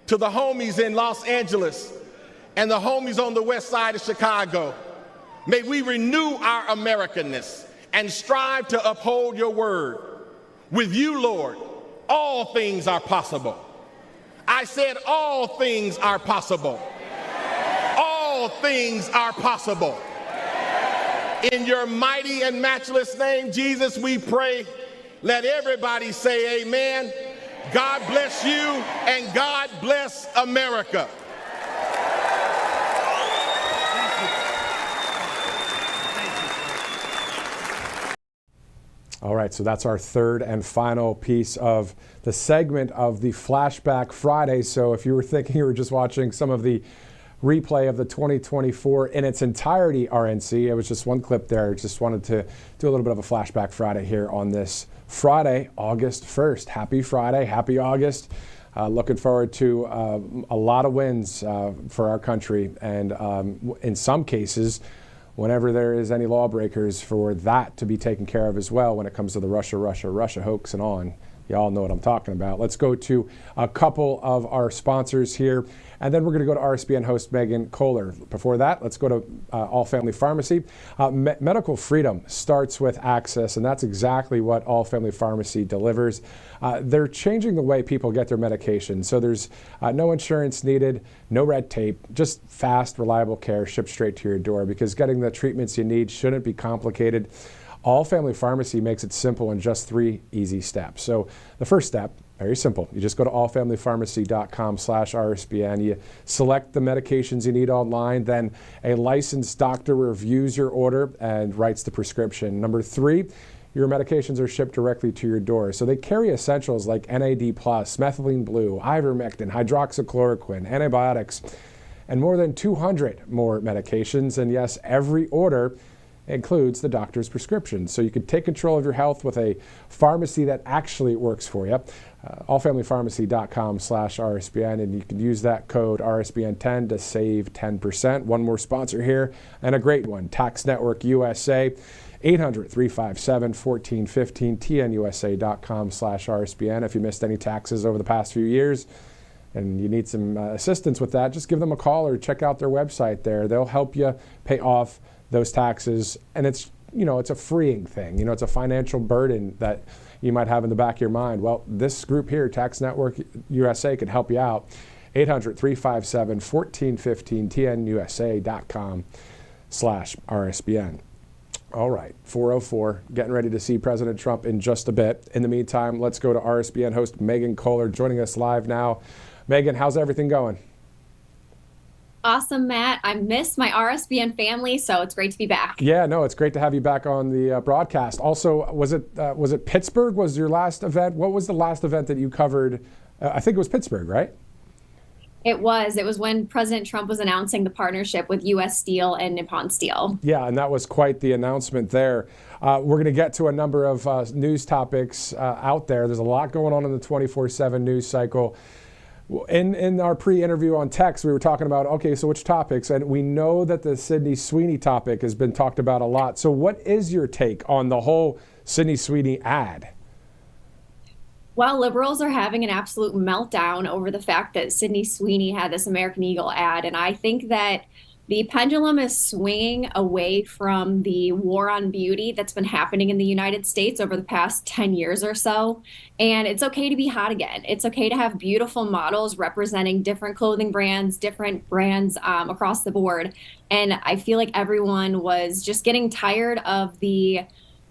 to the homies in Los Angeles and the homies on the west side of Chicago. May we renew our Americanness and strive to uphold your word. With you, Lord, all things are possible. I said all things are possible. All things are possible. In your mighty and matchless name, Jesus, we pray. Let everybody say amen. God bless you and God bless America. All right, so that's our third and final piece of the segment of the Flashback Friday. So if you were thinking you were just watching some of the replay of the 2024 in its entirety RNC, it was just one clip there. Just wanted to do a little bit of a Flashback Friday here on this Friday, August 1st. Happy Friday, happy August. Looking forward to a lot of wins for our country, and in some cases, whenever there is any lawbreakers, for that to be taken care of as well when it comes to the Russia hoax and on. Y'all know what I'm talking about. Let's go to a couple of our sponsors here, and then we're going to go to RSBN host Megan Kohler. Before that, let's go to All Family Pharmacy. Medical freedom starts with access, and that's exactly what All Family Pharmacy delivers. They're changing the way people get their medication, so there's no insurance needed, no red tape, just fast, reliable care shipped straight to your door, because getting the treatments you need shouldn't be complicated. All Family Pharmacy makes it simple in just 3 easy steps. So the first step, very simple. You just go to allfamilypharmacy.com/RSBN. You select the medications you need online. Then a licensed doctor reviews your order and writes the prescription. Number 3, your medications are shipped directly to your door. So they carry essentials like NAD+, methylene blue, ivermectin, hydroxychloroquine, antibiotics, and more than 200 more medications. And yes, every order includes the doctor's prescription. So you can take control of your health with a pharmacy that actually works for you. Allfamilypharmacy.com/RSBN, and you can use that code RSBN10 to save 10%. One more sponsor here, and a great one, Tax Network USA, 800-357-1415, tnusa.com/RSBN. If you missed any taxes over the past few years and you need some assistance with that, just give them a call or check out their website there. They'll help you pay off those taxes, and it's a freeing thing. It's a financial burden that you might have in the back of your mind. Well, this group here, Tax Network USA, could help you out. 800-357-1415, tnusa.com/RSBN. All right, 4:04, getting ready to see President Trump in just a bit. In the meantime, let's go to RSBN host Megan Kohler joining us live now. Megan, how's everything going? Awesome, Matt. I miss my RSBN family, so it's great to be back. Yeah, no, it's great to have you back on the broadcast. Also, was it Pittsburgh was your last event? What was the last event that you covered? I think it was Pittsburgh, right? It was when President Trump was announcing the partnership with U.S. Steel and Nippon Steel. Yeah, and that was quite the announcement there. We're going to get to a number of news topics out there. There's a lot going on in the 24/7 news cycle. In our pre-interview on text, we were talking about, okay, so which topics? And we know that the Sydney Sweeney topic has been talked about a lot. So what is your take on the whole Sydney Sweeney ad? Well, liberals are having an absolute meltdown over the fact that Sydney Sweeney had this American Eagle ad. And I think that the pendulum is swinging away from the war on beauty that's been happening in the United States over the past 10 years or so. And it's okay to be hot again. It's okay to have beautiful models representing different clothing brands, different brands across the board. And I feel like everyone was just getting tired of the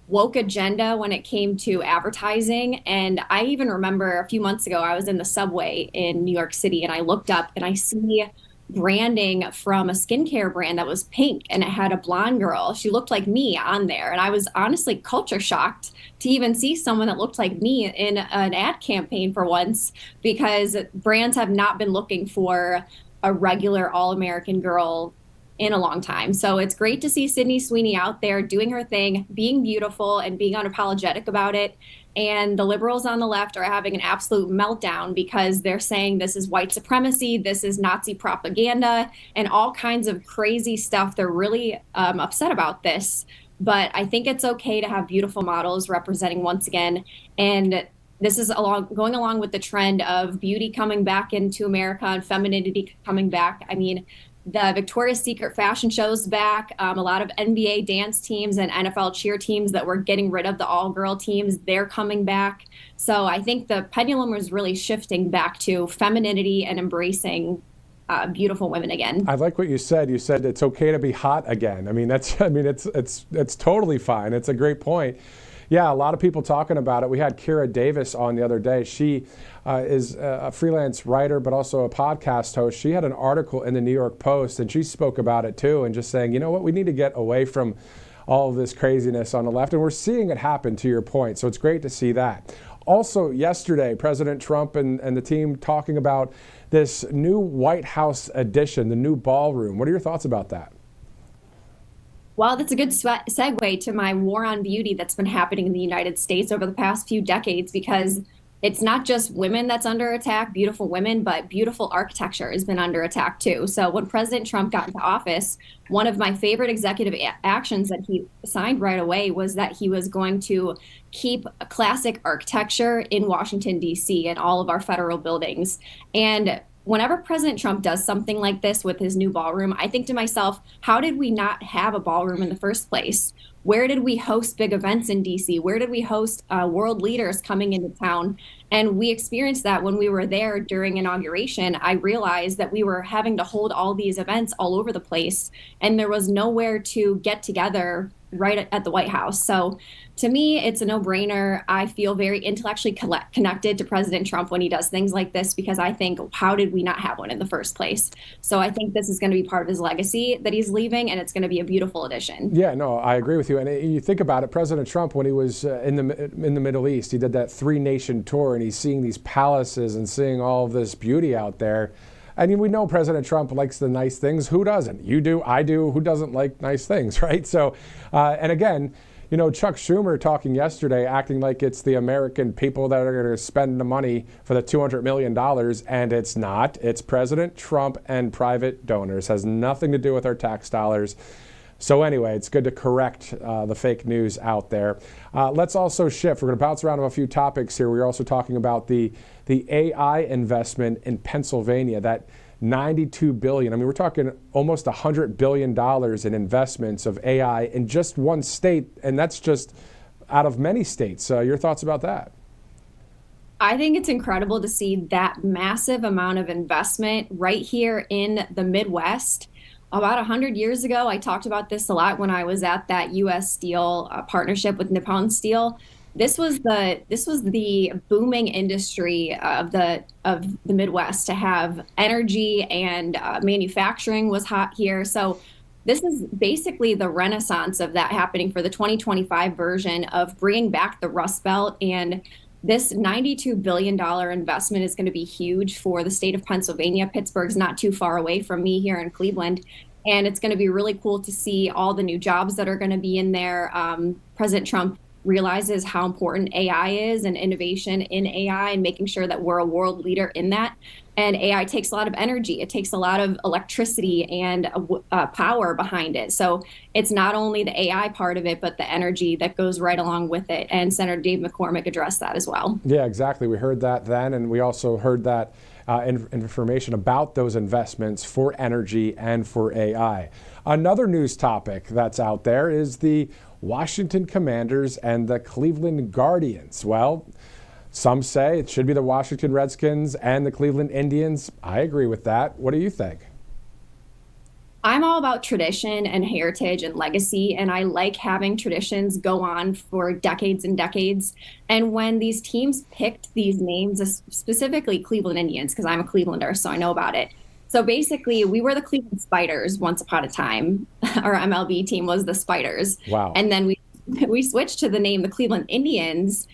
woke agenda when it came to advertising. And I even remember a few months ago, I was in the subway in New York City and I looked up and I see branding from a skincare brand that was pink and it had a blonde girl. She looked like me on there. And I was honestly culture shocked to even see someone that looked like me in an ad campaign for once, because brands have not been looking for a regular all-American girl in a long time. So it's great to see Sydney Sweeney out there doing her thing, being beautiful and being unapologetic about it. And the liberals on the left are having an absolute meltdown because they're saying this is white supremacy, this is Nazi propaganda, and all kinds of crazy stuff. They're really upset about this. But I think it's okay to have beautiful models representing once again. And this is going along with the trend of beauty coming back into America and femininity coming back. I mean, the Victoria's Secret fashion show's back. A lot of NBA dance teams and NFL cheer teams that were getting rid of the all-girl teams, they're coming back. So I think the pendulum was really shifting back to femininity and embracing beautiful women again. I like what you said. You said it's okay to be hot again. I mean, it's totally fine. It's a great point. Yeah, a lot of people talking about it. We had Kira Davis on the other day. She is a freelance writer, but also a podcast host. She had an article in the New York Post, and she spoke about it too, and just saying, you know what, we need to get away from all of this craziness on the left. And we're seeing it happen, to your point. So it's great to see that. Also, yesterday, President Trump and the team talking about this new White House addition, the new ballroom. What are your thoughts about that? Well, that's a good segue to my war on beauty that's been happening in the United States over the past few decades, because it's not just women that's under attack, beautiful women, but beautiful architecture has been under attack too. So when President Trump got into office, one of my favorite executive actions that he signed right away was that he was going to keep classic architecture in Washington, D.C. and all of our federal buildings. And whenever President Trump does something like this with his new ballroom, I think to myself, how did we not have a ballroom in the first place? Where did we host big events in DC? Where did we host world leaders coming into town? And we experienced that when we were there during inauguration. I realized that we were having to hold all these events all over the place, and there was nowhere to get together right at the White House. So to me, it's a no-brainer. I feel very intellectually connected to President Trump when he does things like this, because I think, how did we not have one in the first place? So I think this is going to be part of his legacy that he's leaving, and it's going to be a beautiful addition. Yeah, no, I agree with you. And you think about it, President Trump, when he was in the Middle East, he did that 3-nation tour, and he's seeing these palaces and seeing all of this beauty out there. And we know President Trump likes the nice things. Who doesn't? You do, I do. Who doesn't like nice things, right? So, and again, Chuck Schumer talking yesterday, acting like it's the American people that are going to spend the money for the $200 million, and it's not. It's President Trump and private donors. Has nothing to do with our tax dollars. So anyway, it's good to correct the fake news out there. Let's also shift. We're going to bounce around a few topics here. We're also talking about the AI investment in Pennsylvania, that $92 billion. I mean, we're talking almost $100 billion in investments of AI in just one state, and that's just out of many states. Your thoughts about that? I think it's incredible to see that massive amount of investment right here in the Midwest. About 100 years ago, I talked about this a lot when I was at that U.S. Steel partnership with Nippon Steel. This was the booming industry of the Midwest, to have energy, and manufacturing was hot here. So this is basically the renaissance of that happening for the 2025 version of bringing back the Rust Belt. And this $92 billion investment is going to be huge for the state of Pennsylvania. Pittsburgh's not too far away from me here in Cleveland. And it's going to be really cool to see all the new jobs that are going to be in there. President Trump realizes how important AI is, and innovation in AI, and making sure that we're a world leader in that. And AI takes a lot of energy. It takes a lot of electricity and power behind it. So it's not only the AI part of it, but the energy that goes right along with it. And Senator Dave McCormick addressed that as well. Yeah, exactly. We heard that then, and we also heard that information about those investments for energy and for AI. Another news topic that's out there is the Washington Commanders and the Cleveland Guardians. Well, some say it should be the Washington Redskins and the Cleveland Indians. I agree with that. What do you think? I'm all about tradition and heritage and legacy, and I like having traditions go on for decades and decades. And when these teams picked these names, specifically Cleveland Indians, because I'm a Clevelander, so I know about it. So basically, we were the Cleveland Spiders once upon a time. Our MLB team was the Spiders. Wow. And then we switched to the name the Cleveland Indians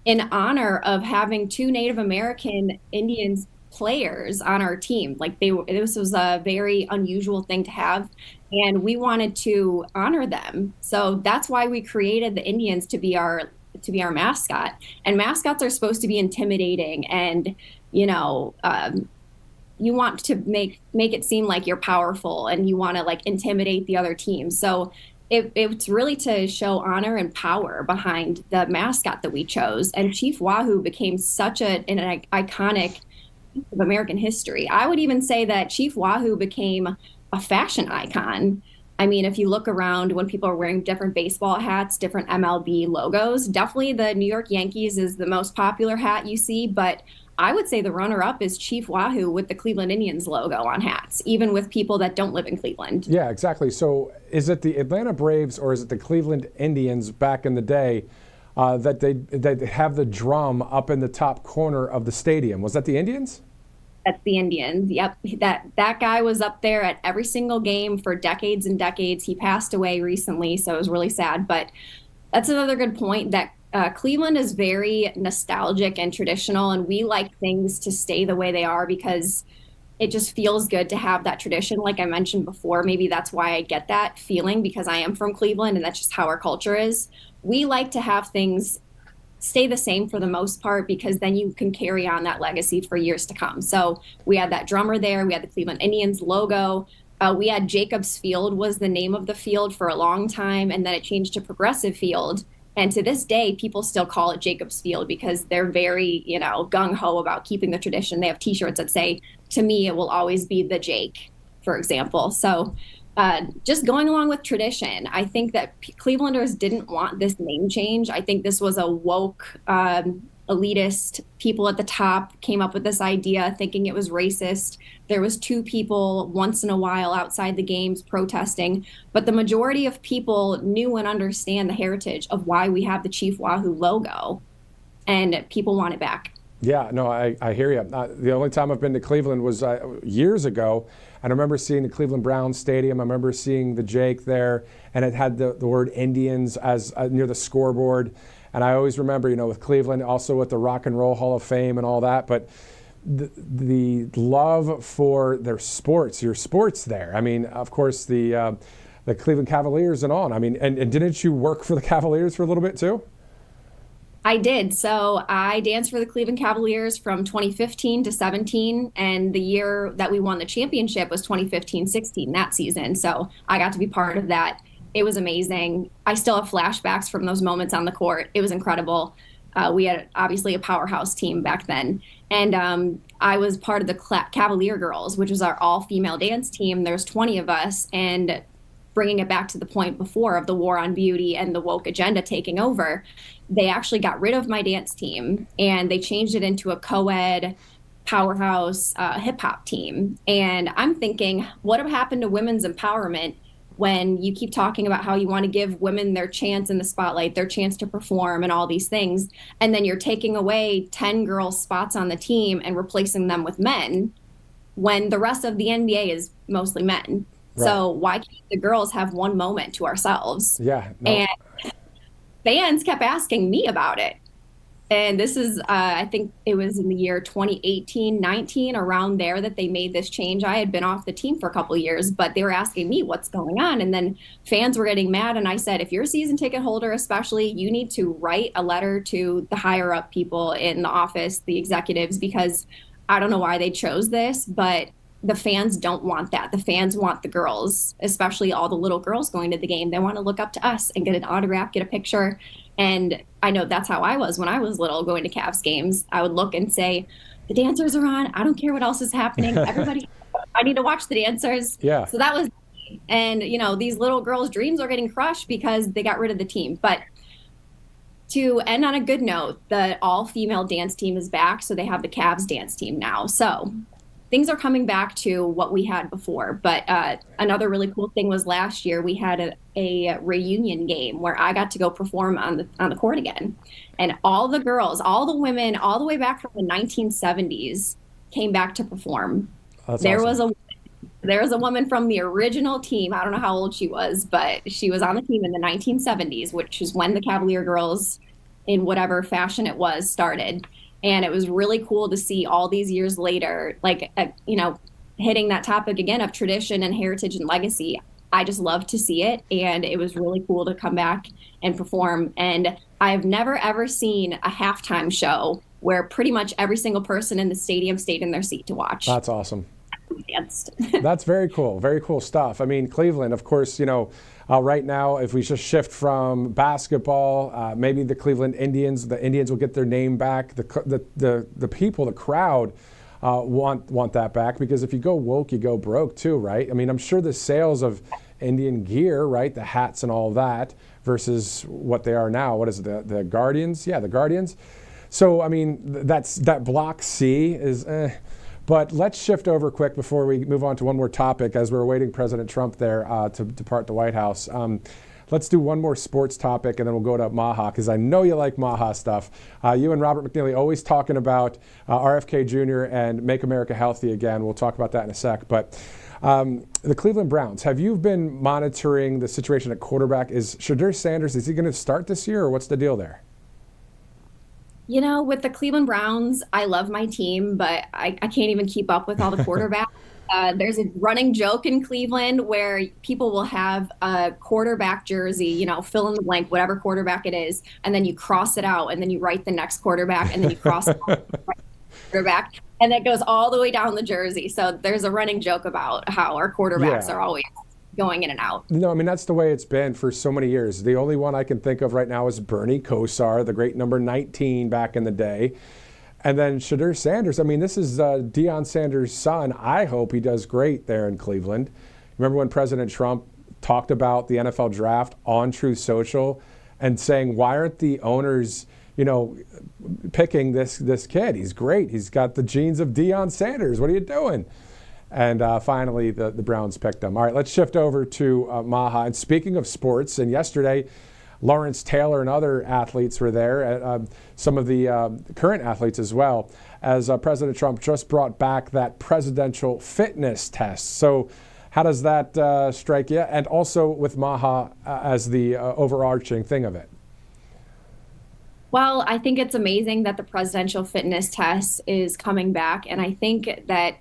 in honor of having 2 Native American Indians players on our team. Like this was a very unusual thing to have, and we wanted to honor them. So that's why we created the Indians to be our mascot. And mascots are supposed to be intimidating, and you want to make it seem like you're powerful, and you want to like intimidate the other team. So it's really to show honor and power behind the mascot that we chose. And Chief Wahoo became such an iconic piece of American history. I would even say that Chief Wahoo became a fashion icon. I mean, if you look around when people are wearing different baseball hats, different MLB logos, definitely the New York Yankees is the most popular hat you see, but I would say the runner-up is Chief Wahoo with the Cleveland Indians logo on hats, even with people that don't live in Cleveland. Yeah, exactly. So is it the Atlanta Braves or is it the Cleveland Indians back in the day that they have the drum up in the top corner of the stadium? Was that the Indians? That's the Indians. Yep. That guy was up there at every single game for decades and decades. He passed away recently, so it was really sad. But that's another good point, that Cleveland is very nostalgic and traditional, and we like things to stay the way they are because it just feels good to have that tradition. Like I mentioned before, maybe that's why I get that feeling, because I am from Cleveland and that's just how our culture is. We like to have things stay the same for the most part, because then you can carry on that legacy for years to come. So we had that drummer there. We had the Cleveland Indians logo. We had Jacobs Field was the name of the field for a long time, and then it changed to Progressive Field. And to this day, people still call it Jacobs Field because they're very, gung-ho about keeping the tradition. They have T-shirts that say, "To me, it will always be the Jake," for example. So just going along with tradition, I think that Clevelanders didn't want this name change. I think this was a woke elitist people at the top came up with this idea thinking it was racist. There was 2 people once in a while outside the games protesting, but the majority of people knew and understand the heritage of why we have the Chief Wahoo logo, and people want it back. Yeah, no, I hear you. The only time I've been to Cleveland was years ago, and I remember seeing the Cleveland Browns Stadium. I remember seeing the Jake there, and it had the word Indians as near the scoreboard. And I always remember, with Cleveland, also with the Rock and Roll Hall of Fame and all that, but the love for their sports, your sports there. I mean, of course, the Cleveland Cavaliers and on. I mean, and didn't you work for the Cavaliers for a little bit too? I did. So I danced for the Cleveland Cavaliers from 2015 to 17. And the year that we won the championship was 2015-16, that season. So I got to be part of that. It was amazing. I still have flashbacks from those moments on the court. It was incredible. We had obviously a powerhouse team back then. And I was part of the Cavalier Girls, which was our all-female dance team. There's 20 of us. And bringing it back to the point before of the war on beauty and the woke agenda taking over, they actually got rid of my dance team and they changed it into a co-ed powerhouse hip hop team. And I'm thinking, what have happened to women's empowerment when you keep talking about how you want to give women their chance in the spotlight, their chance to perform and all these things, and then you're taking away 10 girl spots on the team and replacing them with men when the rest of the NBA is mostly men. Right. So why can't the girls have one moment to ourselves? Yeah. No. And fans kept asking me about it. And this is, I think it was in the year 2018-19, around there, that they made this change. I had been off the team for a couple of years, but they were asking me what's going on. And then fans were getting mad. And I said, if you're a season ticket holder, especially, you need to write a letter to the higher up people in the office, the executives, because I don't know why they chose this, but the fans don't want that. The fans want the girls, especially all the little girls going to the game. They want to look up to us and get an autograph, get a picture. And I know that's how I was when I was little going to Cavs games. I would look and say, the dancers are on. I don't care what else is happening. Everybody, I need to watch the dancers. Yeah. So that was, and these little girls' dreams are getting crushed because they got rid of the team. But to end on a good note, the all-female dance team is back. So they have the Cavs dance team now. So things are coming back to what we had before. But another really cool thing was last year we had a reunion game where I got to go perform on the court again. And all the girls, all the women, all the way back from the 1970s came back to perform. That's there awesome. was a woman from the original team. I don't know how old she was, but she was on the team in the 1970s, which is when the Cavalier Girls, in whatever fashion it was, started. And it was really cool to see all these years later, hitting that topic again of tradition and heritage and legacy. I just love to see it. And it was really cool to come back and perform. And I've never, ever seen a halftime show where pretty much every single person in the stadium stayed in their seat to watch. That's awesome. Danced. That's very cool. Very cool stuff. I mean, Cleveland, of course, right now, if we just shift from basketball, maybe the Cleveland Indians, the Indians will get their name back. The people, the crowd want that back, because if you go woke, you go broke too, right? I mean, I'm sure the sales of Indian gear, right, the hats and all that, versus what they are now. What is it, the Guardians? Yeah, the Guardians. So, I mean, that Block C is But let's shift over quick before we move on to one more topic, as we're awaiting President Trump there to depart the White House. Let's do one more sports topic, and then we'll go to Maha, because I know you like Maha stuff. You and Robert McNeely always talking about RFK Jr. and Make America Healthy Again. We'll talk about that in a sec. But the Cleveland Browns, have you been monitoring the situation at quarterback? Is Shadur Sanders, is he going to start this year, or what's the deal there? With the Cleveland Browns, I love my team, but I can't even keep up with all the quarterbacks. There's a running joke in Cleveland where people will have a quarterback jersey, fill in the blank, whatever quarterback it is, and then you cross it out, and then you write the next quarterback, and then you cross it out, quarterback, and that goes all the way down the jersey. So there's a running joke about how our quarterbacks are always going in and out. No, I mean, that's the way it's been for so many years. The only one I can think of right now is Bernie Kosar, the great number 19 back in the day. And then Shadur Sanders. I mean, this is Deion Sanders' son. I hope he does great there in Cleveland. Remember when President Trump talked about the NFL draft on Truth Social and saying, why aren't the owners picking this kid. He's great. He's got the genes of Deion Sanders. What are you doing? And finally, the Browns picked him. All right, let's shift over to Maha. And speaking of sports, and yesterday, Lawrence Taylor and other athletes were there, some of the current athletes as well, as President Trump just brought back that presidential fitness test. So how does that strike you? And also with Maha as the overarching thing of it. Well, I think it's amazing that the presidential fitness test is coming back. And I think that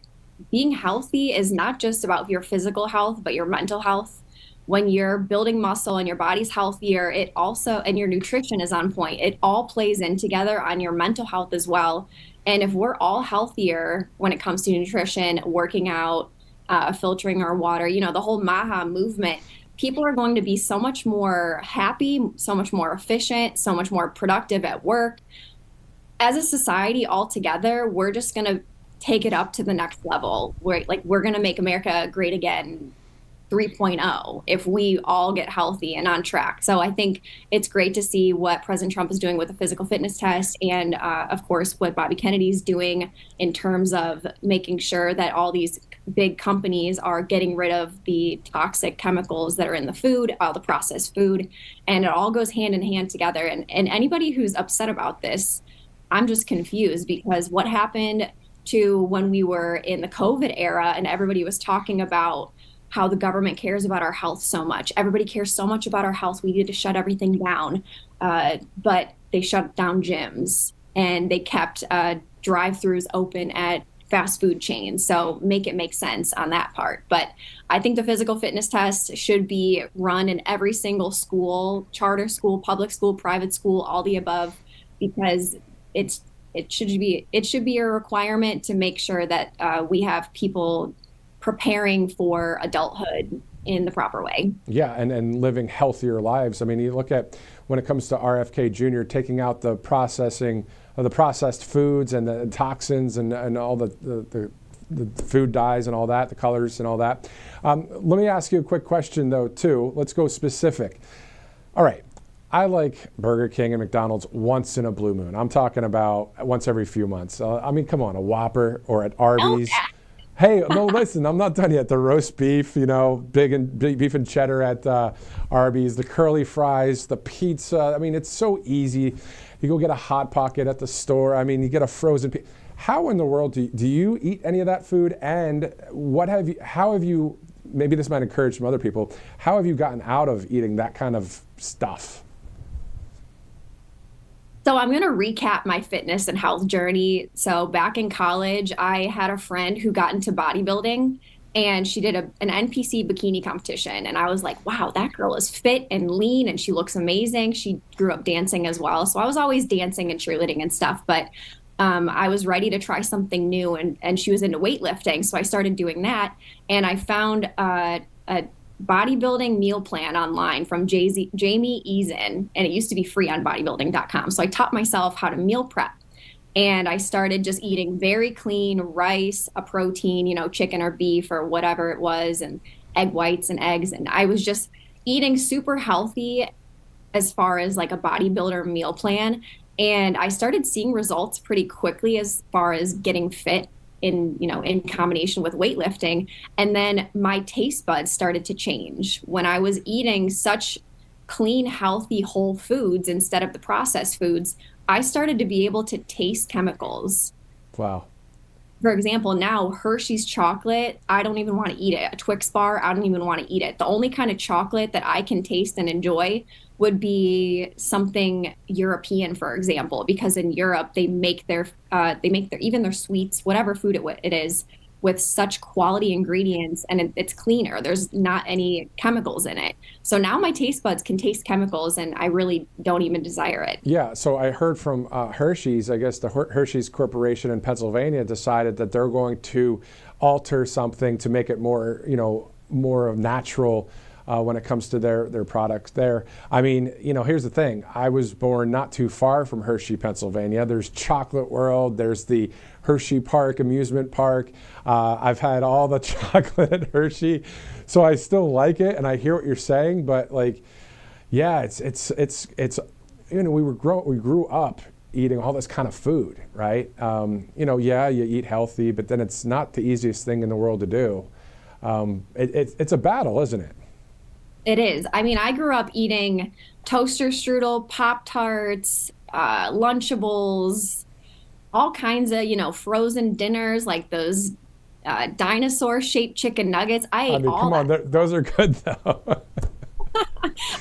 being healthy is not just about your physical health, but your mental health. When you're building muscle and your body's healthier, it also, and your nutrition is on point, it all plays in together on your mental health as well. And if we're all healthier when it comes to nutrition, working out, filtering our water, the whole Maha movement, people are going to be so much more happy, so much more efficient, so much more productive at work. As a society altogether, we're just going to take it up to the next level. We're going to make America great again 3.0 if we all get healthy and on track. So I think it's great to see what President Trump is doing with the physical fitness test, and of course what Bobby Kennedy's doing in terms of making sure that all these big companies are getting rid of the toxic chemicals that are in the food, all the processed food, and it all goes hand in hand together. And anybody who's upset about this, I'm just confused, because what happened to when we were in the COVID era and everybody was talking about how the government cares about our health so much. Everybody cares so much about our health. We need to shut everything down. But they shut down gyms and they kept drive-throughs open at fast food chains. So make it make sense on that part. But I think the physical fitness test should be run in every single school, charter school, public school, private school, all the above, because it should be a requirement to make sure that we have people preparing for adulthood in the proper way. Yeah, and living healthier lives. I mean, you look at when it comes to RFK Jr. taking out the processing of the processed foods and the toxins and all the food dyes and all that, the colors and all that. Let me ask you a quick question though too. Let's go specific. All right. I like Burger King and McDonald's once in a blue moon. I'm talking about once every few months. I mean, come on, a Whopper or at Arby's. Oh, yeah. Hey, no, listen, I'm not done yet. The roast beef, big beef and cheddar at Arby's, the curly fries, the pizza. I mean, it's so easy. You go get a Hot Pocket at the store. I mean, you get a frozen pizza. How in the world do you eat any of that food? And how have you, maybe this might encourage some other people, how have you gotten out of eating that kind of stuff? So I'm going to recap my fitness and health journey. So back in college, I had a friend who got into bodybuilding, and she did an NPC bikini competition. And I was like, wow, that girl is fit and lean and she looks amazing. She grew up dancing as well. So I was always dancing and cheerleading and stuff, but I was ready to try something new, and she was into weightlifting. So I started doing that, and I found a bodybuilding meal plan online from Jamie Eason, and it used to be free on bodybuilding.com. So I taught myself how to meal prep, and I started just eating very clean rice, a protein, chicken or beef or whatever it was, and egg whites and eggs. And I was just eating super healthy as far as like a bodybuilder meal plan. And I started seeing results pretty quickly as far as getting fit in combination with weightlifting. And then my taste buds started to change when I was eating such clean, healthy, whole foods instead of the processed foods. I started to be able to taste chemicals. Wow. For example, now Hershey's chocolate, I don't even want to eat it. A Twix bar, I don't even want to eat it. The only kind of chocolate that I can taste and enjoy would be something European, for example, because in Europe they make their even their sweets, whatever food it is, with such quality ingredients, and it's cleaner. There's not any chemicals in it. So now my taste buds can taste chemicals, and I really don't even desire it. Yeah, so I heard from Hershey's, I guess the Hershey's Corporation in Pennsylvania decided that they're going to alter something to make it more, more of natural when it comes to their products there. I mean, here's the thing. I was born not too far from Hershey, Pennsylvania. There's Chocolate World. There's the Hershey Park amusement park. I've had all the chocolate at Hershey, so I still like it, and I hear what you're saying. But yeah, it's we grew up eating all this kind of food, right? Yeah, you eat healthy, but then it's not the easiest thing in the world to do. It's a battle, isn't it? It is. I mean, I grew up eating toaster strudel, Pop-Tarts, Lunchables, all kinds of, frozen dinners like those dinosaur-shaped chicken nuggets. I ate all come on, those are good though.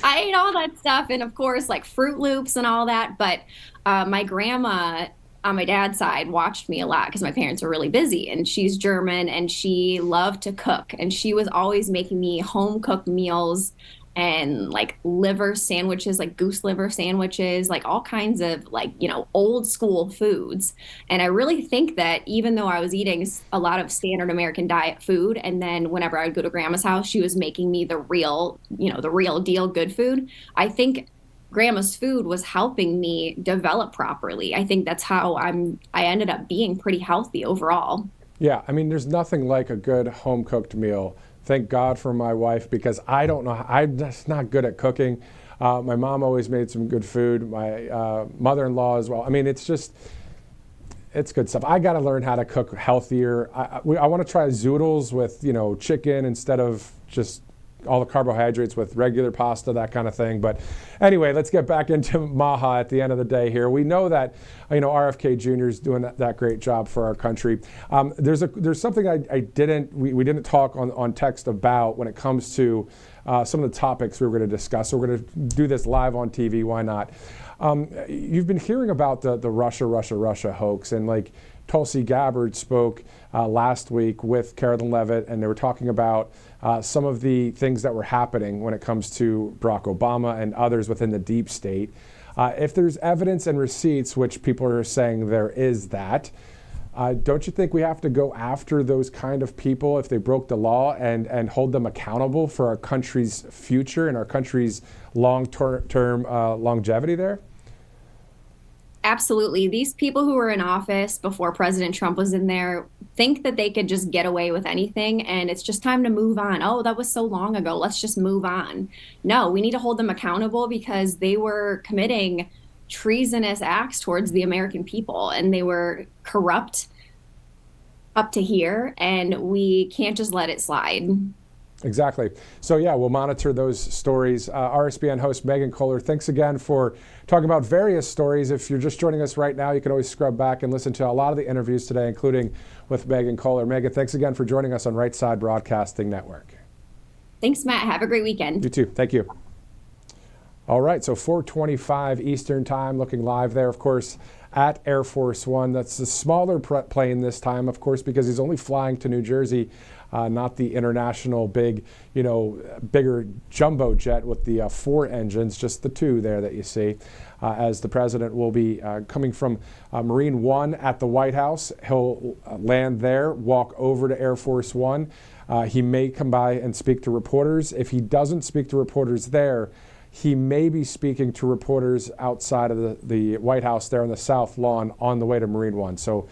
I ate all that stuff, and of course, like Fruit Loops and all that. But my grandma on my dad's side watched me a lot because my parents were really busy, and she's German, and she loved to cook, and she was always making me home cooked meals and like liver sandwiches, like goose liver sandwiches, like all kinds of old school foods. And I really think that even though I was eating a lot of standard American diet food, and then whenever I would go to grandma's house, she was making me the real deal good food. I think grandma's food was helping me develop properly. I think that's how I ended up being pretty healthy overall. Yeah, I mean, there's nothing like a good home cooked meal. Thank God for my wife, because I don't know, I'm just not good at cooking. My mom always made some good food. My mother-in-law as well. I mean, it's good stuff. I got to learn how to cook healthier. I want to try zoodles with, chicken instead of just all the carbohydrates with regular pasta, that kind of thing. But anyway, let's get back into Maha at the end of the day here. We know that, RFK Jr. is doing that great job for our country. There's something we didn't talk on text about when it comes to some of the topics we were going to discuss. So we're going to do this live on TV. Why not? You've been hearing about the Russia hoax, and like Tulsi Gabbard spoke last week with Carolyn Levitt, and they were talking about some of the things that were happening when it comes to Barack Obama and others within the deep state. If there's evidence and receipts, which people are saying there is that, don't you think we have to go after those kind of people if they broke the law and hold them accountable for our country's future and our country's long-term longevity there? Absolutely. These people who were in office before President Trump was in there think that they could just get away with anything, and it's just time to move on. Oh, that was so long ago. Let's just move on. No, we need to hold them accountable because they were committing treasonous acts towards the American people, and they were corrupt up to here, and we can't just let it slide. Exactly. So yeah, we'll monitor those stories. RSBN host Megan Kohler, thanks again for talking about various stories. If you're just joining us right now, you can always scrub back and listen to a lot of the interviews today, including with Megan Kohler. Megan, thanks again for joining us on Right Side Broadcasting Network. Thanks, Matt. Have a great weekend. You too. Thank you. All right, so 4:25 Eastern Time, looking live there, of course, at Air Force One. That's the smaller plane this time, of course, because he's only flying to New Jersey, not the international bigger jumbo jet with the 4 engines, just the 2 there that you see, as the president will be coming from Marine One at the White House. He'll land there, walk over to Air Force One. He may come by and speak to reporters. If he doesn't speak to reporters there, he may be speaking to reporters outside of the White House there on the South Lawn on the way to Marine One. So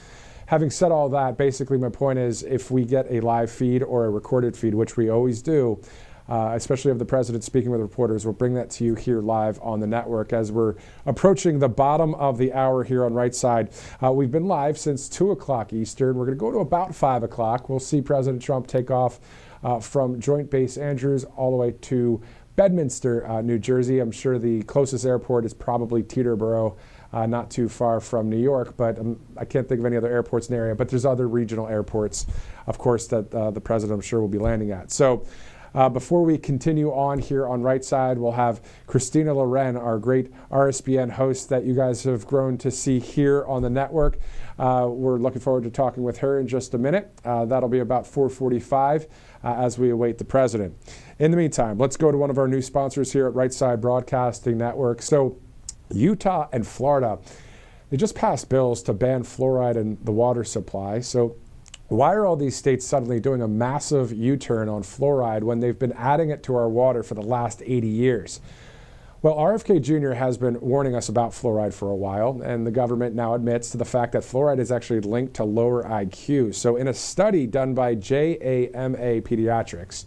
having said all that, basically my point is if we get a live feed or a recorded feed, which we always do, especially of the president speaking with reporters, we'll bring that to you here live on the network as we're approaching the bottom of the hour here on Right Side. We've been live since 2 o'clock Eastern. We're going to go to about 5 o'clock. We'll see President Trump take off from Joint Base Andrews all the way to Bedminster, New Jersey. I'm sure the closest airport is probably Teterboro, not too far from New York, but I can't think of any other airports in the area. But there's other regional airports, of course, that the president, I'm sure, will be landing at. So before we continue on here on Right Side, we'll have Christina Loren, our great RSBN host that you guys have grown to see here on the network. We're looking forward to talking with her in just a minute. That'll be about 4:45 as we await the president. In the meantime, let's go to one of our new sponsors here at Right Side Broadcasting Network. So Utah and Florida, they just passed bills to ban fluoride in the water supply. So why are all these states suddenly doing a massive U-turn on fluoride when they've been adding it to our water for the last 80 years? Well, RFK Jr. has been warning us about fluoride for a while, and the government now admits to the fact that fluoride is actually linked to lower IQ. So in a study done by JAMA Pediatrics,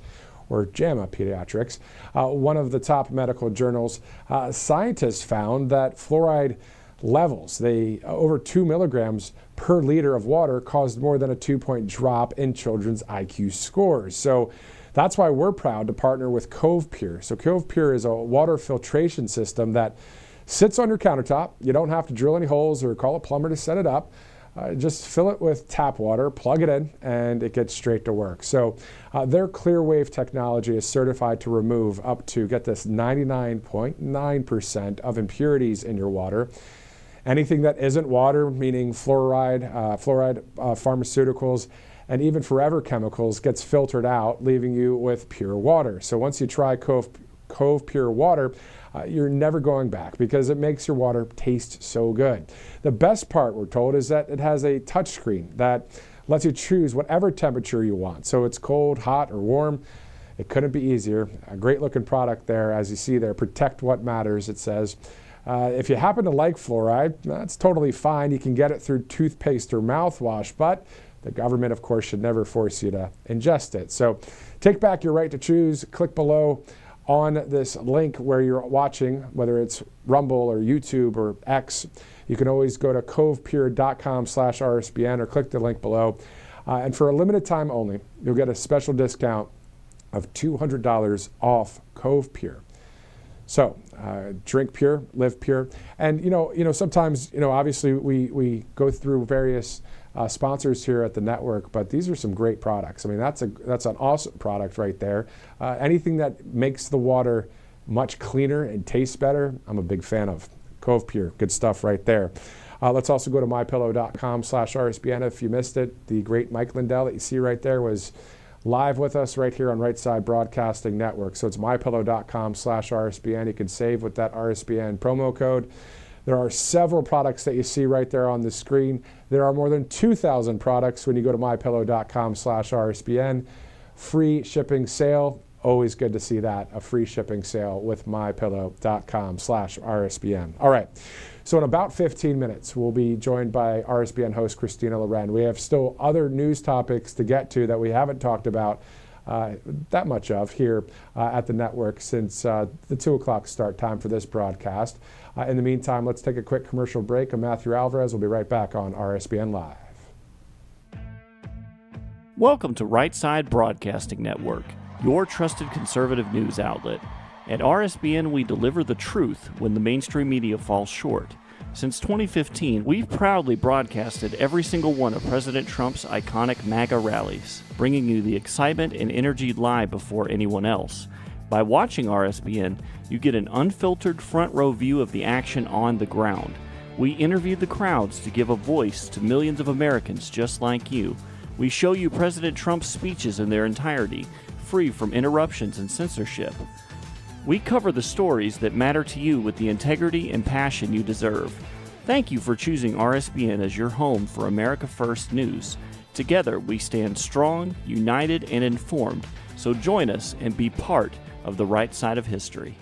or JAMA Pediatrics, one of the top medical journals, scientists found that fluoride levels, over 2 milligrams per liter of water, caused more than a 2-point drop in children's IQ scores. So that's why we're proud to partner with Cove Pure. So Cove Pure is a water filtration system that sits on your countertop. You don't have to drill any holes or call a plumber to set it up. Just fill it with tap water, plug it in, and it gets straight to work. So their ClearWave technology is certified to remove up to, get this, 99.9% of impurities in your water. Anything that isn't water, meaning fluoride, pharmaceuticals, and even forever chemicals, gets filtered out, leaving you with pure water. So once you try Cove Pure water, you're never going back because it makes your water taste so good. The best part, we're told, is that it has a touchscreen that lets you choose whatever temperature you want. So it's cold, hot, or warm. It couldn't be easier. A great looking product there, as you see there. Protect what matters, it says. If you happen to like fluoride, that's totally fine. You can get it through toothpaste or mouthwash, but the government, of course, should never force you to ingest it. So take back your right to choose. Click below on this link where you're watching, whether it's Rumble or YouTube or X. You can always go to covepure.com/RSBN or click the link below. And for a limited time only, you'll get a special discount of $200 off Cove Pure. So drink pure, live pure. And sometimes, obviously we go through various sponsors here at the network, but these are some great products. I mean, that's an awesome product right there. Anything that makes the water much cleaner and tastes better, I'm a big fan of. Cove Pure, good stuff right there. Let's also go to mypillow.com/RSBN if you missed it. The great Mike Lindell that you see right there was live with us right here on Right Side Broadcasting Network. So it's mypillow.com/RSBN. You can save with that RSBN promo code. There are several products that you see right there on the screen. There are more than 2,000 products when you go to mypillow.com/RSBN. Free shipping sale. Always good to see that, a free shipping sale with mypillow.com/RSBN. All right. So in about 15 minutes, we'll be joined by RSBN host Christina Loren. We have still other news topics to get to that we haven't talked about that much of here at the network since the 2 o'clock start time for this broadcast. In the meantime, let's take a quick commercial break. I'm Matthew Alvarez. We'll be right back on RSBN Live. Welcome to Right Side Broadcasting Network, your trusted conservative news outlet. At RSBN, we deliver the truth when the mainstream media falls short. Since 2015, we've proudly broadcasted every single one of President Trump's iconic MAGA rallies, bringing you the excitement and energy live before anyone else. By watching RSBN, you get an unfiltered front row view of the action on the ground. We interview the crowds to give a voice to millions of Americans just like you. We show you President Trump's speeches in their entirety, free from interruptions and censorship. We cover the stories that matter to you with the integrity and passion you deserve. Thank you for choosing RSBN as your home for America First News. Together, we stand strong, united, and informed. So join us and be part of the right side of history.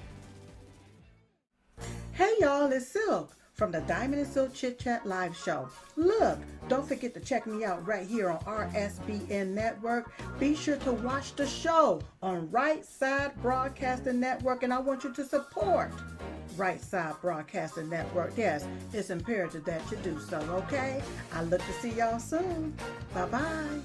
Hey y'all, it's Silk from the Diamond and Silk Chit Chat Live Show. Look, don't forget to check me out right here on RSBN Network. Be sure to watch the show on Right Side Broadcasting Network, and I want you to support Right Side Broadcasting Network. Yes, it's imperative that you do so, okay? I look to see y'all soon. Bye-bye.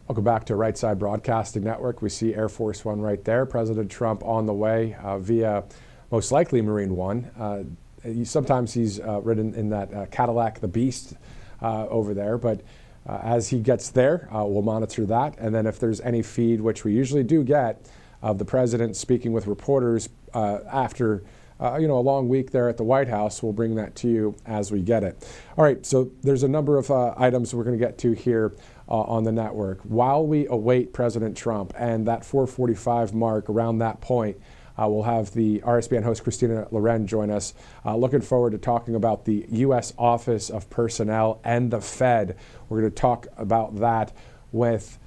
Welcome back to Right Side Broadcasting Network. We see Air Force One right there. President Trump on the way via most likely Marine One. Sometimes he's ridden in that Cadillac, the Beast, over there. But as he gets there, we'll monitor that. And then if there's any feed, which we usually do get, of the president speaking with reporters after a long week there at the White House, we'll bring that to you as we get it. All right, so there's a number of items we're going to get to here on the network. While we await President Trump and that 4:45 mark, around that point, we'll have the RSBN host Christina Loren join us. Looking forward to talking about the U.S. Office of Personnel and the Fed. We're going to talk about that with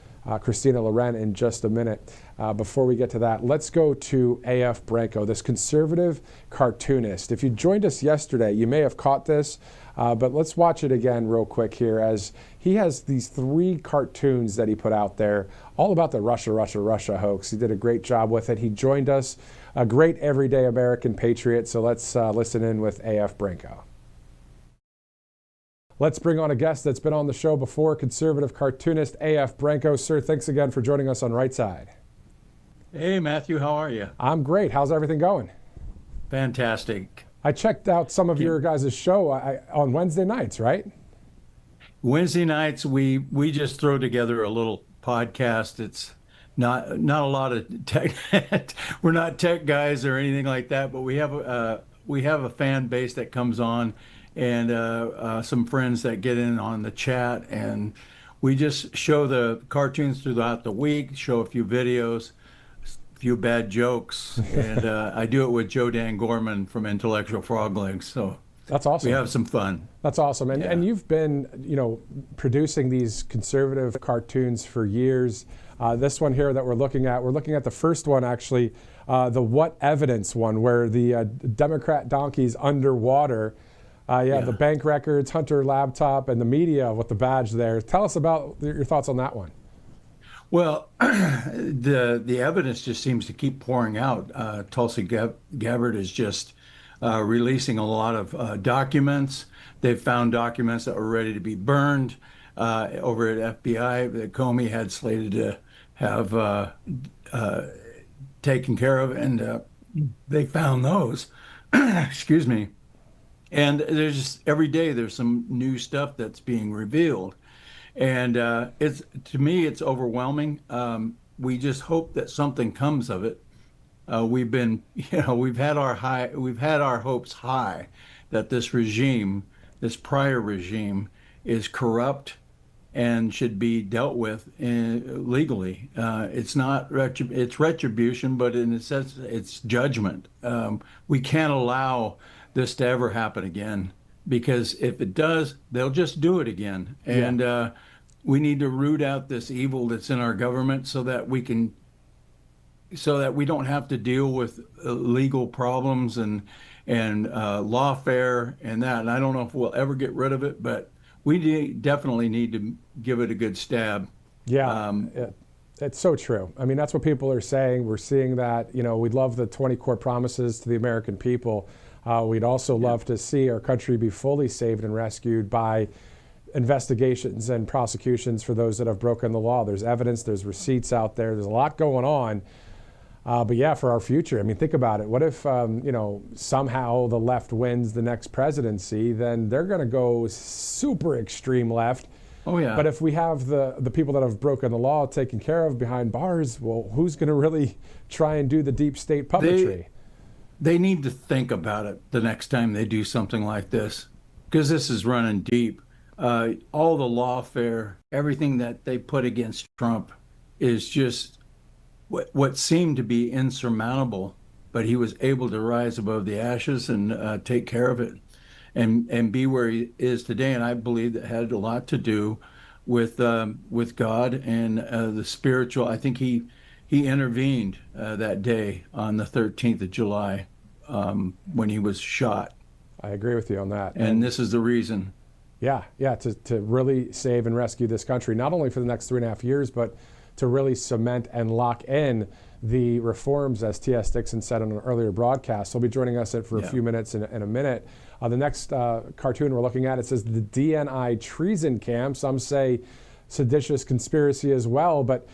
Christina Loren in just a minute. Before we get to that, let's go to A.F. Branco, this conservative cartoonist. If you joined us yesterday, you may have caught this, but let's watch it again real quick here, as he has these 3 cartoons that he put out there all about the Russia hoax. He did a great job with it. He joined us, a great everyday American patriot. So let's listen in with A.F. Branco. Let's bring on a guest that's been on the show before, conservative cartoonist A.F. Branco. Sir, thanks again for joining us on Right Side. Hey, Matthew, how are you? I'm great. How's everything going? Fantastic. I checked out some of your guys' show on Wednesday nights, right? Wednesday nights, we just throw together a little podcast. It's not a lot of tech. We're not tech guys or anything like that, but we have a fan base that comes on, and some friends that get in on the chat, and we just show the cartoons throughout the week, show a few videos, few bad jokes, and I do it with Joe Dan Gorman from Intellectual Frog Legs. So that's awesome. We have some fun. That's awesome. And you've been, producing these conservative cartoons for years. This one here that we're looking at the first one, actually, the What Evidence one, where the Democrat donkey's underwater. The bank records, Hunter laptop, and the media with the badge there. Tell us about your thoughts on that one. Well, the evidence just seems to keep pouring out. Tulsi Gabbard is just releasing a lot of documents. They've found documents that were ready to be burned over at FBI that Comey had slated to have taken care of, and they found those. Excuse me. And there's just every day there's some new stuff that's being revealed. And to me, it's overwhelming. We just hope that something comes of it. We've had our hopes high that this regime, this prior regime, is corrupt and should be dealt with legally. It's retribution, but in a sense, it's judgment. We can't allow this to ever happen again, because if it does, they'll just do it again. And we need to root out this evil that's in our government so that we don't have to deal with legal problems and lawfare and that. And I don't know if we'll ever get rid of it, but we definitely need to give it a good stab. It's so true. I mean, that's what people are saying. We're seeing that, we'd love the 20 core promises to the American people. We'd also love to see our country be fully saved and rescued by investigations and prosecutions for those that have broken the law. There's evidence, there's receipts out there, there's a lot going on. But for our future, I mean, think about it. What if, somehow the left wins the next presidency? Then they're going to go super extreme left. Oh, yeah. But if we have the people that have broken the law taken care of behind bars, well, who's going to really try and do the deep state puppetry? They need to think about it the next time they do something like this, because this is running deep. All the lawfare, everything that they put against Trump is just what seemed to be insurmountable, but he was able to rise above the ashes and take care of it and be where he is today. And I believe that had a lot to do with God and the spiritual. I think he intervened that day on the 13th of July when he was shot. I agree with you on that. And this is the reason. To really save and rescue this country, not only for the next 3.5 years, but to really cement and lock in the reforms, as T.S. Dixon said on an earlier broadcast. He'll be joining us for a few minutes in a minute. The next cartoon we're looking at, it says the DNI treason camp. Some say seditious conspiracy as well, but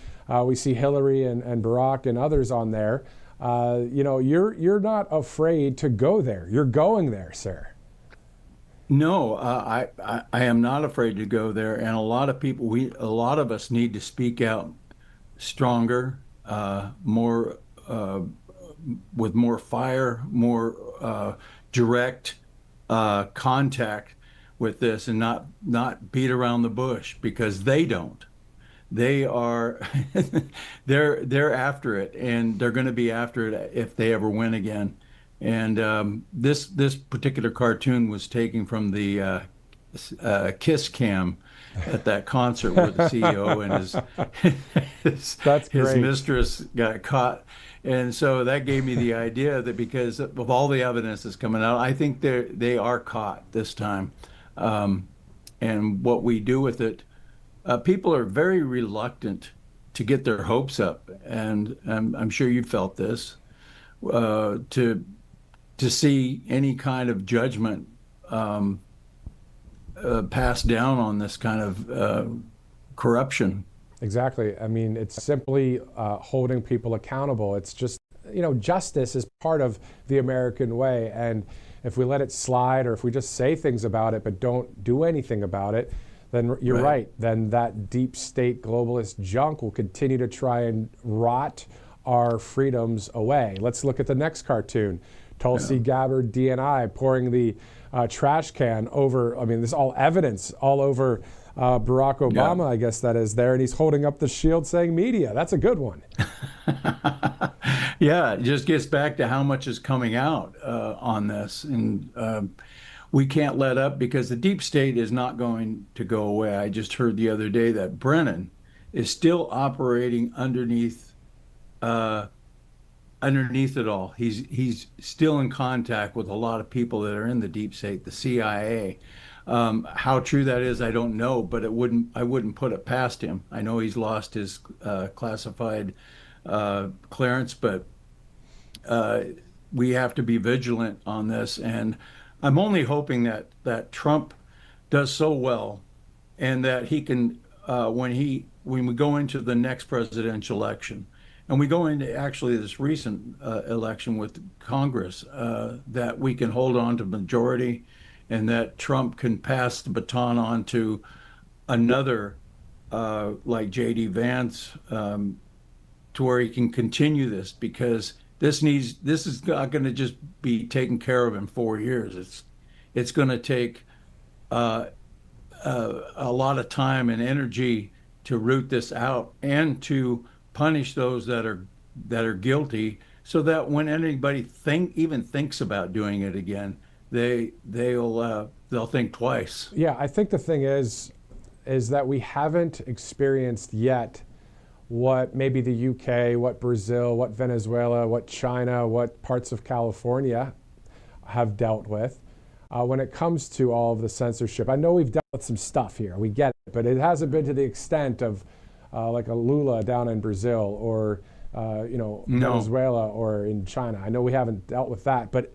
we see Hillary and Barack and others on there. You're not afraid to go there. You're going there, sir. No, I am not afraid to go there, and a lot of us need to speak out stronger, more with more fire, more direct contact with this, and not beat around the bush, because they don't. They are they're after it, and they're going to be after it if they ever win again. And this particular cartoon was taken from the kiss cam at that concert where the CEO and his mistress got caught. And so that gave me the idea that because of all the evidence that's coming out, I think they are caught this time. And what we do with it, people are very reluctant to get their hopes up. And I'm sure you felt this, to see any kind of judgment passed down on this kind of corruption. Exactly. I mean, it's simply holding people accountable. It's just, justice is part of the American way. And if we let it slide, or if we just say things about it but don't do anything about it, then you're right. Then that deep state globalist junk will continue to try and rot our freedoms away. Let's look at the next cartoon. Tulsi Gabbard, DNI, pouring the trash can over, this is all evidence all over Barack Obama, I guess that is there, and he's holding up the shield saying media. That's a good one. Yeah, it just gets back to how much is coming out on this. And we can't let up because the deep state is not going to go away. I just heard the other day that Brennan is still operating underneath it all. He's still in contact with a lot of people that are in the deep state, the CIA. How true that is, I don't know, but I wouldn't put it past him. I know he's lost his classified clearance, but we have to be vigilant on this. And I'm only hoping that Trump does so well, and that he can, when we go into the next presidential election, and we go into actually this recent election with Congress, that we can hold on to majority, and that Trump can pass the baton on to another like J.D. Vance, to where he can continue this, because this is not going to just be taken care of in 4 years. It's going to take a lot of time and energy to root this out and to punish those that are guilty, so that when anybody even thinks about doing it again, they'll think twice. Yeah, I think the thing is that we haven't experienced yet what maybe the UK, what Brazil, what Venezuela, what China, what parts of California have dealt with when it comes to all of the censorship. I know we've dealt with some stuff here, we get it, but it hasn't been to the extent of like a Lula down in Brazil, or Venezuela, or in China. I know we haven't dealt with that, but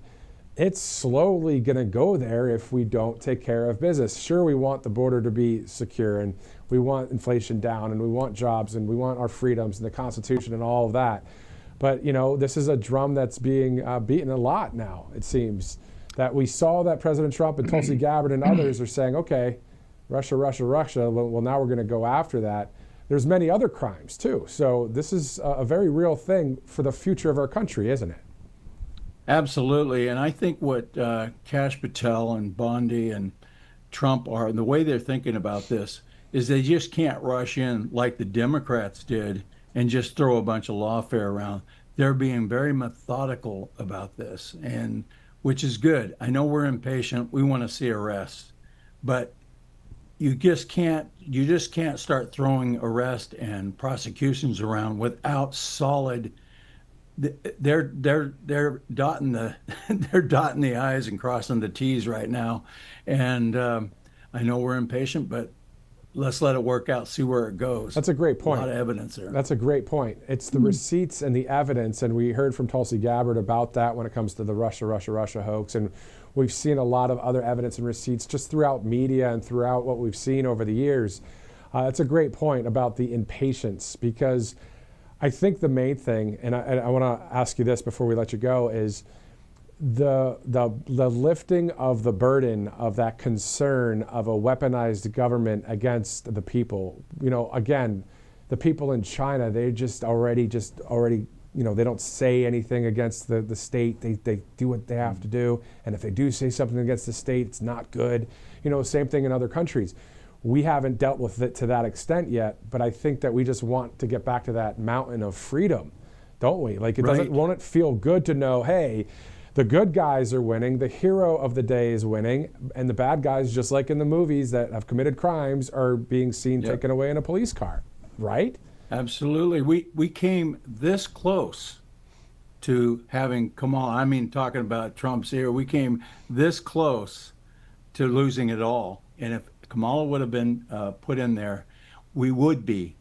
it's slowly going to go there if we don't take care of business. Sure, we want the border to be secure, and we want inflation down, and we want jobs, and we want our freedoms and the Constitution and all of that. But this is a drum that's being beaten a lot now. It seems that we saw that President Trump and Tulsi Gabbard and others are saying, okay, Russia, Russia, Russia. Well, now we're going to go after that. There's many other crimes too. So this is a very real thing for the future of our country, isn't it? Absolutely. And I think what Kash Patel and Bondi and Trump are, and the way they're thinking about this, is they just can't rush in like the Democrats did and just throw a bunch of lawfare around. They're being very methodical about this, and which is good. I know we're impatient. We want to see arrests, but you just can't start throwing arrest and prosecutions around without solid. They're dotting the I's and crossing the T's right now, and I know we're impatient, but let's let it work out, see where it goes. That's a great point. A lot of evidence there. That's a great point. It's the receipts and the evidence, and we heard from Tulsi Gabbard about that when it comes to the Russia, Russia, Russia hoax, and we've seen a lot of other evidence and receipts just throughout media and throughout what we've seen over the years. It's a great point about the impatience, because I think the main thing, and I want to ask you this before we let you go, is the lifting of the burden of that concern of a weaponized government against the people. Again, the people in China, they just already, they don't say anything against the state. They do what they have to do. And if they do say something against the state, it's not good. Same thing in other countries. We haven't dealt with it to that extent yet, but I think that we just want to get back to that mountain of freedom, don't we? Like, won't it feel good to know, hey, the good guys are winning, the hero of the day is winning, and the bad guys, just like in the movies that have committed crimes, are being seen taken away in a police car, right? Absolutely. We came this close to having Kamala. I mean, talking about Trump's era, we came this close to losing it all. And if Kamala would have been put in there, we would be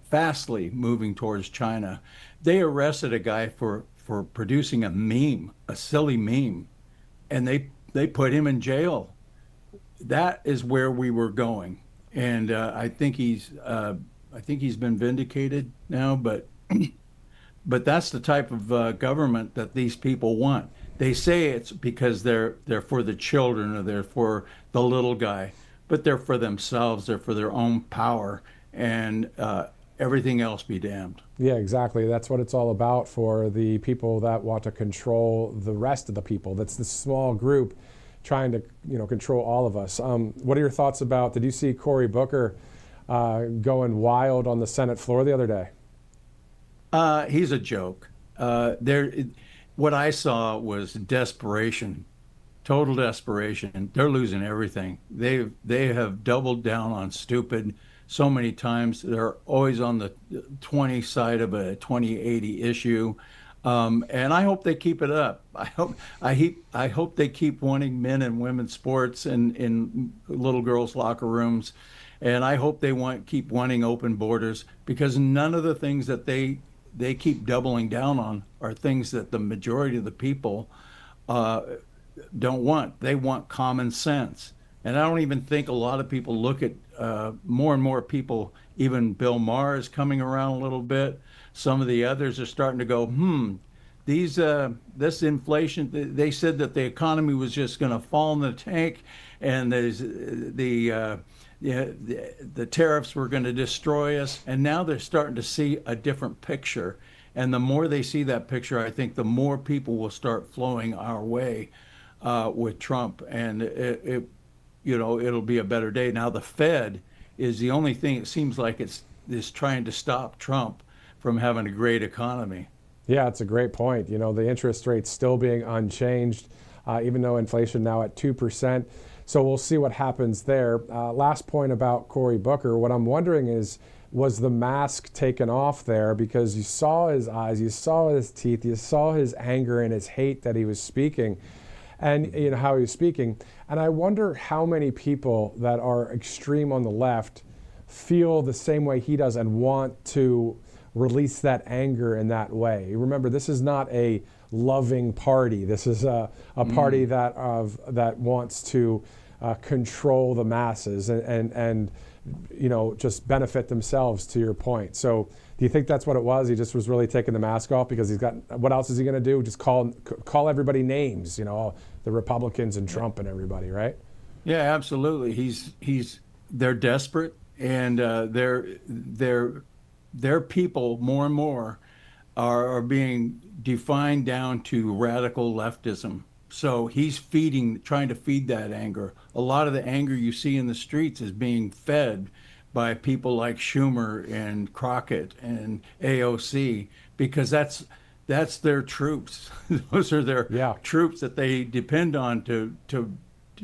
fastly moving towards China. They arrested a guy for producing a meme, a silly meme, and they put him in jail. That is where we were going, and I think he's been vindicated now. But that's the type of government that these people want. They say it's because they're for the children or they're for the little guy, but they're for themselves. They're for their own power, and everything else be damned. Yeah, exactly. That's what it's all about for the people that want to control the rest of the people. That's the small group trying to, control all of us. What are your thoughts about, did you see Cory Booker going wild on the Senate floor the other day? He's a joke. What I saw was desperation, total desperation. They're losing everything. They have doubled down on stupid so many times. They're always on the 20 side of a 2080 issue. And I hope they keep it up. I hope they keep wanting men and women's sports in little girls' locker rooms. And I hope they keep wanting open borders, because none of the things that they keep doubling down on are things that the majority of the people don't want. They want common sense. And I don't even think a lot of people look at more and more people, even Bill Maher is coming around a little bit. Some of the others are starting to go, this inflation, they said that the economy was just going to fall in the tank, and the tariffs were going to destroy us. And now they're starting to see a different picture. And the more they see that picture, I think the more people will start flowing our way with Trump. And it'll be a better day. Now, the Fed is the only thing it seems like is trying to stop Trump from having a great economy. Yeah, it's a great point. The interest rate's still being unchanged, even though inflation now at 2%. So we'll see what happens there. Last point about Cory Booker. What I'm wondering is, was the mask taken off there? Because you saw his eyes, you saw his teeth, you saw his anger and his hate that he was speaking, and how he was speaking. And I wonder how many people that are extreme on the left feel the same way he does and want to release that anger in that way. Remember, this is not a loving party. This is a party that wants to control the masses and just benefit themselves, to your point. So do you think that's what it was? He just was really taking the mask off because he's got, what else is he going to do? Just call everybody names, the Republicans and Trump and everybody, right? Yeah, absolutely. They're desperate, and their people more and more are being defined down to radical leftism. So he's trying to feed that anger. A lot of the anger you see in the streets is being fed by people like Schumer and Crockett and AOC, because that's their troops. Those are their troops that they depend on to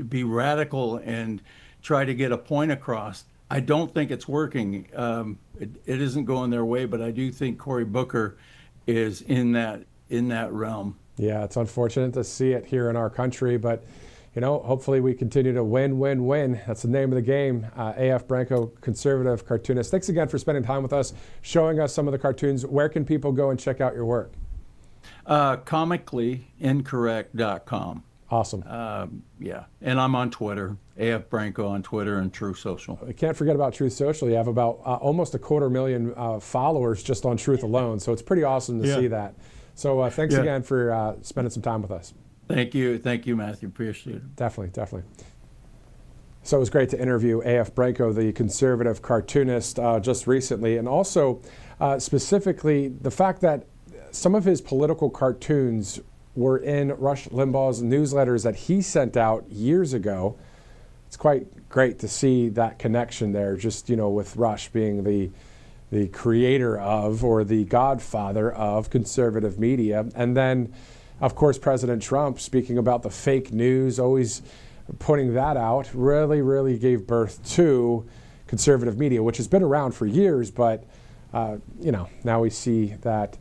be radical and try to get a point across. I don't think it's working. It isn't going their way, but I do think Cory Booker is in that realm. Yeah, it's unfortunate to see it here in our country, but hopefully we continue to win. That's the name of the game. A.F. Branco, conservative cartoonist. Thanks again for spending time with us, showing us some of the cartoons. Where can people go and check out your work? Comicallyincorrect.com. Awesome. Yeah, and I'm on Twitter, A.F. Branco on Twitter and Truth Social. We can't forget about Truth Social. You have about almost 250,000 followers just on Truth alone, so it's pretty awesome to see that. So thanks again for spending some time with us. Thank you, Matthew. Appreciate it. Definitely. So it was great to interview A.F. Branco, the conservative cartoonist, just recently, and also specifically the fact that some of his political cartoons were in Rush Limbaugh's newsletters that he sent out years ago. It's quite great to see that connection there, just, with Rush being the creator of, or the godfather of, conservative media. And then of course, President Trump, speaking about the fake news, always putting that out, really gave birth to conservative media, which has been around for years, but now we see that.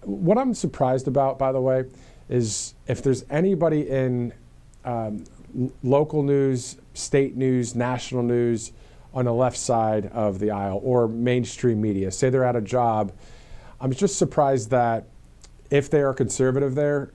What I'm surprised about, by the way, is if there's anybody in local news, state news, national news on the left side of the aisle or mainstream media, say they're at a job, I'm just surprised that if they are conservative there,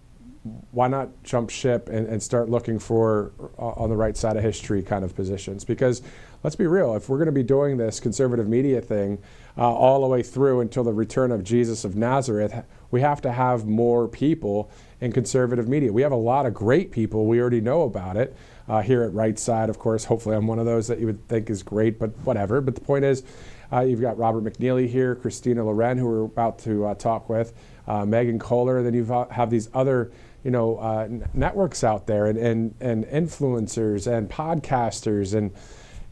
why not jump ship and start looking for on the right side of history kind of positions? Because let's be real, if we're going to be doing this conservative media thing all the way through until the return of Jesus of Nazareth, we have to have more people in conservative media. We have a lot of great people. We already know about it here at Right Side, of course. Hopefully I'm one of those that you would think is great, but whatever. But the point is, you've got Robert McNeely here, Christina Loren, who we're about to talk with, Megan Kohler, and then you have these other networks out there and influencers and podcasters. And,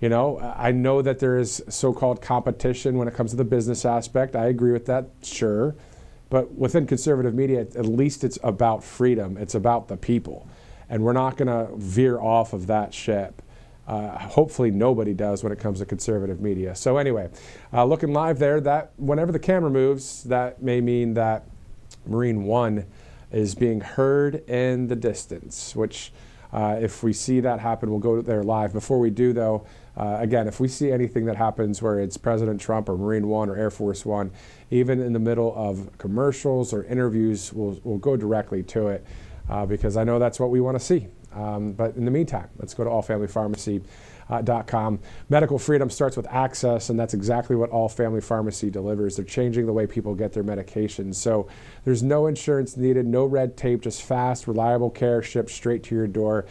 I know that there is so-called competition when it comes to the business aspect. I agree with that, sure. But within conservative media, at least it's about freedom. It's about the people. And we're not going to veer off of that ship. Hopefully nobody does when it comes to conservative media. So anyway, looking live there, that whenever the camera moves, that may mean that Marine One is being heard in the distance, which if we see that happen, we'll go there live. Before we do, though, again, if we see anything that happens where it's President Trump or Marine One or Air Force One, even in the middle of commercials or interviews, we'll go directly to it because I know that's what we want to see. But in the meantime, let's go to allfamilypharmacy.com. Medical freedom starts with access, and that's exactly what All Family Pharmacy delivers. They're changing the way people get their medications. So there's no insurance needed, no red tape, just fast, reliable care shipped straight to your door.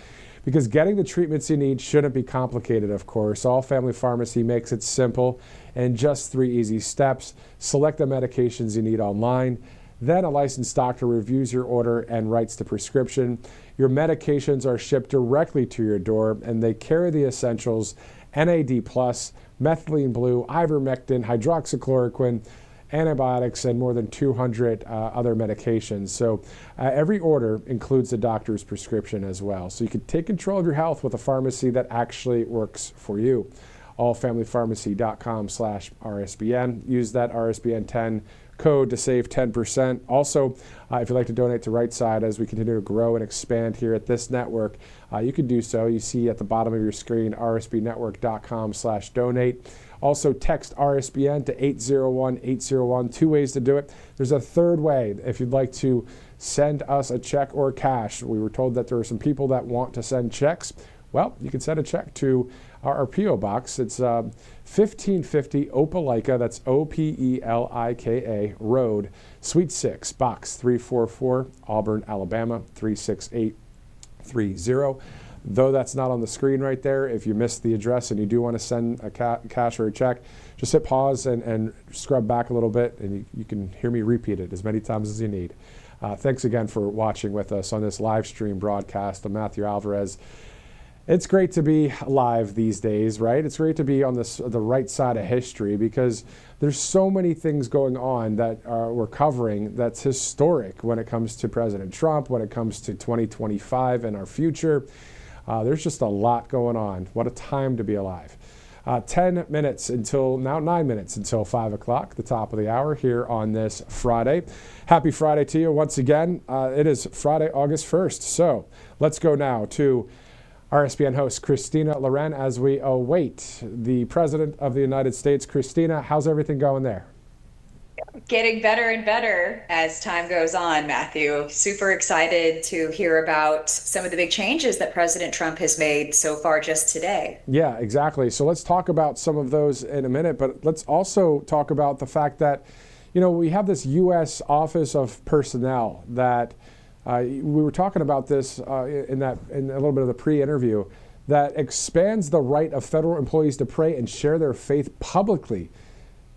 Because getting the treatments you need shouldn't be complicated, of course. All Family Pharmacy makes it simple in just 3 easy steps. Select the medications you need online. Then a licensed doctor reviews your order and writes the prescription. Your medications are shipped directly to your door, and they carry the essentials: NAD+, methylene blue, ivermectin, hydroxychloroquine, antibiotics, and more than 200 other medications. So every order includes the doctor's prescription as well. So you can take control of your health with a pharmacy that actually works for you. allfamilypharmacy.com/RSBN. Use that RSBN 10 code to save 10%. Also, if you'd like to donate to Right Side as we continue to grow and expand here at this network, you can do so. You see at the bottom of your screen, rsbnetwork.com/donate. Also, text RSBN to 801-801. 2 ways to do it. There's a third way if you'd like to send us a check or cash. We were told that there are some people that want to send checks. Well, you can send a check to our P.O. Box. It's 1550 Opelika, that's Opelika Road, Suite 6, Box 344, Auburn, Alabama, 36830. Though that's not on the screen right there, if you missed the address and you do want to send a cash or a check, just hit pause and scrub back a little bit, and you can hear me repeat it as many times as you need. Thanks again for watching with us on this live stream broadcast. I'm Matthew Alvarez. It's great to be live these days, right? It's great to be on the right side of history because there's so many things going on that we're covering that's historic when it comes to President Trump, when it comes to 2025 and our future. There's just a lot going on. What a time to be alive. 9 minutes until 5 o'clock, the top of the hour here on this Friday. Happy Friday to you once again. It is Friday, August 1st. So let's go now to RSBN host Christina Loren as we await the President of the United States. Christina, how's everything going there? Getting better and better as time goes on, Matthew. Super excited to hear about some of the big changes that President Trump has made so far just today. Yeah, exactly. So let's talk about some of those in a minute, but let's also talk about the fact that, we have this U.S. Office of Personnel that we were talking about this in a little bit of the pre-interview, that expands the right of federal employees to pray and share their faith publicly.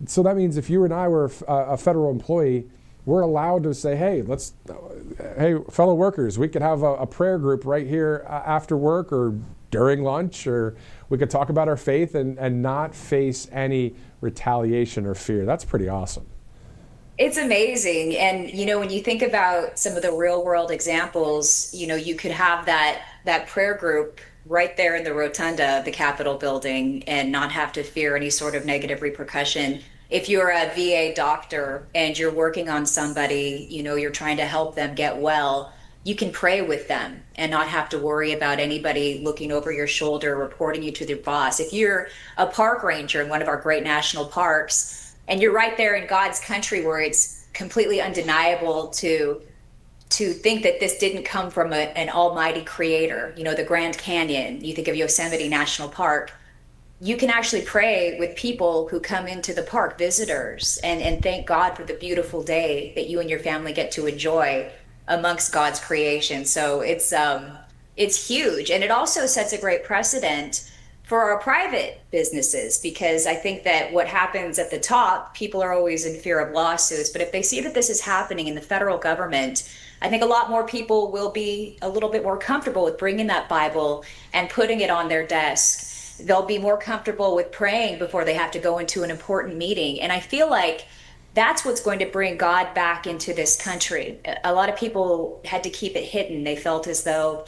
So that means if you and I were a federal employee, we're allowed to say, hey, fellow workers, we could have a prayer group right here after work or during lunch, or we could talk about our faith and not face any retaliation or fear. That's pretty awesome. It's amazing. And, when you think about some of the real world examples, you could have that prayer group right there in the rotunda of the Capitol building and not have to fear any sort of negative repercussion. If you're a VA doctor and you're working on somebody, you're trying to help them get well, you can pray with them and not have to worry about anybody looking over your shoulder, reporting you to their boss. If you're a park ranger in one of our great national parks and you're right there in God's country where it's completely undeniable to think that this didn't come from an almighty creator, the Grand Canyon, you think of Yosemite National Park, you can actually pray with people who come into the park, visitors, and thank God for the beautiful day that you and your family get to enjoy amongst God's creation. So it's huge. And it also sets a great precedent for our private businesses, because I think that what happens at the top, people are always in fear of lawsuits. But if they see that this is happening in the federal government, I think a lot more people will be a little bit more comfortable with bringing that Bible and putting it on their desk. They'll be more comfortable with praying before they have to go into an important meeting. And I feel like that's what's going to bring God back into this country. A lot of people had to keep it hidden. They felt as though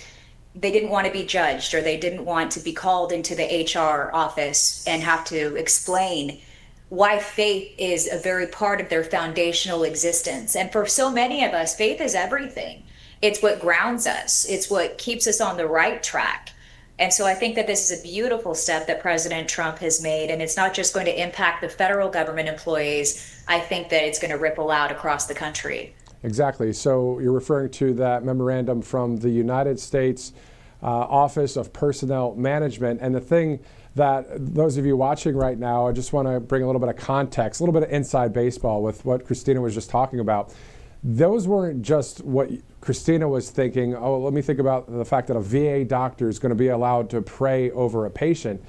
they didn't want to be judged, or they didn't want to be called into the HR office and have to explain why faith is a very part of their foundational existence. And for so many of us, faith is everything. It's what grounds us. It's what keeps us on the right track. And so I think that this is a beautiful step that President Trump has made, and it's not just going to impact the federal government employees. I think that it's going to ripple out across the country. Exactly. So you're referring to that memorandum from the United States Office of Personnel Management. And the thing that those of you watching right now, I just want to bring a little bit of context, a little bit of inside baseball with what Christina was just talking about. Those weren't just what Christina was thinking, oh, let me think about the fact that a VA doctor is going to be allowed to pray over a patient.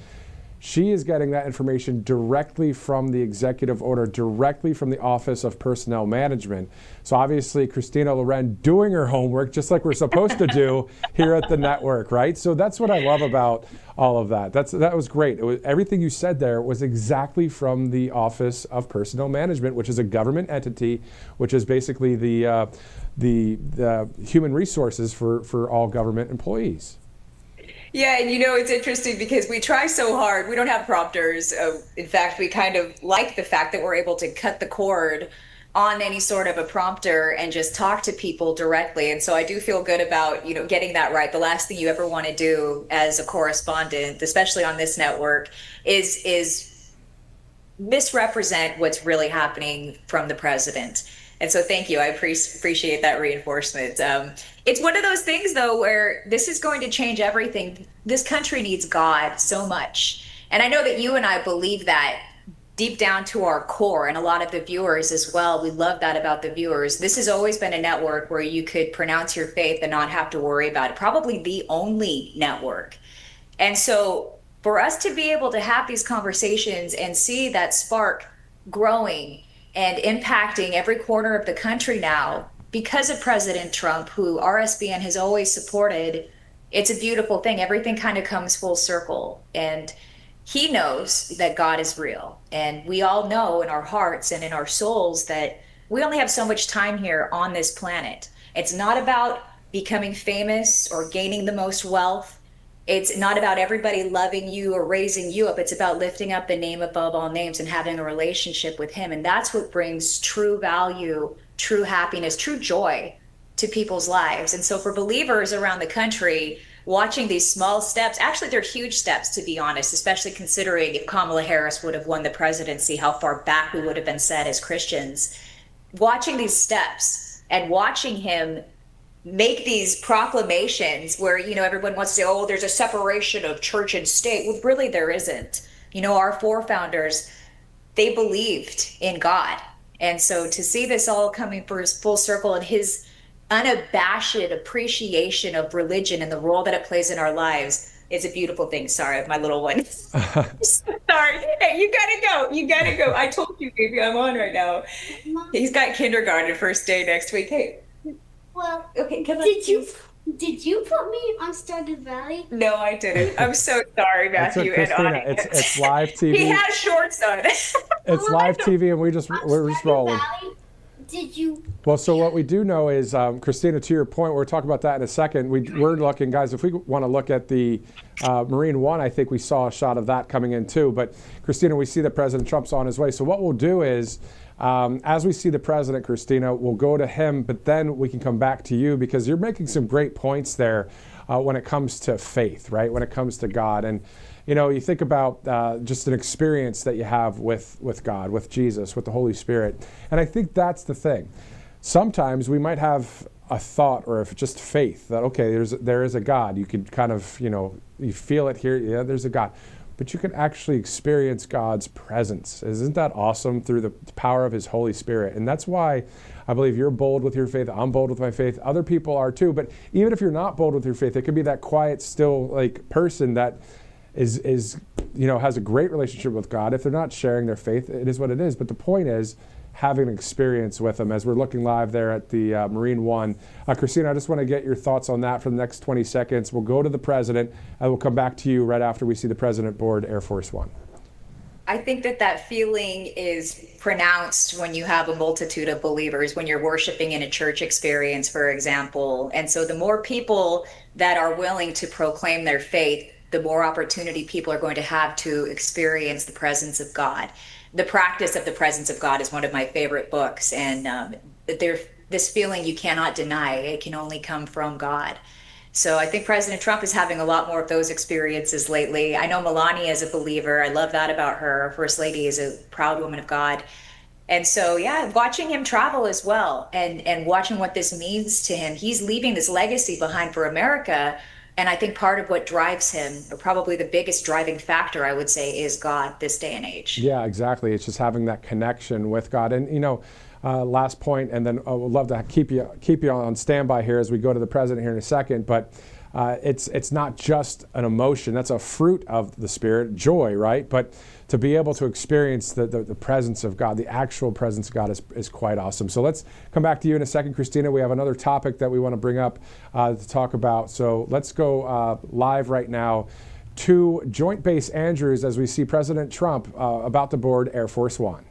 She is getting that information directly from the executive order, directly from the Office of Personnel Management. So obviously, Christina Loren doing her homework, just like we're supposed to do here at the network, right? So that's what I love about all of that. That was great. Everything you said there was exactly from the Office of Personnel Management, which is a government entity, which is basically the human resources for all government employees. Yeah, and it's interesting because we try so hard. We don't have prompters. In fact, we kind of like the fact that we're able to cut the cord on any sort of a prompter and just talk to people directly. And so I do feel good about, getting that right. The last thing you ever want to do as a correspondent, especially on this network, is misrepresent what's really happening from the president. And so thank you. I appreciate that reinforcement. It's one of those things, though, where this is going to change everything. This country needs God so much. And I know that you and I believe that deep down to our core, and a lot of the viewers as well. We love that about the viewers. This has always been a network where you could pronounce your faith and not have to worry about it. Probably the only network. And so for us to be able to have these conversations and see that spark growing and impacting every corner of the country now because of President Trump, who RSBN has always supported, it's a beautiful thing. Everything kind of comes full circle. And he knows that God is real. And we all know in our hearts and in our souls that we only have so much time here on this planet. It's not about becoming famous or gaining the most wealth. It's not about everybody loving you or raising you up. It's about lifting up the name above all names and having a relationship with him. And that's what brings true value, true happiness, true joy to people's lives. And so for believers around the country, watching these small steps, actually they're huge steps, to be honest, especially considering if Kamala Harris would have won the presidency, how far back we would have been set as Christians. Watching these steps and watching him make these proclamations where, everyone wants to say, oh, there's a separation of church and state. Well, really, there isn't. Our forefounders, they believed in God. And so to see this all coming full circle and his unabashed appreciation of religion and the role that it plays in our lives is a beautiful thing. Sorry, my little one. Sorry. Hey, you gotta go. I told you, baby, I'm on right now. He's got kindergarten first day next week. Hey. Well, okay, did you put me on Stardew Valley? No, I didn't. I'm so sorry, Matthew. Christina, it's live TV. He has shorts on. It's live TV, and we're just rolling. Did you? Well, so what we do know is, Christina, to your point, we'll talk about that in a second. We're looking, guys, if we want to look at the Marine One, I think we saw a shot of that coming in too. But Christina, we see that President Trump's on his way. So what we'll do is, as we see the president, Christina, we'll go to him, but then we can come back to you because you're making some great points there when it comes to faith, right? When it comes to God. And you know, you think about just an experience that you have with God, with Jesus, with the Holy Spirit. And I think that's the thing. Sometimes we might have a thought or just faith that, okay, there is a God. You could kind of, you know, you feel it here. Yeah, there's a God. But you can actually experience God's presence. Isn't that awesome through the power of his Holy Spirit? And that's why I believe you're bold with your faith. I'm bold with my faith. Other people are too. But even if you're not bold with your faith, it could be that quiet, still like person that is you know, has a great relationship with God. If they're not sharing their faith, it is what it is. But the point is having an experience with them as we're looking live there at the Marine One. Christina, I just want to get your thoughts on that for the next 20 seconds. We'll go to the president and we'll come back to you right after we see the president board Air Force One. I think that feeling is pronounced when you have a multitude of believers, when you're worshiping in a church experience, for example. And so the more people that are willing to proclaim their faith, the more opportunity people are going to have to experience the presence of God. The Practice of the Presence of God is one of my favorite books. And this feeling you cannot deny, it can only come from God. So I think President Trump is having a lot more of those experiences lately. I know Melania is a believer. I love that about her. Our First Lady is a proud woman of God. And so, yeah, watching him travel as well and watching what this means to him. He's leaving this legacy behind for America. And I think part of what drives him, or probably the biggest driving factor, I would say, is God this day and age. Yeah, exactly. It's just having that connection with God. And, you know, last point, and then I would love to keep you on standby here as we go to the president here in a second. But it's not just an emotion. That's a fruit of the Spirit, joy, right? But to be able to experience the presence of God, the actual presence of God is quite awesome. So let's come back to you in a second, Christina. We have another topic that we want to bring up to talk about. So let's go live right now to Joint Base Andrews as we see President Trump about to board Air Force One.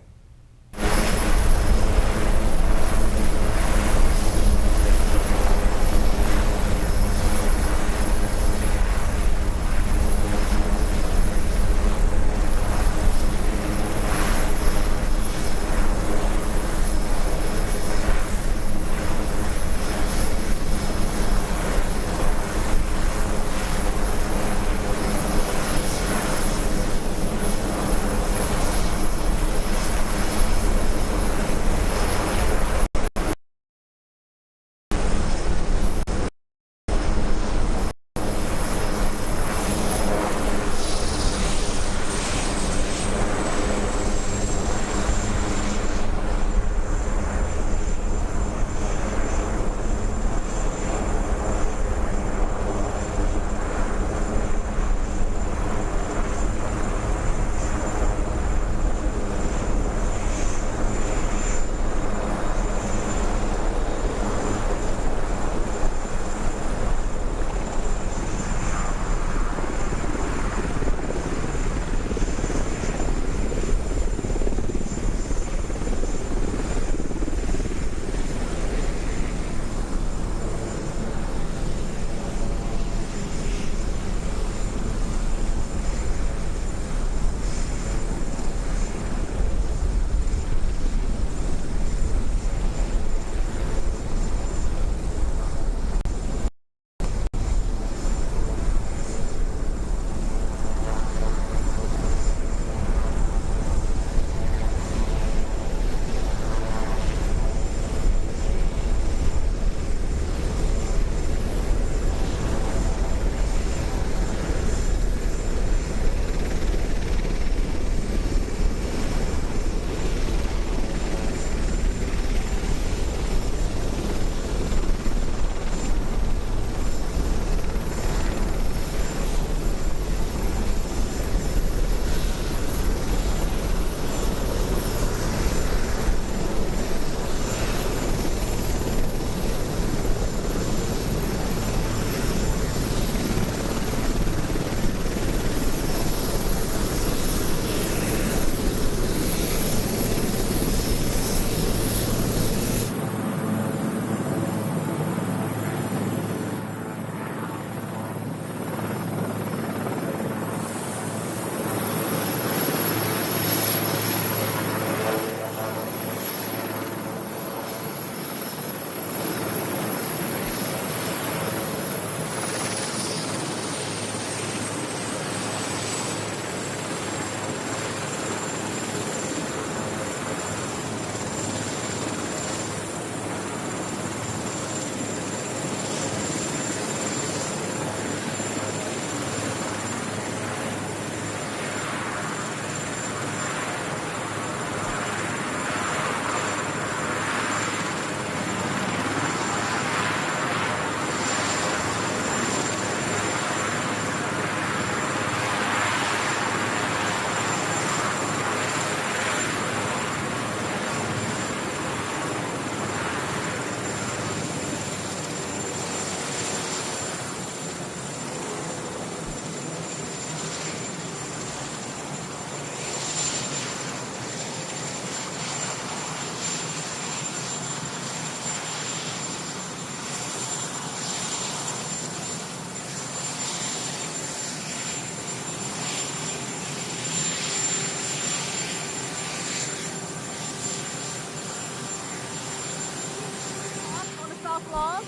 tough love?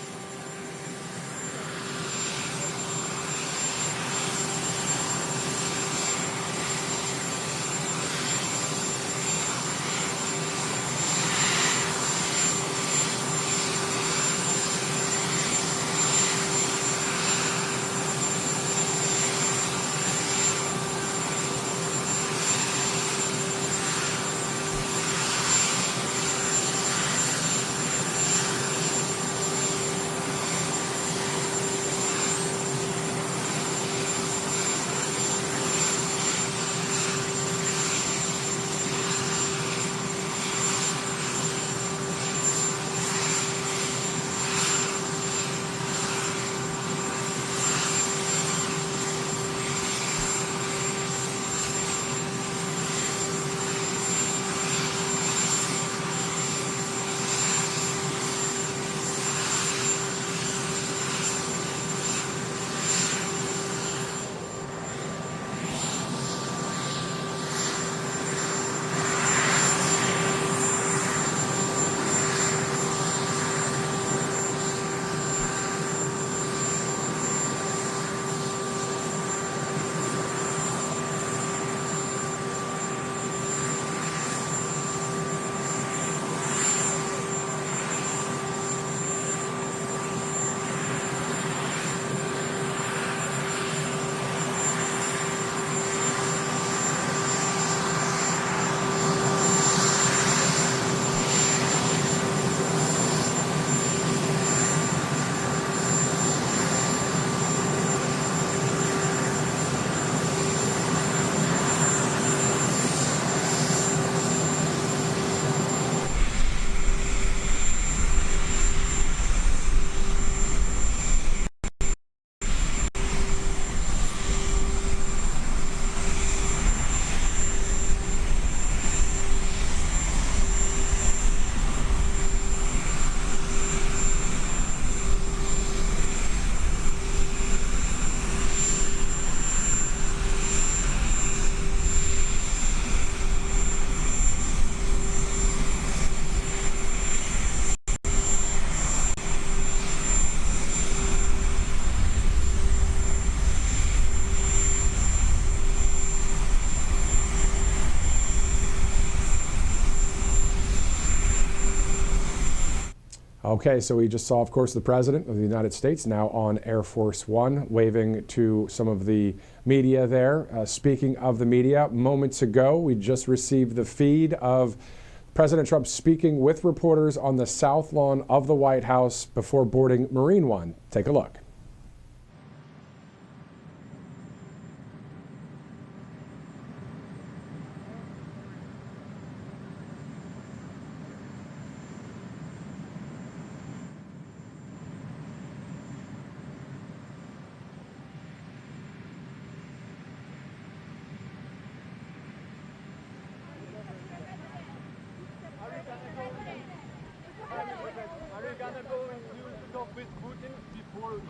Okay, so we just saw, of course, the President of the United States now on Air Force One, waving to some of the media there. Speaking of the media, moments ago, we just received the feed of President Trump speaking with reporters on the South Lawn of the White House before boarding Marine One. Take a look.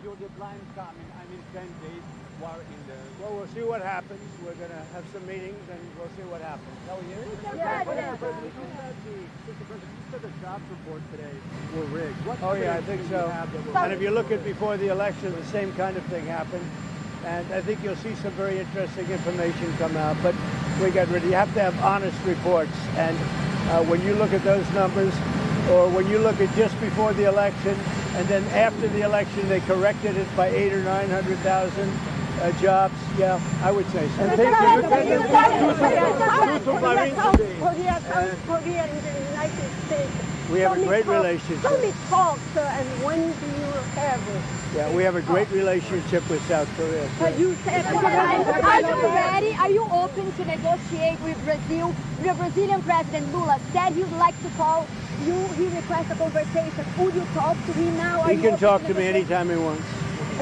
Your deadline coming, 10 days while in the... Well, we'll see what happens. We're going to have some meetings and we'll see what happens. Oh, yeah? Mr. President, you said the jobs report today were rigged. Oh, yeah, I think so. And if you look at before the election, the same kind of thing happened. And I think you'll see some very interesting information come out. But we got ready. You have to have honest reports. And when you look at those numbers, or when you look at just before the election, and then after the election they corrected it by 800,000 or 900,000 jobs, yeah, I would say so. And thank you. Korea in the United States. We have a great relationship. So many talks, and when do you have it? Yeah, we have a great relationship with South Korea. But you said, are you ready? Are you open to negotiate with Brazil? The Brazilian President Lula said he'd like to call you. He requested a conversation. Would you talk to him now? He can talk to me anytime he wants.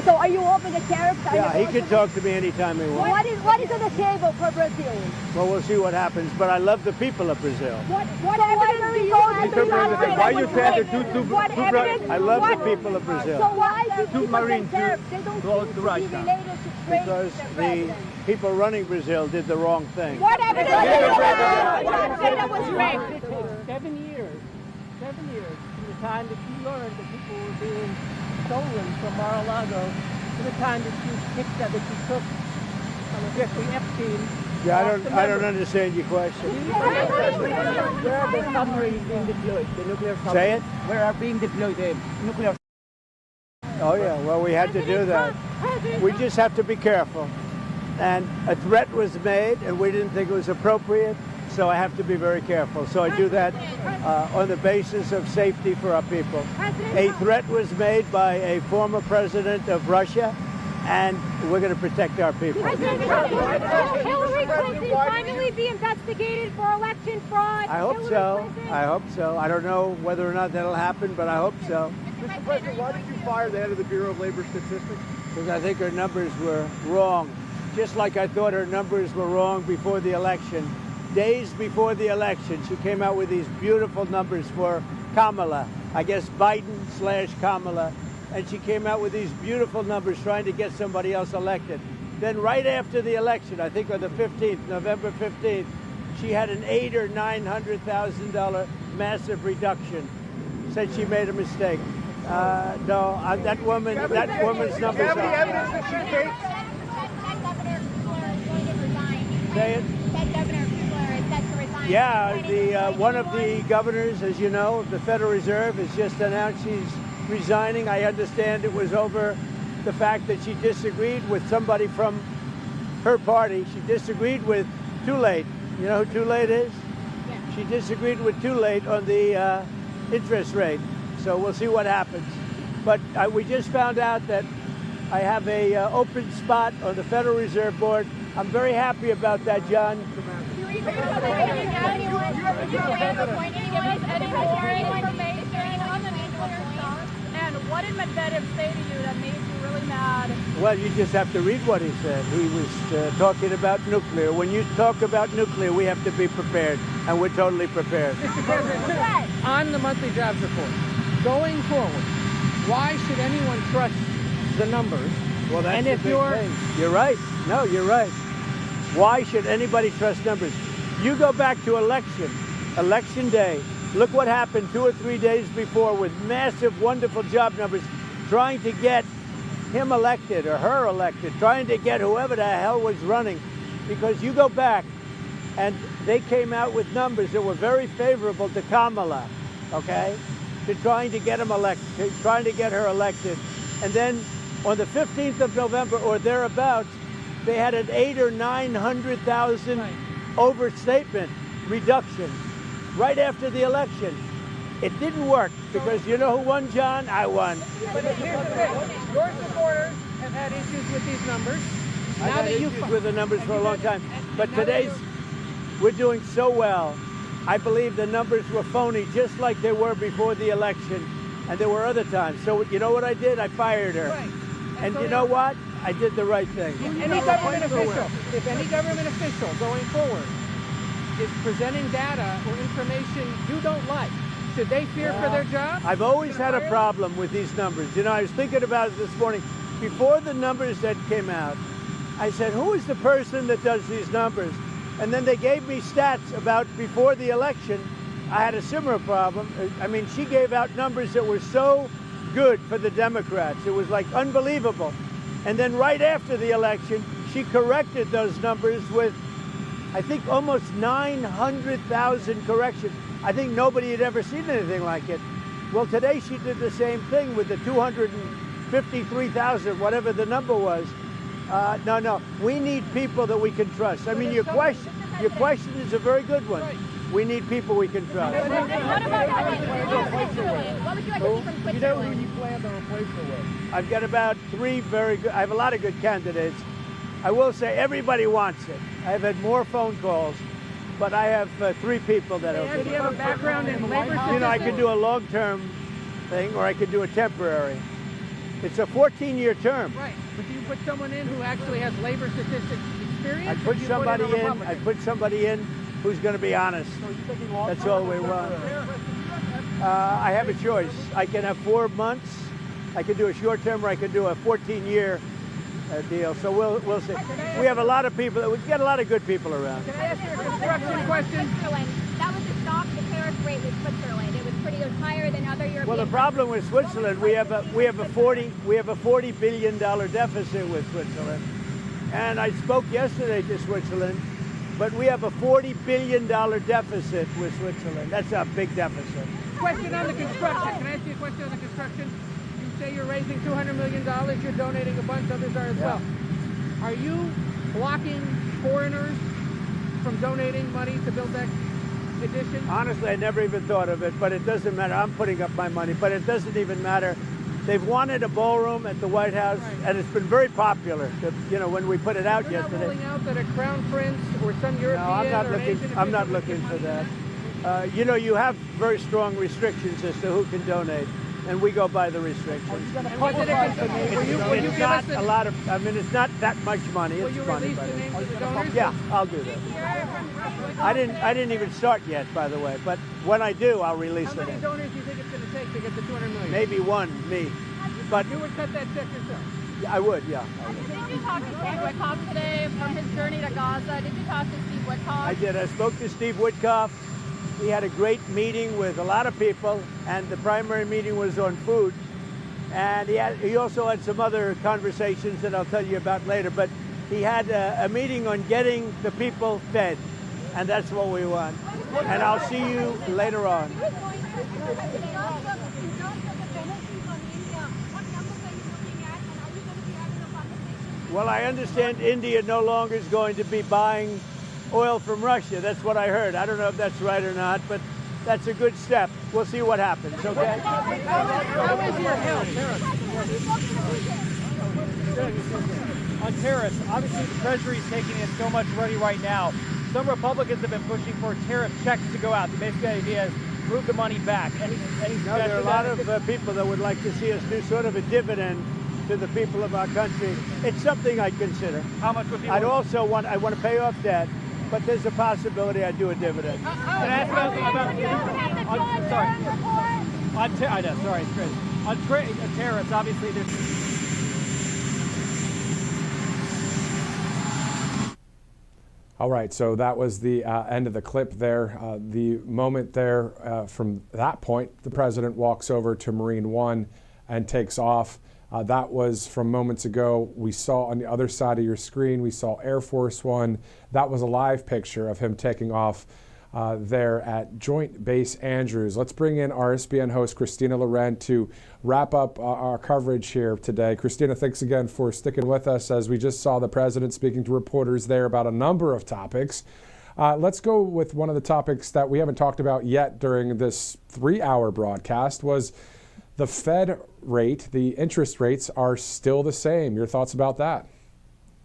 So are you open to tariffs? Yeah, he can talk to me anytime he wants. What is on the table for Brazil? Well, we'll see what happens, but I love the people of Brazil. What evidence do you have? Why you said I love the people of Brazil. So why do you Marine tariffs? They don't seem to be related to trade. Because the people running Brazil did the wrong thing. What evidence do you have? That was rigged. It takes 7 years. 7 years from the time that you learned that people were being stolen from Mar-a-Lago to the time that you picked that you took Jeffrey Epstein? Yeah, I don't understand your question. Where are the submarines being deployed? The nuclear submarines. Say it? Where are being deployed the nuclear? Oh yeah, well we had to do that. We just have to be careful. And a threat was made and we didn't think it was appropriate, so I have to be very careful. So I do that on the basis of safety for our people. A threat was made by a former president of Russia, and we're going to protect our people. Will Hillary Clinton finally be investigated for election fraud? I hope so. I hope so. I don't know whether or not that'll happen, but I hope so. Mr. President, why did you fire the head of the Bureau of Labor Statistics? Because I think her numbers were wrong. Just like I thought her numbers were wrong before the election. Days before the election, she came out with these beautiful numbers for Kamala. I guess Biden/Kamala. And she came out with these beautiful numbers trying to get somebody else elected. Then right after the election, I think on the 15th, November 15th, she had an $800,000 or $900,000 massive reduction. Said she made a mistake. No, that woman's numbers are. Evidence that she faked? Say it. Yeah, one of the governors, as you know, of the Federal Reserve has just announced she's resigning. I understand it was over the fact that she disagreed with somebody from her party. She disagreed with Too Late. You know who Too Late is? Yeah. She disagreed with Too Late on the interest rate. So we'll see what happens. But we just found out that I have a open spot on the Federal Reserve Board. I'm very happy about that, John. And what did Medvedev say to you that made you really mad? Well, you just have to read what he said. He was talking about nuclear. When you talk about nuclear, we have to be prepared, and we're totally prepared. Mr. President, on the monthly jobs report, going forward, why should anyone trust the numbers? Well, that's and the if big thing. You're right. No, you're right. Why should anybody trust numbers? You go back to election day. Look what happened 2 or 3 days before with massive, wonderful job numbers, trying to get him elected or her elected, trying to get whoever the hell was running. Because you go back and they came out with numbers that were very favorable to Kamala, okay, to trying to get him elected, trying to get her elected. And then on the 15th of November or thereabouts, they had an 800,000 or 900,000 overstatement reduction right after the election. It didn't work because you know who won, John? I won. But here's the thing. Your supporters have had issues with these numbers. I've had issues with the numbers for a long time. But today's, we're doing so well. I believe the numbers were phony, just like they were before the election. And there were other times. So you know what I did? I fired her. Right. And you know what? I did the right thing. If any government official going forward is presenting data or information you don't like, should they fear for their job? I've always had a problem with these numbers. You know, I was thinking about it this morning. Before the numbers that came out, I said, who is the person that does these numbers? And then they gave me stats about before the election. I had a similar problem. I mean, she gave out numbers that were so good for the Democrats. It was like unbelievable. And then right after the election, she corrected those numbers with, I think, almost 900,000 corrections. I think nobody had ever seen anything like it. Well, today she did the same thing with the 253,000, whatever the number was. No, we need people that we can trust. I mean, your question is a very good one. We need people we can trust. What would you like to see from Switzerland? You know who you plan to replace her with? I've got about 3 very good, I have a lot of good candidates. I will say everybody wants it. I've had more phone calls, but I have 3 people that are. Do you have a background in labor? You know, I could do a long-term thing or I could do a temporary. It's a 14-year term. Right, but do you put someone in who actually has labor statistics experience? I'd put somebody in who's going to be honest. That's all we want. I have a choice. I can have 4 months. I could do a short term, or I could do a 14-year deal. So we'll see. We have a lot of people. We get a lot of good people around. Can I ask you a construction question? That was a stock the tariff rate with Switzerland? It was higher than other European. Well, the problem with Switzerland, we have a $40 billion deficit with Switzerland, and I spoke yesterday to Switzerland, but we have a $40 billion deficit with Switzerland. That's a big deficit. Question on the construction. Can I ask you a question on the construction? You say you're raising $200 million. You're donating a bunch. Others are as well. Are you blocking foreigners from donating money to build that addition? Honestly, I never even thought of it, but it doesn't matter. I'm putting up my money, but it doesn't even matter. They've wanted a ballroom at the White House, and it's been very popular. When we put it out yesterday. You're not ruling out that a crown prince or some European No, I'm not looking for that. You have very strong restrictions as to who can donate, and we go by the restrictions. It's not a lot of. I mean, it's not that much money. It's money, but yeah, I'll do that. I didn't even start yet, by the way. But when I do, I'll release it. How many donors do you think it's going to take to get the $200 million? Maybe one, me. But you would cut that check yourself. I would, yeah. Did you talk to Steve Witkoff today from his journey to Gaza? Did you talk to Steve Witkoff? I did. I spoke to Steve Witkoff. He had a great meeting with a lot of people, and the primary meeting was on food. And he also had some other conversations that I'll tell you about later. But he had a meeting on getting the people fed, and that's what we want. And I'll see you later on. Well, I understand India no longer is going to be buying oil from Russia. That's what I heard. I don't know if that's right or not, but that's a good step. We'll see what happens, okay? How is your health? On tariffs, obviously the Treasury is taking in so much money right now. Some Republicans have been pushing for tariff checks to go out. The basic idea is move the money back. No, there are a lot of people that would like to see us do sort of a dividend to the people of our country. It's something I'd consider. How much would be? I want to pay off debt, but there's a possibility I'd do a dividend. Can I ask on tariffs, obviously there's. All right, so that was the end of the clip there. The moment there, from that point, the president walks over to Marine One and takes off. That was from moments ago. We saw on the other side of your screen, we saw Air Force One. That was a live picture of him taking off there at Joint Base Andrews. Let's bring in RSBN host Christina Loren to wrap up our coverage here today. Christina, thanks again for sticking with us as we just saw the president speaking to reporters there about a number of topics. Let's go with one of the topics that we haven't talked about yet during this 3-hour broadcast was the Fed rate. The interest rates are still the same. Your thoughts about that?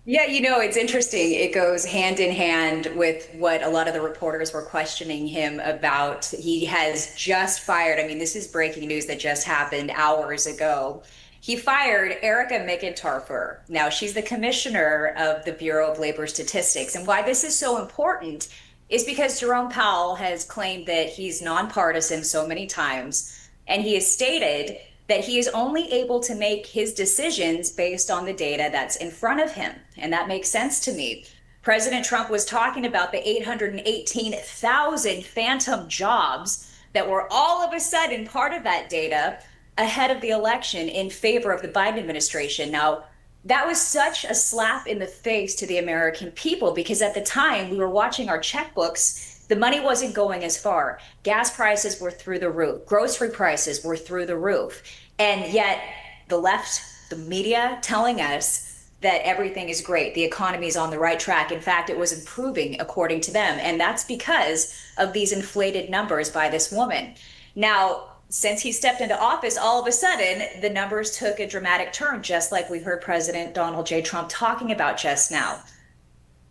Yeah, it's interesting. It goes hand in hand with what a lot of the reporters were questioning him about. He has just fired, this is breaking news that just happened hours ago. He fired Erica McIntyre. Now, she's the commissioner of the Bureau of Labor Statistics. And why this is so important is because Jerome Powell has claimed that he's nonpartisan so many times, and he has stated that he is only able to make his decisions based on the data that's in front of him. And that makes sense to me. President Trump was talking about the 818,000 phantom jobs that were all of a sudden part of that data ahead of the election in favor of the Biden administration. Now, that was such a slap in the face to the American people because at the time we were watching our checkbooks. The money wasn't going as far. Gas prices were through the roof. Grocery prices were through the roof. And yet the left, the media telling us that everything is great. The economy is on the right track. In fact, it was improving according to them. And that's because of these inflated numbers by this woman. Now, since he stepped into office, all of a sudden, the numbers took a dramatic turn, just like we heard President Donald J. Trump talking about just now.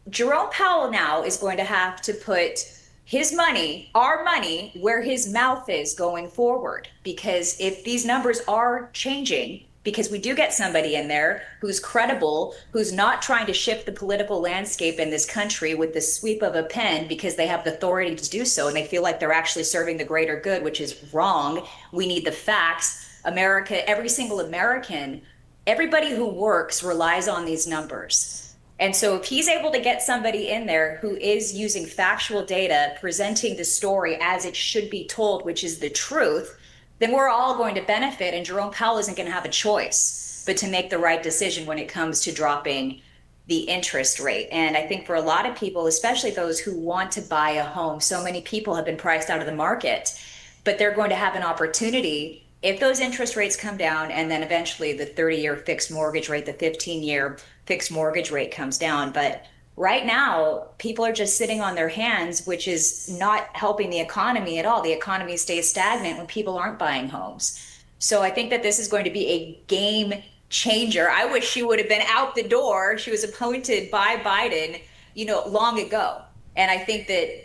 Jerome Powell now is going to have to put his money, our money, where his mouth is going forward. Because if these numbers are changing, because we do get somebody in there who's credible, who's not trying to shift the political landscape in this country with the sweep of a pen because they have the authority to do so and they feel like they're actually serving the greater good, which is wrong. We need the facts. America, every single American, everybody who works relies on these numbers. And so if he's able to get somebody in there who is using factual data, presenting the story as it should be told, which is the truth, then we're all going to benefit. And Jerome Powell isn't going to have a choice but to make the right decision when it comes to dropping the interest rate. And I think for a lot of people, especially those who want to buy a home, so many people have been priced out of the market, but they're going to have an opportunity if those interest rates come down, and then eventually the 30-year fixed mortgage rate, the 15-year fixed mortgage rate comes down. But right now, people are just sitting on their hands, which is not helping the economy at all. The economy stays stagnant when people aren't buying homes. So I think that this is going to be a game changer. I wish she would have been out the door. She was appointed by Biden, long ago. And I think that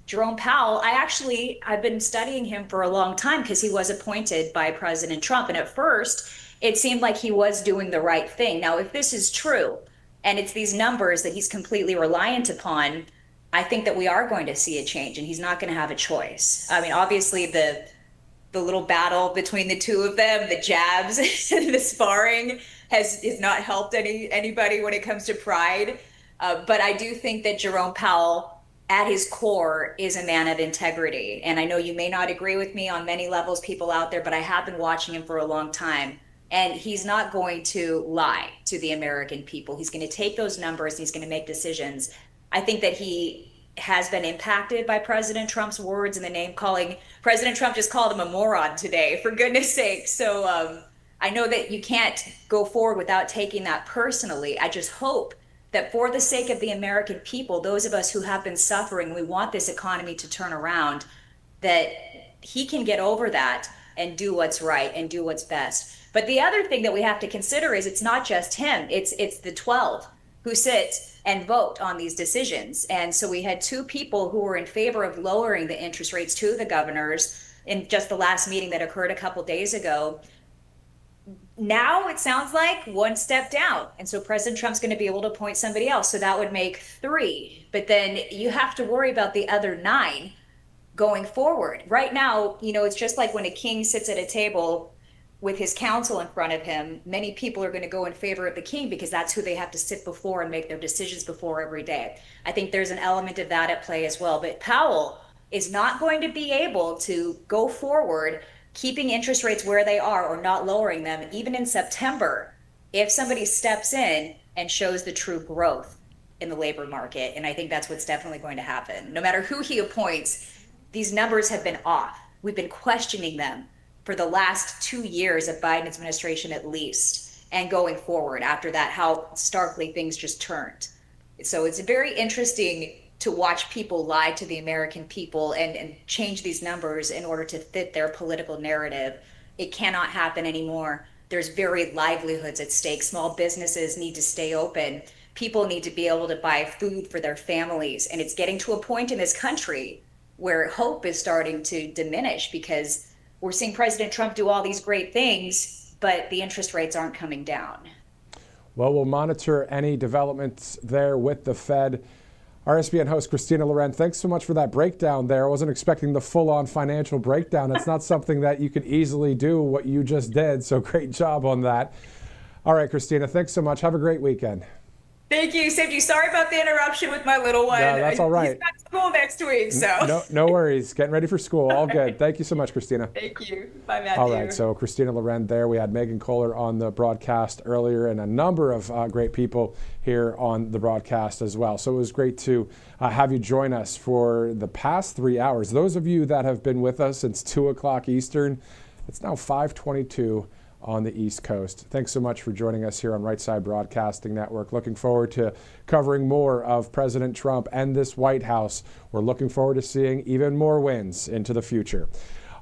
Jerome Powell, I've been studying him for a long time because he was appointed by President Trump. And at first, it seemed like he was doing the right thing. Now, if this is true, and it's these numbers that he's completely reliant upon, I think that we are going to see a change, and he's not going to have a choice. I mean, obviously, the little battle between the two of them, the jabs, the sparring has not helped anybody when it comes to pride. But I do think that Jerome Powell, at his core, is a man of integrity. And I know you may not agree with me on many levels, people out there, but I have been watching him for a long time. And he's not going to lie to the American people. He's going to take those numbers and he's going to make decisions. I think that he has been impacted by President Trump's words and the name calling. President Trump just called him a moron today, for goodness sake. So I know that you can't go forward without taking that personally. I just hope that for the sake of the American people, those of us who have been suffering, we want this economy to turn around, that he can get over that and do what's right and do what's best. But the other thing that we have to consider is it's not just him, it's the 12 who sit and vote on these decisions. And so we had two people who were in favor of lowering the interest rates to the governors in just the last meeting that occurred a couple days ago. Now it sounds like one step down. And so President Trump's going to be able to appoint somebody else. So that would make 3. But then you have to worry about the other 9 going forward. Right now, it's just like when a king sits at a table with his counsel in front of him, many people are going to go in favor of the king because that's who they have to sit before and make their decisions before every day. I think there's an element of that at play as well. But Powell is not going to be able to go forward keeping interest rates where they are or not lowering them, even in September, if somebody steps in and shows the true growth in the labor market. And I think that's what's definitely going to happen. No matter who he appoints, these numbers have been off. We've been questioning them for the last 2 years of Biden administration at least, and going forward after that, how starkly things just turned. So it's very interesting to watch people lie to the American people and change these numbers in order to fit their political narrative. It cannot happen anymore. There's very livelihoods at stake. Small businesses need to stay open. People need to be able to buy food for their families. And it's getting to a point in this country where hope is starting to diminish because we're seeing President Trump do all these great things, but the interest rates aren't coming down. Well, we'll monitor any developments there with the Fed. RSBN host Christina Loren, thanks so much for that breakdown there. I wasn't expecting the full-on financial breakdown. It's not something that you could easily do what you just did, so great job on that. All right, Christina, thanks so much. Have a great weekend. Thank you, Safety. Sorry about the interruption with my little one. No, that's all right. He's got school next week, so. No worries. Getting ready for school. All good. Thank you so much, Christina. Thank you. Bye, Matthew. All right, so Christina Loren there. We had Megan Kohler on the broadcast earlier and a number of great people here on the broadcast as well. So it was great to have you join us for the past 3 hours. Those of you that have been with us since 2 o'clock Eastern, it's now 5:22 on the East Coast. Thanks so much for joining us here on Right Side Broadcasting Network. Looking forward to covering more of President Trump and this White House. We're looking forward to seeing even more wins into the future.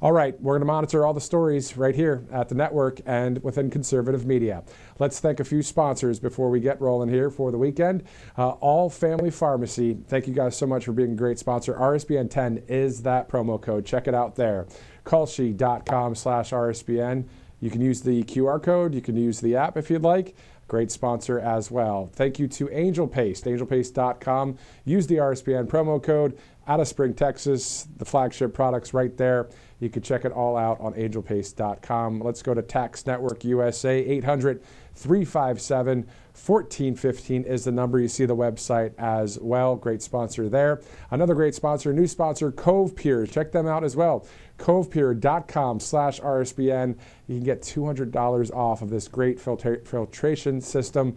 All right, we're going to monitor all the stories right here at the network and within conservative media. Let's thank a few sponsors before we get rolling here for the weekend. All Family Pharmacy, thank you guys so much for being a great sponsor. RSBN 10 is that promo code. Check it out there. Kalshi.com/RSBN. You can use the QR code. You can use the app if you'd like. Great sponsor as well. Thank you to Angel Paste, angelpaste.com. Use the RSBN promo code. out of Spring, Texas. The flagship products right there. You can check it all out on angelpaste.com. Let's go to Tax Network USA. 800-357-1415 is the number. You see the website as well. Great sponsor there. Another great sponsor, new sponsor, Cove Piers. Check them out as well. covepier.com/RSBN. You can get $200 off of this great filtration system.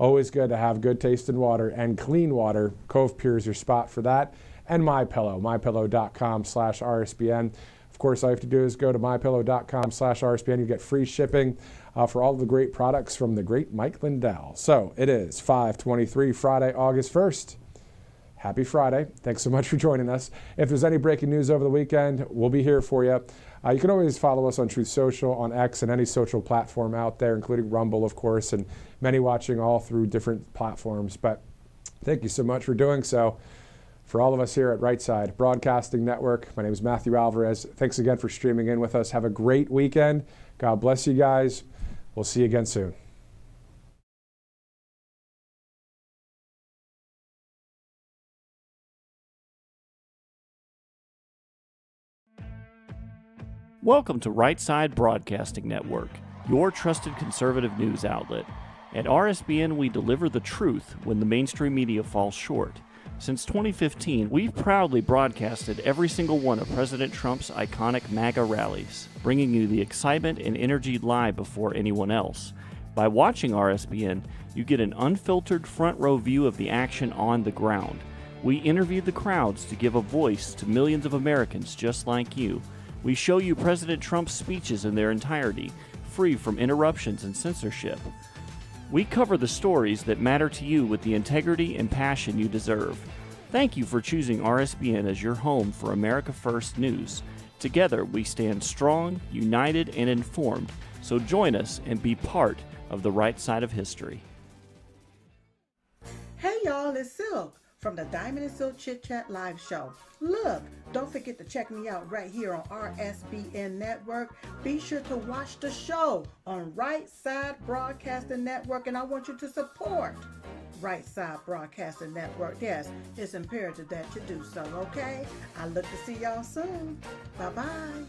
Always good to have good tasting water and clean water. Cove Pier is your spot for that. And MyPillow, mypillow.com/RSBN. Of course, all you have to do is go to mypillow.com/RSBN. You get free shipping for all of the great products from the great Mike Lindell. So it is 5/23, Friday, August 1st. Happy Friday. Thanks so much for joining us. If there's any breaking news over the weekend, we'll be here for you. You can always follow us on Truth Social, on X, and any social platform out there, including Rumble, of course, and many watching all through different platforms. But thank you so much for doing so. For all of us here at Right Side Broadcasting Network, my name is Matthew Alvarez. Thanks again for streaming in with us. Have a great weekend. God bless you guys. We'll see you again soon. Welcome to Right Side Broadcasting Network, your trusted conservative news outlet. At RSBN, we deliver the truth when the mainstream media falls short. Since 2015, we've proudly broadcasted every single one of President Trump's iconic MAGA rallies, bringing you the excitement and energy live before anyone else. By watching RSBN, you get an unfiltered front row view of the action on the ground. We interview the crowds to give a voice to millions of Americans just like you. We show you President Trump's speeches in their entirety, free from interruptions and censorship. We cover the stories that matter to you with the integrity and passion you deserve. Thank you for choosing RSBN as your home for America First News. Together, we stand strong, united, and informed. So join us and be part of the right side of history. Hey y'all, it's Silk from the Diamond and Silk Chit Chat live show. Look, don't forget to check me out right here on RSBN Network. Be sure to watch the show on Right Side Broadcasting Network, and I want you to support Right Side Broadcasting Network. Yes, it's imperative that you do so, okay? I look to see y'all soon. Bye-bye.